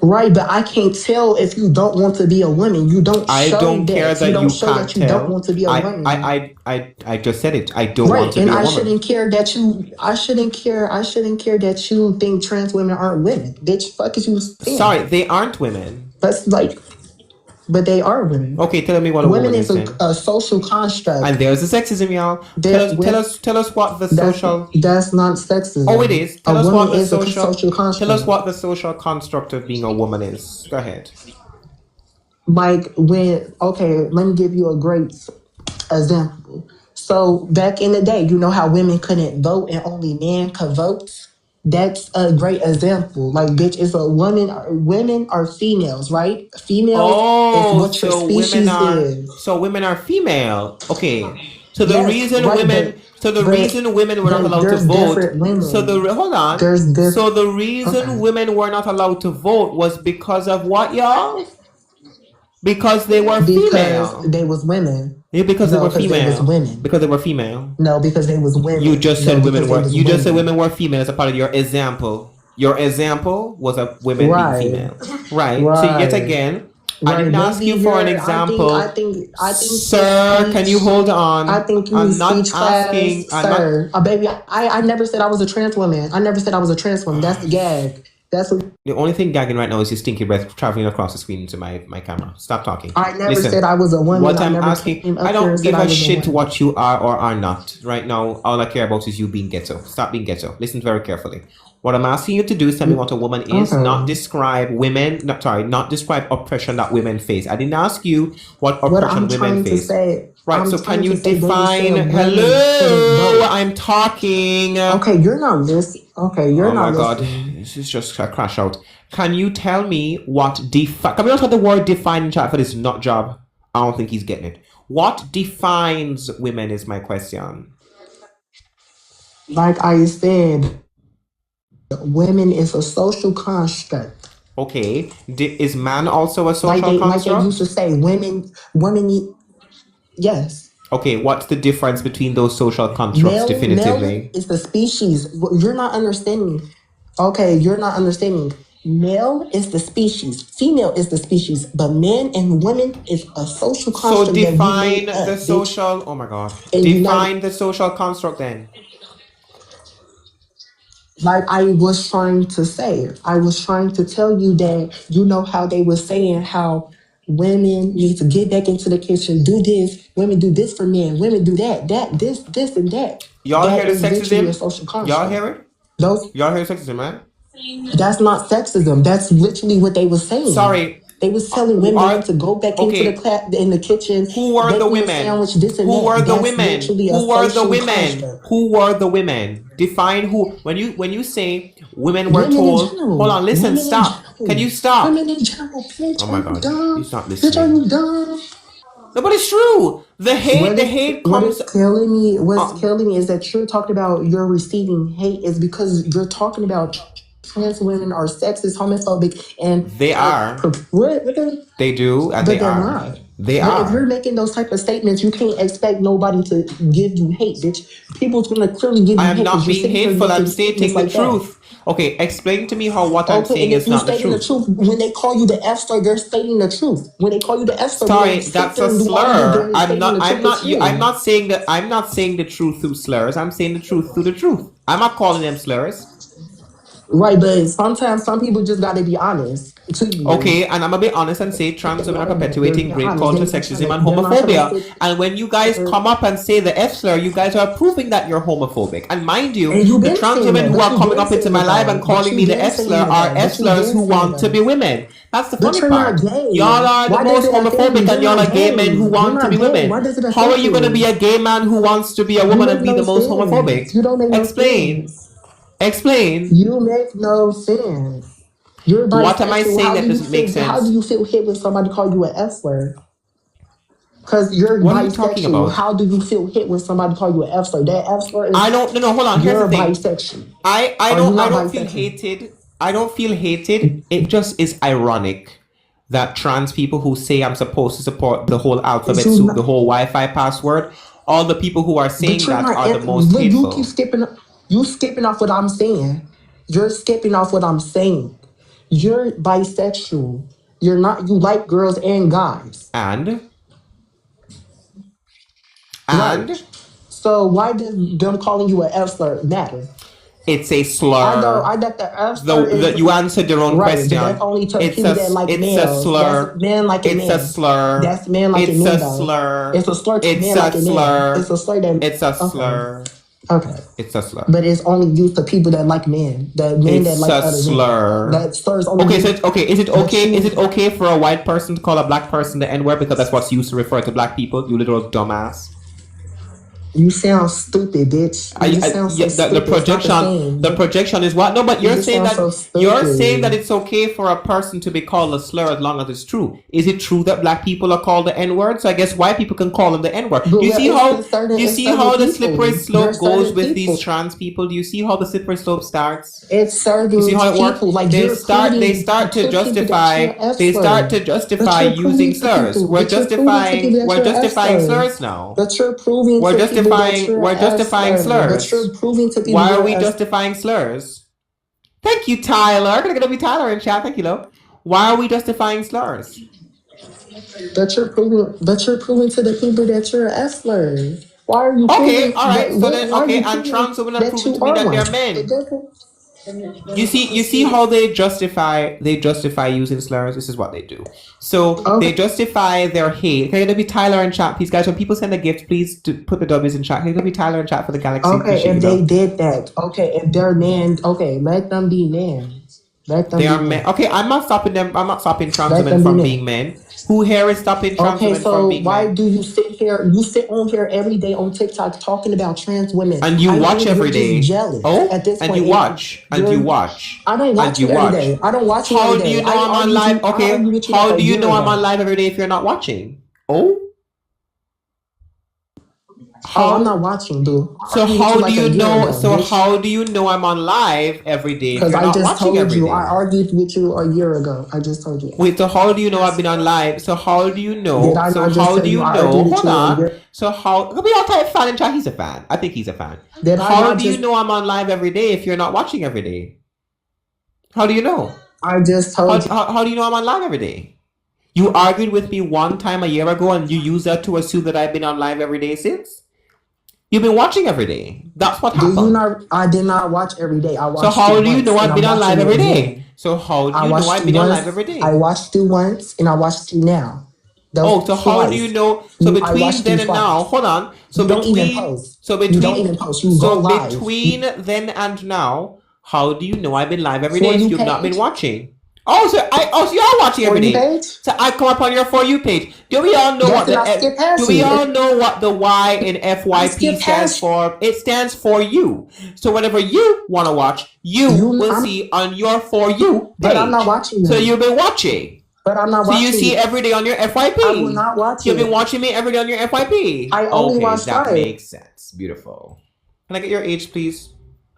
Right, but I can't tell if you don't want to be a woman. You don't. I don't care that you can't tell. You don't want to be a woman. I just said it. I don't want to be a woman. And I shouldn't care that you. I shouldn't care that you think trans women aren't women. Bitch, fuck is you saying? Sorry, they aren't women. That's like. But they are women. Okay, tell me what a woman is. Women is a social construct. And there's the sexism, y'all. Tell us what the social. That's not sexism. Oh, it is. Tell us what the social construct. Tell us what the social construct of being a woman is. Go ahead. Like let me give you a great example. So back in the day, you know how women couldn't vote and only men could vote? That's a great example. Like, bitch, it's a woman. Women are females, right? Females is what your species is. So women are female. Okay. So the So the But reason women were not allowed to there's vote. different women. So hold on. There's So the reason okay. women were not allowed to vote was because of what, y'all? Because they were Because female. they was women. Yeah, because they No, were because they was female. women. Because they were female. No, because they was women. You just said No, women because they were. was You just said women. women were female as a part of your example. Your example was of women being Right. female, right? So yet Right. again, I Right. didn't ask Maybe you for an you're example. I think Sir, can you hold on? I think you I'm not speech asking. class, I'm not. sir. Baby, I never said I was a trans woman. I never said I was a trans woman. That's the gag. That's what The only thing gagging right now is your stinky breath traveling across the screen to my camera. Stop talking. I never Listen, said I was a woman. what I I'm never asking, came I up here and don't said give I a was a shit woman. what you are or are not. Right now, all I care about is you being ghetto. Stop being ghetto. Listen very carefully. What I'm asking you to do is tell me what a woman is, not Okay. describe women, not describe oppression that women face. I didn't ask you what What oppression I'm women trying to face. say, Right, I'm so can trying you to say when you said define, women couldn't hello, vote. I'm talking. Okay, you're not listening. Okay, you're Oh my not god, listening. this is just a crash out. Can you tell me what define? Can we not have the word define in chat for this nut job? I don't think he's getting it. What defines women is my question. Like I said, women is a social construct. Okay, is man also a Like social they used to construct? say, women need yes. Okay, what's the difference between those social constructs Male definitively? is the species. You're not understanding. Okay, you're not understanding. Male is the species. Female is the species. But men and women is a social So construct that we define made the up, bitch. social, oh my god. And united. Define the social construct then. Like I was trying to say, I was trying to tell you that you know how they were saying how women need to get back into the kitchen, do this, women do this for men, women do this, and that. Y'all hear That the is literally a sexism? social Y'all construct. hear it? Those Y'all hear sexism, man? That's not sexism. That's literally what they were saying. Sorry. They was telling Who women they are need to go back into the okay? in the kitchen, Who were the make me a women? sandwich, this and Who were that. the That's women? literally a Who were the social women? construct. Who were the women? Define who. When you say women were Women in told, hold general. on, listen, Women in stop. Can general. you stop? Women in general. Bitch, Oh are my you god, dumb? he's not Bitch, are listening. you dumb? No, but it's true. The hate What comes. is killing me? What's Uh, killing me is that you're talking about you're receiving hate is because you're talking about trans women are sexist, homophobic, and they are. what? They do, and But they they're are. not. They But if you're are. making those type of statements, you can't expect nobody to give you hate, bitch. People's gonna clearly give I you am hate because not you're being sitting here hateful. I'm making statements stating the like that. truth. Okay, explain to me how what I'm Okay, saying and if is you not the stating the truth. truth, when they call you the F star, they're stating the truth. When they call you the F star, when they Sorry, sit that's there a and do all of this, slur. they're stating the truth. It's I'm you. not saying that. I'm not saying the truth through slurs. I'm saying the truth through the truth. I'm not calling them slurs. Right, but sometimes some people just gotta be honest to you. Okay, and I'm gonna be honest and say trans women are They're perpetuating being rape honest. culture, They're not sexism, trying to. and They're not trying to homophobia. sit And when you guys there. come up and say the F slur, you guys are proving that you're homophobic. And mind you, And you've the been trans saying women that, who but are you've coming been up into saying my it life and though. But calling you've me the been F slur saying it are though. F But you've slurs been who saying it want to be though. women. That's the But funny you're not part. gay. Y'all are the Why does most it offend you? homophobic, You're and y'all not are gay gay. men who You're want to not be gay. women. Why does it How are offend you gonna be you? a gay man who wants to be a You woman and make be the no most sense. homophobic? You don't make no Explain. sense. Explain. You make no sense. You're What am I bisexual. saying How that do you doesn't make feel? How do sense? you feel hit when somebody call you an F word? Because you're What are you talking bisexual. about? How do you feel hit when somebody call you an F word? That F word I is don't no, hold on. Here's the you're thing. bisexual. I Are you don't I not don't feel bisexual? hated. I don't feel hated. It just is ironic that trans people who say I'm supposed to support the whole Is alphabet you soup, the not? whole Wi-Fi password, all the people who are But saying you're that not. are the most Look, you keep hateful. skipping. You skipping off what I'm saying. You're skipping off what I'm saying. You're bisexual. You're not. You like girls and guys. And Right. and So why does them calling you an F star matter? it's a I know. slur. I got the F star is You answered your own right, but that's question. only to It's people that like it's a males. That's slur. men like a It's a man. slur. That's men like a It's man a though. slur. It's a slur to It's men a like a man. It's slur. a slur that It's a okay. slur. Okay. It's a slur. But it's only used to people that like men. The men that It's like a other men. slur. That slur is only Okay, so used it's okay. but Is you it okay for a white person to call a black person the N-word because that's what's used to refer to black people? You literal dumbass. You sound stupid, bitch. You just sound so the stupid. projection, the projection is what? No, but You you're just saying sound that so you're saying that stupid. it's okay for a person to be called a slur as long as it's true. Is it true that black people are called the N-word? So I guess white people can call them the N-word. But Do you see how it's certain, do you it's see certain how the people. slippery slope There's goes certain with these people. trans people? Do you see how the slippery slope starts? It's certain You see how it works? people. Like They you're start proving to to people that justify you're an they start to slur. But justify you're using proving to slurs. people. But you're proving to people that We're you're an justifying slur. slurs now. But you're proving to people that you're We're an justifying slur. But you're slurs. proving to people Why are you're we an justifying slurs? Thank you, Tyler. Can I get a Tyler in chat? Thank you, Lo. Why are we justifying slurs? But you're proving to the people that you're an slur. Why are you Okay, proving all right. So then, why are okay, you and proving trans women are that proving you to me are that one? they're men. You see how they justify using slurs. This is what they do. So they justify their hate. Can you be Tyler in chat, please, guys? When people send a gift, please put the W's in chat. Can you be Tyler in chat for the Galaxy? Okay, Appreciate if you, they bro. did that, okay, if they're men, okay, let them be men. Let them They be are men. men. Okay, I'm not stopping them. I'm not stopping trans Let women them be from men. being men. Who here is stopping trans Okay, women from so being why men? do you sit here? You sit on here every day on TikTok talking about trans women. And you I watch think every you're just day. jealous Oh, at this and point. you watch, and you watch, I don't and watch you you every watch. day. I don't watch you every How do day. you know I'm on live? I Okay, argued with you like how a do you year know I'm ago. on live every day if you're not watching? Oh, Oh, I'm not watching, boo. I so argued with you how do like a you year know? ago, So bitch. how do you know I'm on live every day if Because you're I not just watching told every you. I day? argued with you a year ago. I just told you that. Wait, so how do you know I've been on live? So how do you Did know? I So not just how tell do you you I know? argued with Hold you a on. year? So how? Let me all type fan in chat. He's a fan. I think he's a fan. Did I How not do you just? know I'm on live every day if you're not watching every day? How do you know? I just told you. How do you know I'm on live every day? You argued with me one time a year ago and you use that to assume that I've been on live every day since? You've been watching every day. That's what Do you happened. not? I did not watch every day. I So watched how you do you know once, and I've I'm been on live watching you every again. day? So how do I you know watched I've you been on live once. every I day? watched you once, and I watched you now. Oh, so how do you Twice. know? So I between watched you then and now, twice. hold on. You don't even post. You don't even post. You go live. Then and now, how do you know I've been live every For day if you you've not been page. watching? Oh, so you are watching For every you day. page. So I come up on your For You page. Do we all know Yes, what and I skip past do we you. all know what the Y in I FYP skip stands past for? It stands for you. So whenever you want to watch, you will see on your For You But I'm not page. watching So you. you've been watching. But I'm not So you watching see you. every day on your FYP. I will not watch You've been it. watching me every day on your FYP. I only Okay, watch that live. makes sense. Beautiful. Can I get your age, please?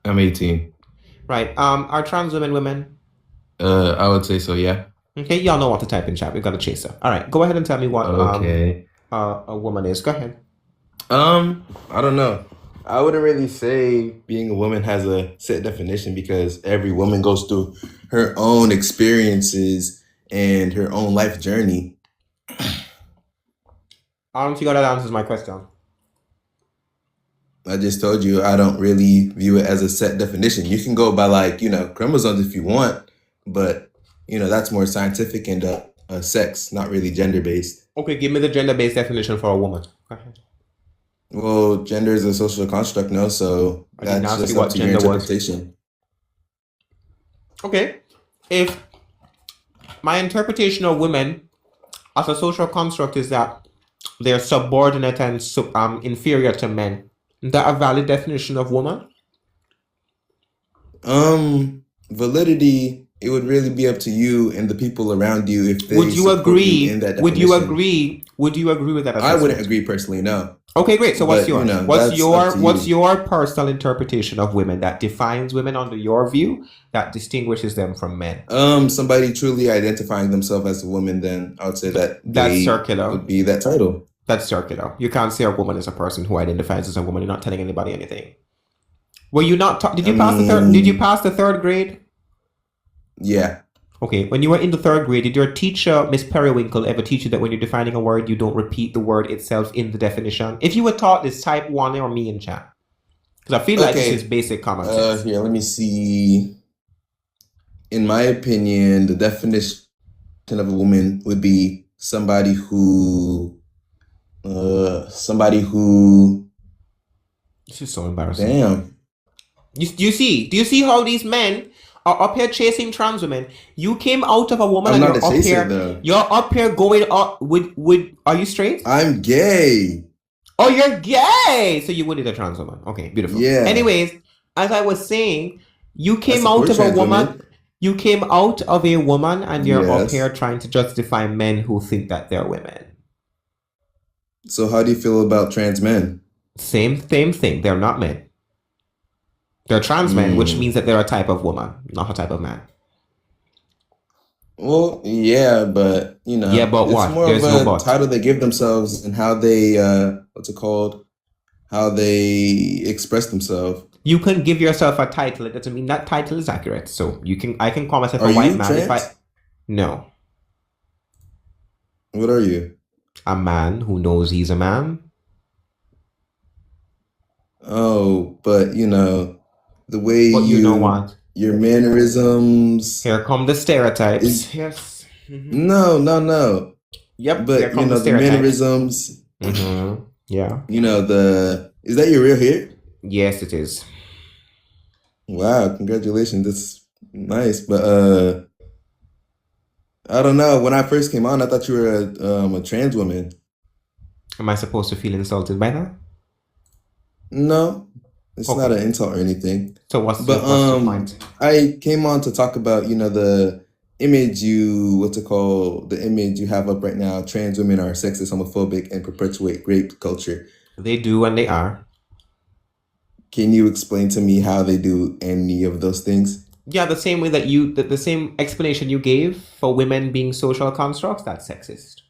I'm 18. Right. Are trans women? I would say so, yeah. Okay, y'all know what to type in chat. We've got a chaser. All right, go ahead and tell me what Okay. a woman is. Go ahead. I don't know. I wouldn't really say being a woman has a set definition because every woman goes through her own experiences and her own life journey. I don't think that answers my question. I just told you I don't really view it as a set definition. You can go by chromosomes if you want, but that's more scientific and sex, not really gender based. Okay, give me the gender-based definition for a woman. Go ahead. Well, gender is a social construct, no, so I didn't that's ask just you up what to your gender was. interpretation. Okay, if my interpretation of women as a social construct is that they're subordinate and inferior to men, is that a valid definition of woman? Validity, it would really be up to you and the people around you if they Would you support agree? you in that Would you definition. agree? Would you agree with that I assessment? wouldn't agree personally, no. Okay, great. So what's But, yours? that's up to What's you. your personal interpretation of women that defines women under your view that distinguishes them from men? Somebody truly identifying themselves as a woman, then I would say that That's they circular. would be that title. That's circular. You can't say a woman is a person who identifies as a woman. You're not telling anybody anything. Were you not? Did you pass the third? Did you pass the third grade? Yeah. Okay. When you were in the third grade, did your teacher, Miss Periwinkle, ever teach you that when you're defining a word, you don't repeat the word itself in the definition? If you were taught this, type 1 or me in chat. Because I feel like this is basic common sense. Here, let me see. In my opinion, the definition of a woman would be somebody who. This is so embarrassing. Damn. Do you see how these men are up here chasing trans women? You came out of a woman I'm and not you're a up chaser, here. though. You're up here going up with. Are you straight? I'm gay. Oh, you're gay! So you would date a trans woman. Okay, beautiful. Yeah. Anyways, as I was saying, you I came out support of a trans woman. women. You came out of a woman and you're up here Yes. trying to justify men who think that they're women. So how do you feel about trans men? Same thing. They're not men. They're trans men, which means that they're a type of woman, not a type of man. Well, yeah, but you know, Yeah, but it's what? more There's of no a but. title they give themselves and how they what's it called? How they express themselves. You can give yourself a title. It doesn't mean that title is accurate. So I can call myself Are a white you man if I. trans? No, What are you? a man who knows he's a man. Oh, but you know, the way But you know what? your mannerisms. Here come the stereotypes. is- Yes. No. Yep. Here But you come know the the stereotypes. mannerisms. Yeah. You know is that your real hair? Yes, it is. Wow, congratulations. That's nice. But I don't know. When I first came on, I thought you were a trans woman. Am I supposed to feel insulted by that? No, it's not Okay. an insult or anything. So what's But the point? I came on to talk about, you know, the image the image you have up right now. Trans women are sexist, homophobic, and perpetuate rape culture. They do and they are. Can you explain to me how they do any of those things? Yeah, the same way that the same explanation you gave for women being social constructs, that's sexist.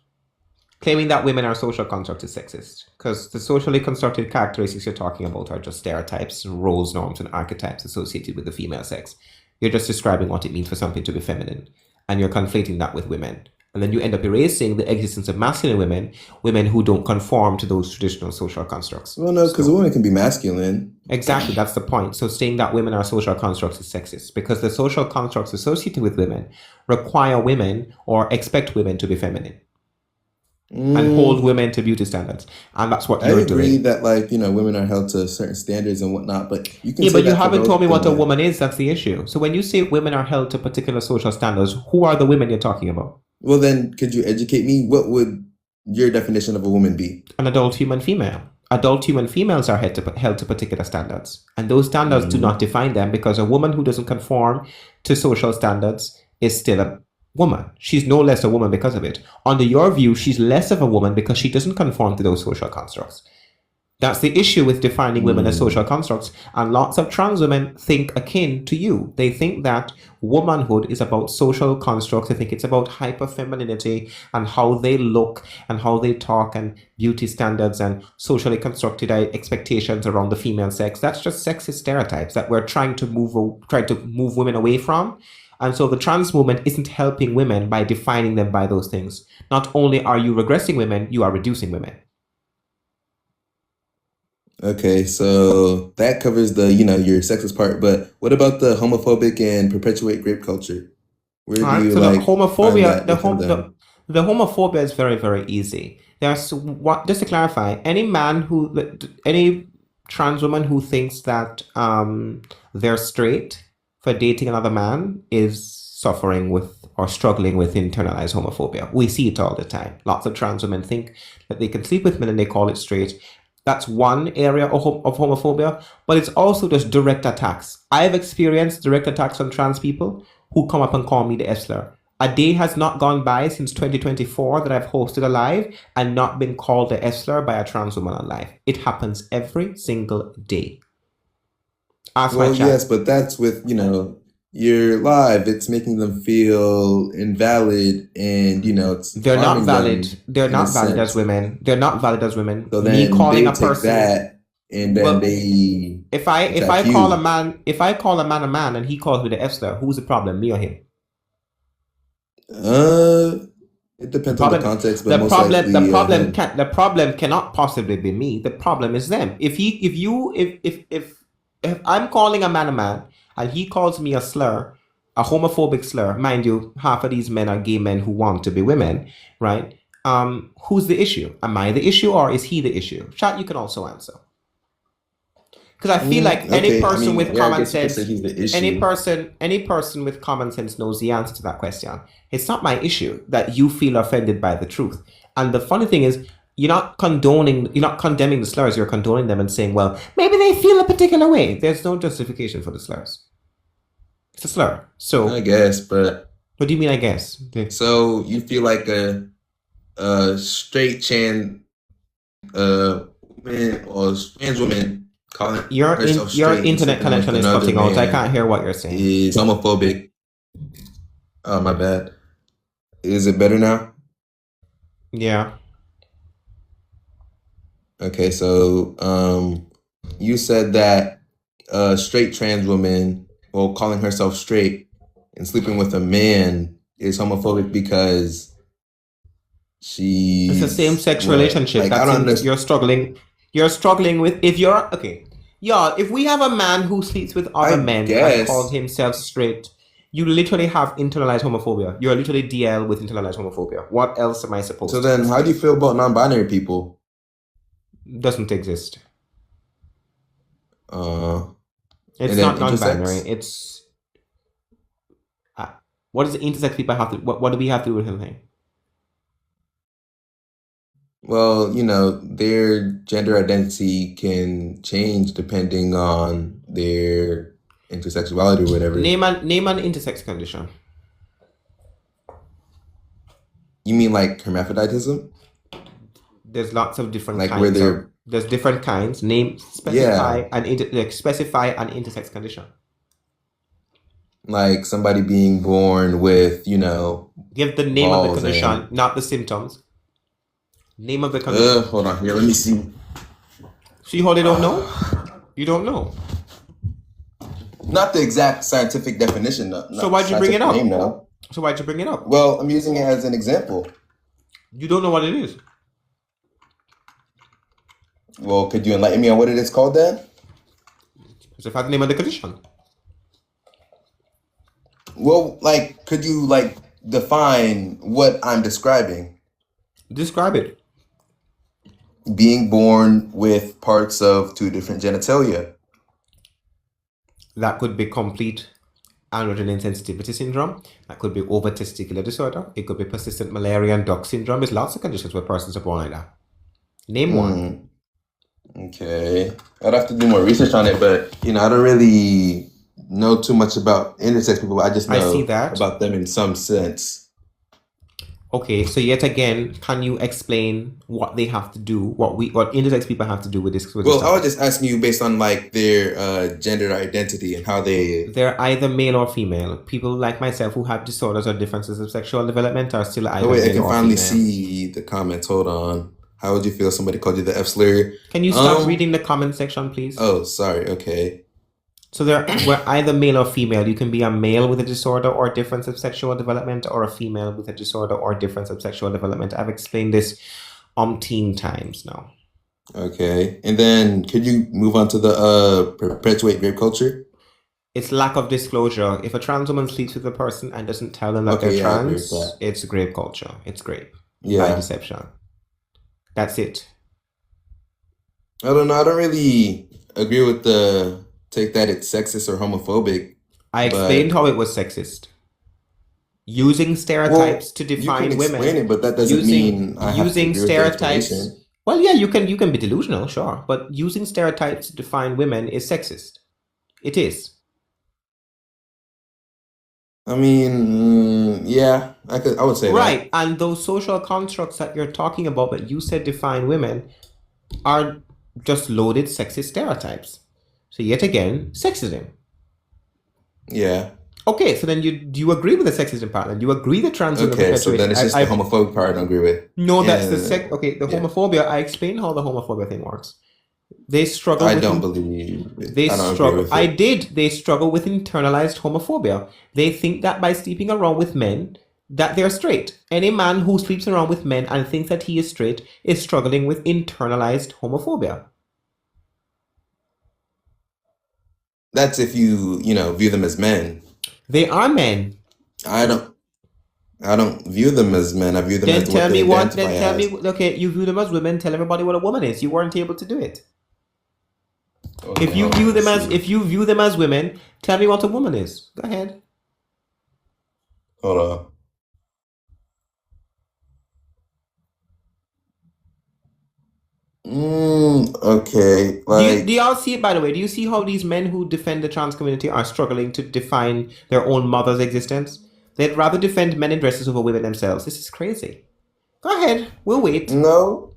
Claiming that women are social constructs is sexist. Because the socially constructed characteristics you're talking about are just stereotypes, roles, norms, and archetypes associated with the female sex. You're just describing what it means for something to be feminine. And you're conflating that with women. And then you end up erasing the existence of masculine women who don't conform to those traditional social constructs. Well, no, because a woman can be masculine. Exactly, that's the point. So saying that women are social constructs is sexist because the social constructs associated with women require women or expect women to be feminine and hold women to beauty standards. And that's what I you're agree doing. that, like, you know, women are held to certain standards and whatnot, but you can Yeah, say but you that for haven't those told me what a women. woman is. That's the issue. So when you say women are held to particular social standards, who are the women you're talking about? Well, then, could you educate me? What would your definition of a woman be? An adult human female. Adult human females are held to particular standards. And those standards do not define them because a woman who doesn't conform to social standards is still a woman. She's no less a woman because of it. Under your view, she's less of a woman because she doesn't conform to those social constructs. That's the issue with defining women as social constructs. And lots of trans women think akin to you. They think that womanhood is about social constructs. They think it's about hyper-femininity and how they look and how they talk and beauty standards and socially constructed expectations around the female sex. That's just sexist stereotypes that we're trying to move women away from. And so the trans movement isn't helping women by defining them by those things. Not only are you regressing women, you are reducing women. Okay, so that covers the, you know, your sexist part, but what about the homophobic and perpetuate rape culture? Where do you So like the homophobia, find that within them? the homophobia is very, very easy. There's what, just to clarify, any trans woman who thinks that they're straight for dating another man is suffering with or struggling with internalized homophobia. We see it all the time. Lots of trans women think that they can sleep with men and they call it straight. That's one area of homophobia, but it's also just direct attacks. I've experienced direct attacks on trans people who come up and call me the F-slur. A day has not gone by since 2024 that I've hosted a live and not been called the F-slur by a trans woman on live. It happens every single day. Ask my Well, chat. yes, but that's with, you know, you're live. It's making them feel invalid and, you know, it's They're not harming valid. them They're in a not valid as sense. women. They're not valid as women. So Me then calling they a take person. that and then Well, they if I attack call a you. man a man and he calls me the F-slur, who's the problem? Me or him? It depends on the context, but The most problem, likely the problem him. can, the problem cannot possibly be me. The problem is them. If I'm calling a man and he calls me a slur, a homophobic slur, mind you, half of these men are gay men who want to be women, right? Who's the issue? Am I the issue or is he the issue? Chat, you can also answer. Because I feel like any Okay, I person mean, with yeah, I common guess you could sense, say he's the any issue. person with common sense knows the answer to that question. It's not my issue that you feel offended by the truth. And the funny thing is, you're not condemning the slurs, you're condoning them and saying, well, maybe they feel a particular way. There's no justification for the slurs. It's a slur. So I guess, but what do you mean, I guess? So you feel like a straight man or trans woman calling herself your straight and internet sleeping with connection is another cutting out. I man can't hear what you're saying. is homophobic. Oh, my bad. Is it better now? Yeah. Okay, so you said that a straight trans woman, well, calling herself straight and sleeping with a man is homophobic because It's a same-sex what? relationship. Like, I don't understand. You're struggling with if we have a man who sleeps with other men and guess. calls himself straight, you literally have internalized homophobia. You're literally DL with internalized homophobia. What else am I supposed So to then, how do you feel about non-binary people? Doesn't exist. And It's then not non-binary. intersex? It's what does the intersex people have to? What do we have to do with anything? Well, their gender identity can change depending on their intersexuality or whatever. Name an intersex condition. You mean like hermaphroditism? There's lots of different Like kinds. where they're There's different kinds. Specify an intersex condition. like somebody being born with, Give the name of the balls condition, and- not the symptoms. Name of the condition. Hold on here. Let me see. See how they don't know? You don't know. Not the exact scientific definition. So why'd you bring it up? Name, no. So why'd you bring it up? Well, I'm using it as an example. You don't know what it is. Well, could you enlighten me on what it is called then? It's the name of the condition. Well, could you define what I'm describing? Describe it. Being born with parts of two different genitalia. That could be complete androgen insensitivity syndrome. That could be over testicular disorder. It could be persistent malaria and duct syndrome. There's lots of conditions where persons are born like that. Name one. Okay. I'd have to do more research on it, but I don't really know too much about intersex people. I just know I see that. about them in some sense. Okay, so yet again, can you explain what they have to do, what intersex people have to do with this? Well, I was just asking you based on their gender identity and how they're either male or female. People like myself who have disorders or differences of sexual development are still either wait, I male can or finally female. see the comments. Hold on. How would you feel if somebody called you the F slur? Can you stop reading the comment section, please? Oh, sorry. Okay. So we're either male or female. You can be a male with a disorder or difference of sexual development, or a female with a disorder or difference of sexual development. I've explained this umpteen times now. Okay. And then could you move on to the perpetuate rape culture? It's lack of disclosure. If a trans woman sleeps with a person and doesn't tell them that Okay, they're yeah, I agree with trans, that. it's grape culture. It's grape. Yeah. By deception. That's it. I don't know. I don't really agree with the take that it's sexist or homophobic. I explained how it was sexist. Using stereotypes to define you can women. explain it, but that doesn't mean I have to using agree with the stereotypes. explanation. Well, yeah, you can be delusional, sure, but using stereotypes to define women is sexist. It is. I mean, yeah, I would say Right, and those social constructs that you're talking about that you said define women are just loaded sexist stereotypes. So yet again, sexism. that. Yeah. Okay, so then do you agree with the sexism part? Then do you agree the trans women Okay, so perpetuate- then it's just the homophobic part I don't agree with. No, that's the Yeah. the homophobia. I explained how the homophobia thing works. They struggle. I with don't believe it. They I don't struggle. agree with I it. did. They struggle with internalized homophobia. They think that by sleeping around with men, that they're straight. Any man who sleeps around with men and thinks that he is straight is struggling with internalized homophobia. That's if you view them as men. They are men. I don't view them as men. I view them Then as tell what me they what. identify Then tell as. me. Okay, you view them as women. Tell everybody what a woman is. You weren't able to do it. Okay, If you hold view on, them let's as see. if you view them as women, tell me what a woman is. Go ahead. Hold on. Okay. Do y'all see it, by the way? Do you see how these men who defend the trans community are struggling to define their own mother's existence? They'd rather defend men in dresses over women themselves. This is crazy. Go ahead. We'll wait. No.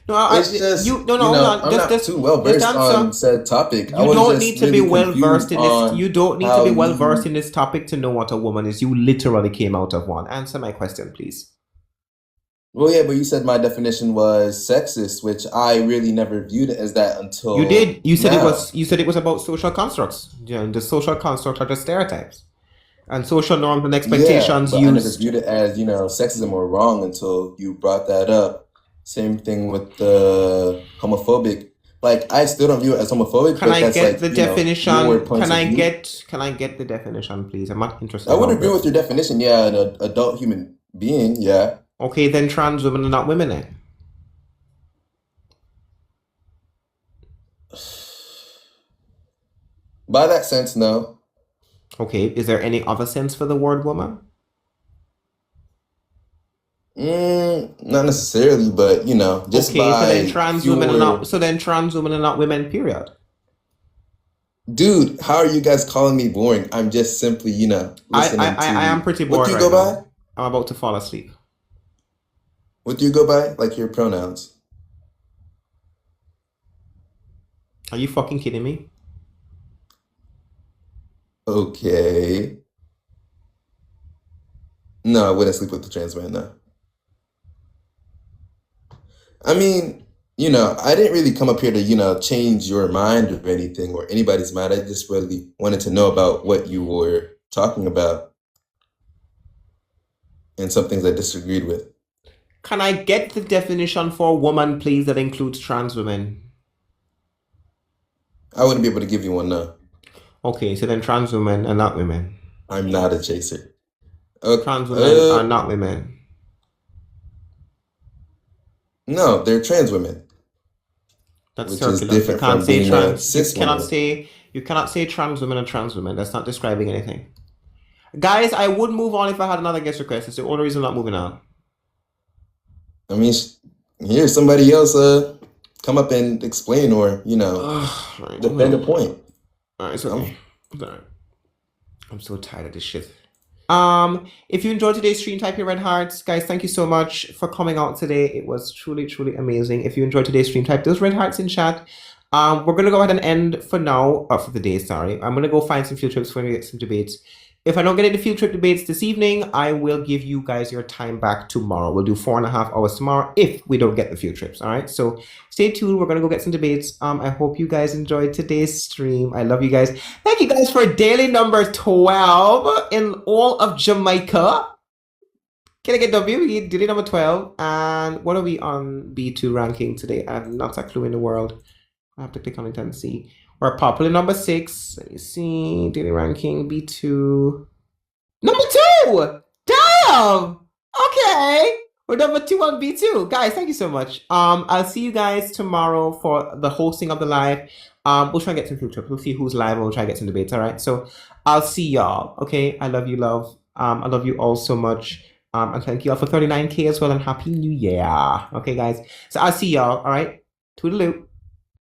No, It's just hold on. I'm not too well versed on said topic. You don't need to be well versed in this. on You don't need to how be well you- versed in this topic to know what a woman is. You literally came out of one. Answer my question, please. Well, yeah, but you said my definition was sexist, which I really never viewed it as that until You did. You said now. You said it was about social constructs. The social constructs are the stereotypes and social norms and expectations Yeah, but I never used. viewed it as sexism or wrong until you brought that up. Same thing with the homophobic. Like I still don't view it as homophobic. Can but I that's get like, the your definition? points Can of I view. get the definition, please? I'm not interested. I would in agree with your definition. Yeah, an adult human being. Yeah. Okay, then trans women are not women then. By that sense, no. Okay, is there any other sense for the word woman? Not necessarily, but just Okay, by so then trans women are pure- not. So then trans women are not women. Period. Dude, how are you guys calling me boring? I'm just simply, listening to. I am pretty bored What do you right go now. by? I'm about to fall asleep. What do you go by? Like your pronouns? Are you fucking kidding me? Okay. No, I wouldn't sleep with the trans man, no. I mean, I didn't really come up here to, change your mind or anything or anybody's mind. I just really wanted to know about what you were talking about and some things I disagreed with. Can I get the definition for woman, please, that includes trans women? I wouldn't be able to give you one, no. Okay, so then trans women are not women. I'm not a chaser. Trans women are not women. No, they're trans women. That's Which circular. is different You can't from say being trans. a cis woman. You cannot say trans women are trans women. That's not describing anything. Guys, I would move on if I had another guest request. It's the only reason I'm not moving on. I mean, here somebody else come up and explain or defend a point. Alright, so I'm so tired of this shit. If you enjoyed today's stream, type your red hearts. Guys, thank you so much for coming out today. It was truly, truly amazing. If you enjoyed today's stream, type those red hearts in chat. We're gonna go ahead and end for now, for the day, sorry. I'm gonna go find some field trips for we get some debates. If I don't get any field trip debates this evening, I will give you guys your time back tomorrow. We'll do 4.5 hours tomorrow if we don't get the field trips. All right. So stay tuned. We're gonna go get some debates. I hope you guys enjoyed today's stream. I love you guys. Thank you guys for daily number 12 in all of Jamaica. Can I get W? Daily number 12. And what are we on B2 ranking today? I have not a clue in the world. I have to click on it and see. We're popular number 6. Let me see. Daily ranking B2. Number 2! Damn! Okay. We're number 2 on B2. Guys, thank you so much. I'll see you guys tomorrow for the hosting of the live. We'll try and get some field trips. We'll see who's live and we'll try and get some debates. Alright. So I'll see y'all. Okay. I love you, love. I love you all so much. And thank you all for 39K as well and Happy New Year. Okay, guys. So I'll see y'all. Alright. Toodaloo.